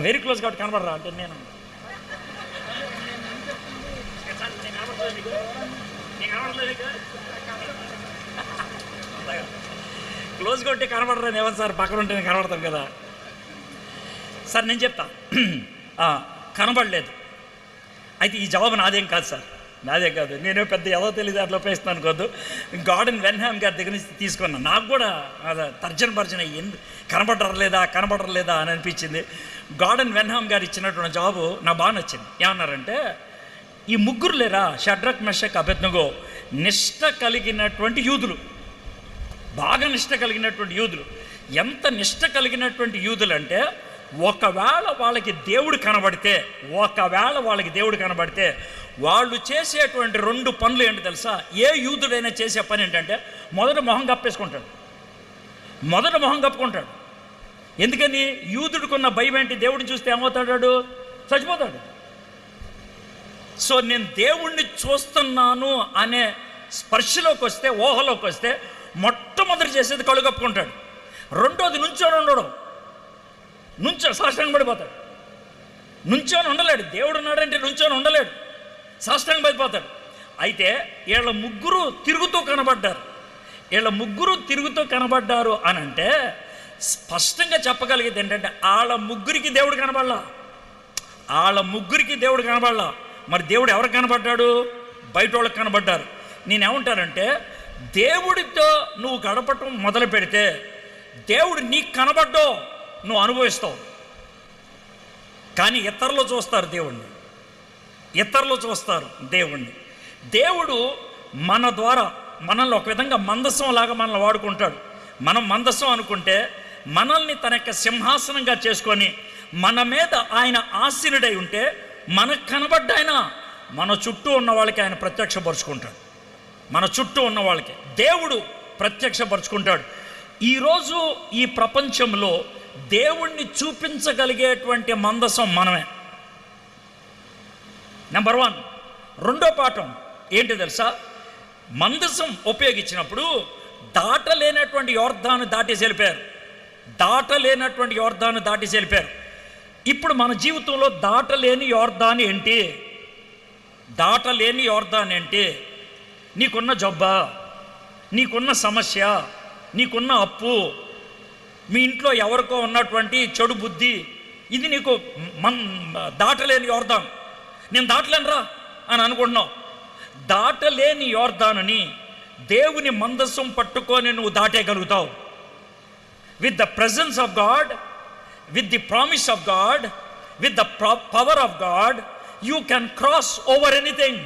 వెరీ క్లోజ్ కాబట్టి కనబడరా అంటే నేను క్లోజ్ కొట్టి కనబడరా ఏమని సార్? పక్కన ఉంటే నేను కనబడతాం కదా సార్. నేను చెప్తా కనబడలేదు. అయితే ఈ జవాబు నాదేం కాదు సార్, నాదే కాదు. నేనే పెద్ద ఏదో తెలియదు అట్లా ఉపయోగిస్తున్నాను అనుకోద్దు. గార్డెన్ వెన్హామ్ గారి దగ్గర నుంచి తీసుకున్నాను. నాకు కూడా తర్జన ఎందుకు కనబడలేదా అని అనిపించింది. గార్డెన్ వెన్హామ్ గారు ఇచ్చినటువంటి జవాబు నాకు బాగా నచ్చింది. ఏమన్నారంటే, ఈ ముగ్గురు లేరా, షడ్రక్ మెషక్ అబేద్నెగో, నిష్ట కలిగినటువంటి యూదులు, బాగా నిష్ట కలిగినటువంటి యూదులు. ఎంత నిష్ట కలిగినటువంటి యూదులు అంటే, ఒకవేళ వాళ్ళకి దేవుడు కనబడితే వాళ్ళు చేసేటువంటి 2 పనులు ఏంటి తెలుసా? ఏ యూదుడైనా చేసే పని ఏంటంటే, మొదట మొహం కప్పుకుంటాడు. ఎందుకని? యూదుడికున్న భయం ఏంటి? దేవుడిని చూస్తే ఏమవుతాడు? చచ్చిపోతాడు. సో నేను దేవుణ్ణి చూస్తున్నాను అనే స్పర్శలోకి వస్తే, ఊహలోకి వస్తే, మొట్టమొదటి చేసేది కళ్ళు కప్పుకుంటాడు. రెండోది నుంచో సాష్టాంగం పడిపోతాడు. నుంచోని ఉండలేడు. దేవుడు ఉన్నాడంటే నుంచోని ఉండలేడు, సాష్టాంగం పడిపోతాడు. అయితే వీళ్ళ ముగ్గురు తిరుగుతూ కనబడ్డారు అని అంటే స్పష్టంగా చెప్పగలిగేది ఏంటంటే, వాళ్ళ ముగ్గురికి దేవుడు కనబడలా. మరి దేవుడు ఎవరికి కనబడ్డాడు? బయట వాళ్ళకి కనబడ్డారు. నేనేమంటానంటే, దేవుడితో నువ్వు గడపటం మొదలు పెడితే దేవుడు నీకు కనబడ్డో నువ్వు అనుభవిస్తావు. కానీ ఇతరులు చూస్తారు దేవుణ్ణి. దేవుడు మన ద్వారా మనల్ని ఒక విధంగా మందసం లాగా మనల్ని వాడుకుంటాడు. మనం మందసం అనుకుంటే మనల్ని తన యొక్క సింహాసనంగా చేసుకొని మన మీద ఆయన ఆసీనుడై ఉంటే మనకు కనబడ్డ ఆయన మన చుట్టూ ఉన్న వాళ్ళకి ఆయన ప్రత్యక్షపరుచుకుంటాడు. దేవుడు ప్రత్యక్షపరుచుకుంటాడు. ఈరోజు ఈ ప్రపంచంలో దేవుణ్ణి చూపించగలిగేటువంటి మందసం మనమే. నెంబర్ 1. రెండో పాఠం ఏంటి తెలుసా? మందసం ఉపయోగించినప్పుడు దాటలేనటువంటి యోర్దాను దాటేసి వెళ్ళిపోయారు. ఇప్పుడు మన జీవితంలో దాటలేని యోర్దాను ఏంటి? నీకున్న జబ్బా, నీకున్న సమస్య, నీకున్న అప్పు, మీ ఇంట్లో ఎవరికో ఉన్నటువంటి చెడు బుద్ధి, ఇది నీకు దాటలేని యోర్దాను. నేను దాటలేనురా అని అనుకుంటున్నావు. దాటలేని యోర్దానుని దేవుని మందసం పట్టుకొని నువ్వు దాటేయగలుగుతావు. With the presence of God, with the promise of God, with the power of God, you can cross over anything.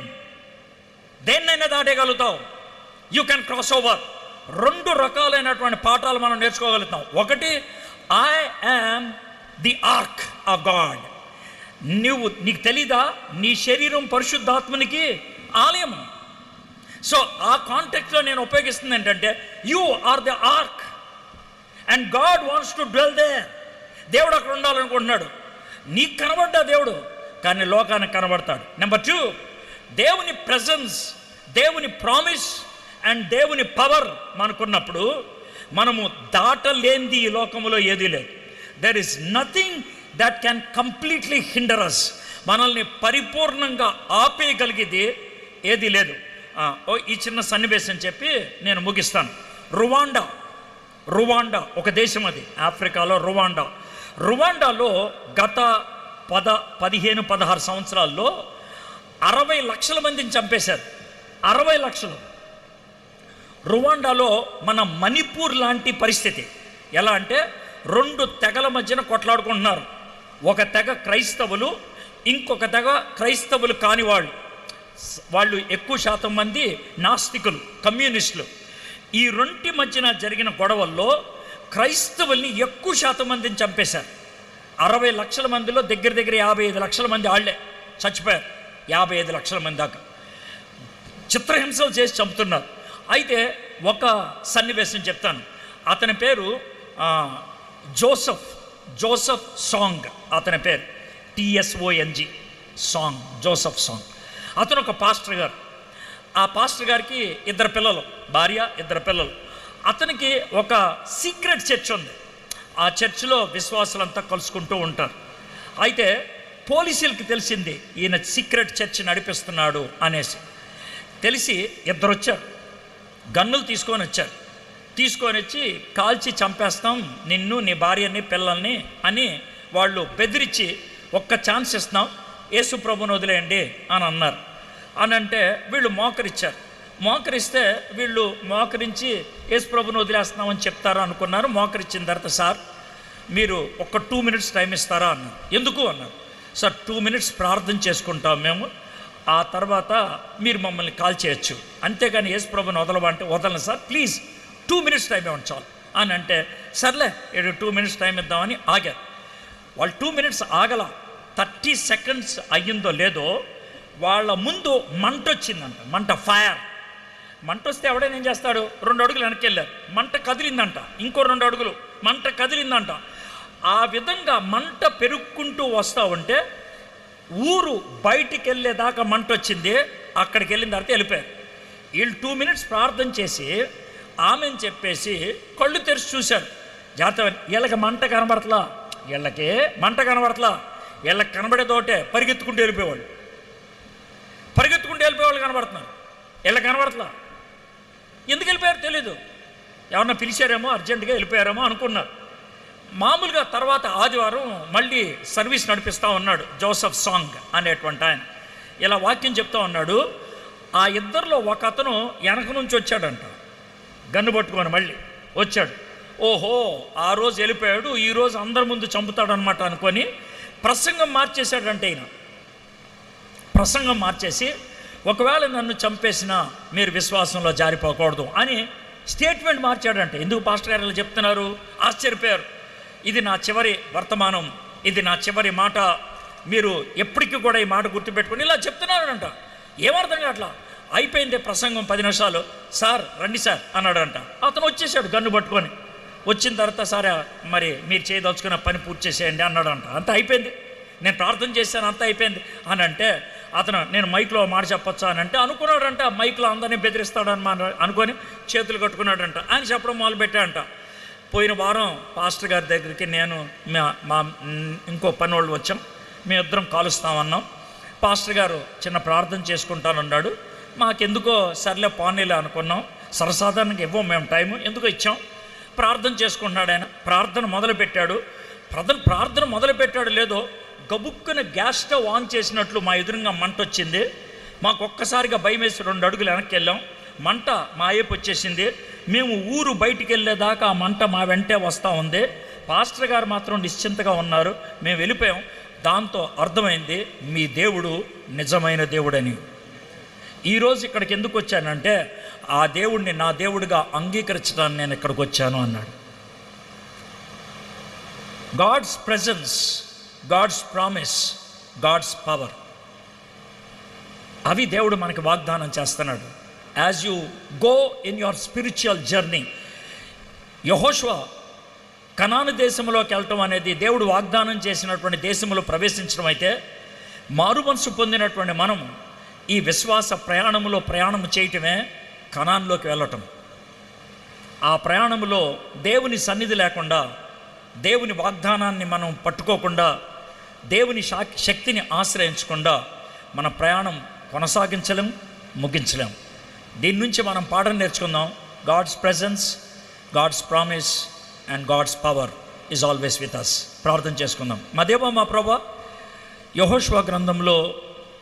దేన్నైనా దాటేయగలుగుతావు. You can cross over. 2 రకాలైనటువంటి పాఠాలు మనం నేర్చుకోగలుగుతాం. ఒకటి, I am the ark of God. నీకు తెలీదా? నీ శరీరం పరిశుద్ధాత్మనికి ఆలయము. సో ఆ కాంటెక్స్లో నేను ఉపయోగిస్తుంది ఏంటంటే, you are the ark and God wants to dwell there. దేవుడు అక్కడ ఉండాలనుకుంటున్నాడు. నీకు కనబడ్డా దేవుడు, కానీ లోకానికి కనబడతాడు. నెంబర్ 2, దేవుని ప్రెజెన్స్, దేవుని ప్రామిస్ అండ్ దేవుని పవర్ మనకున్నప్పుడు మనము దాటలేంది ఈ లోకంలో ఏదీ లేదు. There is nothing that can completely hinder us. మనల్ని పరిపూర్ణంగా ఆపేయగలిగేది ఏదీ లేదు. ఈ చిన్న సన్నివేశం చెప్పి నేను ముగిస్తాను. రువాండా ఒక దేశం, అది ఆఫ్రికాలో. రువాండాలో గత 15-16 సంవత్సరాల్లో 60 లక్షల మందిని చంపేశారు. 60 లక్షలు. రువాండాలో మన మణిపూర్ లాంటి పరిస్థితి. ఎలా అంటే 2 తెగల మధ్యన కొట్లాడుకుంటున్నారు. ఒక తెగ క్రైస్తవులు, ఇంకొక తెగ క్రైస్తవులు కాని వాళ్ళు ఎక్కువ శాతం మంది నాస్తికులు, కమ్యూనిస్టులు. ఈ రెంటి మధ్యన జరిగిన గొడవల్లో క్రైస్తవుల్ని ఎక్కువ శాతం మందిని చంపేశారు. 60 లక్షల మందిలో దగ్గర 55 లక్షల మంది వాళ్ళే చచ్చిపోయారు. 55 లక్షల మంది దాకా చిత్రహింసలు చేసి చంపుతున్నారు. అయితే ఒక సన్నివేశం చెప్తాను. అతని పేరు జోసెఫ్ సాంగ్. అతని పేరు TSONG సాంగ్, జోసెఫ్ సాంగ్. అతను ఒక పాస్టర్ గారు. ఆ పాస్టర్ గారికి 2 పిల్లలు, భార్య, 2 పిల్లలు. అతనికి ఒక సీక్రెట్ చర్చ్ ఉంది. ఆ చర్చిలో విశ్వాసులంతా కలుసుకుంటూ ఉంటారు. అయితే పోలీసులకి తెలిసింది ఈయన సీక్రెట్ చర్చ్ నడిపిస్తున్నాడు అనేసి. తెలిసి 2 వచ్చారు, గన్నులు తీసుకొని వచ్చి కాల్చి చంపేస్తాం నిన్ను, నీ భార్యని, పిల్లల్ని అని వాళ్ళు బెదిరించి ఒక్క ఛాన్స్ ఇస్తున్నాం, యేసు ప్రభుని వదిలేయండి అని అన్నారు. అని అంటే వీళ్ళు మోకరిస్తే వీళ్ళు మోకరించి యేసు ప్రభుని వదిలేస్తున్నామని చెప్తారా అనుకున్నారు. మోకరించిన తర్వాత, సార్ మీరు ఒక 2 మినిట్స్ టైం ఇస్తారా అన్నారు. ఎందుకు అన్నారు. సార్ 2 మినిట్స్ ప్రార్థన చేసుకుంటాం మేము, ఆ తర్వాత మీరు మమ్మల్ని కాల్ చేయొచ్చు, అంతేగాని యేసు ప్రభుని వదలమంటే వదలను సార్, ప్లీజ్ 2 మినిట్స్ టైం ఇవ్వండి చాలు అని అంటే, సర్లే 2 మినిట్స్ టైం ఇద్దామని ఆగారు. వాళ్ళు 2 మినిట్స్ ఆగల. 30 సెకండ్స్ అయ్యిందో లేదో వాళ్ళ ముందు మంట వచ్చిందంట. ఫైర్ మంట వస్తే ఎవడైనా ఏం చేస్తాడు, 2 అడుగులు వెనక్కి వెళ్ళారు, మంట కదిలిందంట. ఇంకో 2 అడుగులు, మంట కదిలిందంట. ఆ విధంగా మంట పెరుక్కుంటూ వస్తూ ఉంటే ఊరు బయటికి వెళ్ళేదాకా మంట వచ్చింది. అక్కడికి వెళ్ళిన తర్వాత వెళ్ళిపోయారు. వీళ్ళు 2 మినిట్స్ ప్రార్థన చేసి ఆమెను చెప్పేసి కళ్ళు తెరిచి చూశారు. వీళ్ళకి మంట కనబడతలా, వీళ్ళకి కనబడేదోటే పరిగెత్తుకుంటూ వెళ్ళిపోయేవాళ్ళు కనబడుతున్నారు. వీళ్ళకి కనబడతలా. ఎందుకు వెళ్ళిపోయారు తెలీదు. ఎవరన్నా పిలిచారేమో, అర్జెంటుగా వెళ్ళిపోయారేమో అనుకున్నారు. మామూలుగా తర్వాత ఆదివారం మళ్ళీ సర్వీస్ నడిపిస్తూ ఉన్నాడు జోసెఫ్ సాంగ్ అనేటువంటి ఆయన. ఇలా వాక్యం చెప్తా ఉన్నాడు. ఆ 2లో ఒక అతను వెనక నుంచి వచ్చాడంట, గన్ను పట్టుకొని మళ్ళీ వచ్చాడు. ఓహో, ఆ రోజు వెళ్ళిపోయాడు, ఈరోజు అందరి ముందు చంపుతాడనమాట అనుకొని ప్రసంగం మార్చేశాడంటే. ఈయన ప్రసంగం మార్చేసి, ఒకవేళ నన్ను చంపేసినా మీరు విశ్వాసంలో జారిపోకూడదు అని స్టేట్మెంట్ మార్చాడంటే. ఎందుకు పాస్టర్ గారు ఇలా చెప్తున్నారు? ఆశ్చర్యపోయారు. ఇది నా చివరి వర్తమానం, ఇది నా చివరి మాట, మీరు ఎప్పటికీ కూడా ఈ మాట గుర్తుపెట్టుకొని ఇలా చెప్తున్నాడంట. ఏమర్థం కావట్లా. అయిపోయింది ప్రసంగం 10 నిమిషాలు. సార్ రండి సార్ అన్నాడంట. అతను వచ్చేసాడు గన్ను పట్టుకొని. వచ్చిన తర్వాత, సార్ మరి మీరు చేయదలుచుకున్న పని పూర్తి చేసేయండి అన్నాడంట. అంతా అయిపోయింది, నేను ప్రార్థన చేశాను, అంతా అయిపోయింది అని అంటే, అతను నేను మైక్లో మాట చెప్పొచ్చా అని అంటే అనుకున్నాడంట. మైక్లో అందరినీ బెదిరిస్తాడని అనుకొని చేతులు కట్టుకున్నాడంట. ఆయన చెప్పడం మొదలుపెట్టాడంట. పోయిన వారం పాస్టర్ గారి దగ్గరికి నేను మా ఇంకో పనోళ్ళు వచ్చాం, మేమిద్దరం కాలుస్తామన్నాం. పాస్టర్ గారు చిన్న ప్రార్థన చేసుకుంటానన్నాడు. మాకెందుకో సర్లే పోనీలే అనుకున్నాం. సర్వసాధారణంగా ఇవ్వం మేము టైము, ఎందుకో ఇచ్చాం. ప్రార్థన చేసుకుంటున్నాడు ఆయన. ప్రార్థన మొదలుపెట్టాడు లేదో గబుక్కున గ్యాస్ స్టవ్ ఆన్ చేసినట్లు మా ఎదురుగా మంట వచ్చింది. మాకు ఒక్కసారిగా భయం వేసి 2 అడుగులు వెనక్కి వెళ్ళాం. మంట మా వైపు వచ్చేసింది. మేము ఊరు బయటికి వెళ్ళేదాకా ఆ మంట మా వెంటే వస్తూ ఉంది. పాస్టర్ గారు మాత్రం నిశ్చింతగా ఉన్నారు, మేము వెళ్ళిపోయాం. దాంతో అర్థమైంది మీ దేవుడు నిజమైన దేవుడని. ఈరోజు ఇక్కడికి ఎందుకు వచ్చానంటే, ఆ దేవుడిని నా దేవుడిగా అంగీకరించడానికి నేను ఇక్కడికి వచ్చాను అన్నాడు. God's presence, God's promise, God's power, అవి దేవుడు మనకి వాగ్దానం చేస్తున్నాడు. As you go in your spiritual journey. యెహోషువ కనాను దేశంలోకి వెళ్ళటం అనేది దేవుడు వాగ్దానం చేసినటువంటి దేశంలో ప్రవేశించడం అయితే, మారు మనసు పొందినటువంటి మనం ఈ విశ్వాస ప్రయాణంలో ప్రయాణం చేయటమే కనాన్లోకి వెళ్ళటం. ఆ ప్రయాణంలో దేవుని సన్నిధి లేకుండా, దేవుని వాగ్దానాన్ని మనం పట్టుకోకుండా, దేవుని శక్తిని ఆశ్రయించకుండా మన ప్రయాణం కొనసాగించలేం, ముగించలేం. దీని నుంచి మనం పాఠం నేర్చుకుందాం. God's presence, God's promise and God's power is always with us. ప్రార్థన చేసుకుందాం. మా దేవా, మా ప్రభా, యెహోషువ గ్రంథంలో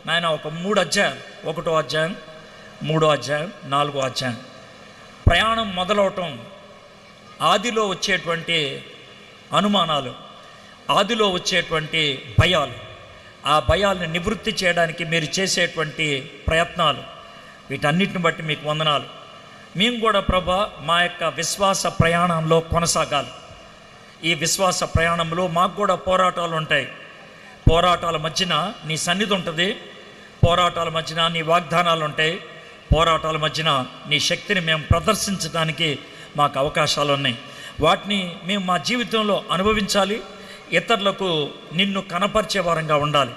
నాయన ఒక 3 అధ్యాయం, 1వ అధ్యాయం, 3వ అధ్యాయం, 4వ అధ్యాయం ప్రయాణం మొదలవటం, ఆదిలో వచ్చేటువంటి అనుమానాలు, ఆదిలో వచ్చేటువంటి భయాలు, ఆ భయాల్ని నివృత్తి చేయడానికి మీరు చేసేటువంటి ప్రయత్నాలు, వీటన్నిటిని బట్టి మీకు వందనాలు. మేము కూడా ప్రభా మా యొక్క విశ్వాస ప్రయాణంలో కొనసాగాలి. ఈ విశ్వాస ప్రయాణంలో మాకు కూడా పోరాటాలు ఉంటాయి. పోరాటాల మధ్యన నీ సన్నిధి ఉంటుంది, పోరాటాల మధ్యన నీ వాగ్దానాలు ఉంటాయి, పోరాటాల మధ్యన నీ శక్తిని మేము ప్రదర్శించడానికి మాకు అవకాశాలు ఉన్నాయి. వాటిని మేము మా జీవితంలో అనుభవించాలి, ఇతరులకు నిన్ను కనపరిచే వారంగా ఉండాలి.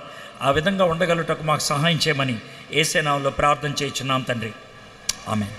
ఆ విధంగా ఉండగలుగుటకు మాకు సహాయం చేయమని యేసు నామములో ప్రార్థన చేయుచున్నాం తండ్రి. ఆమేన్.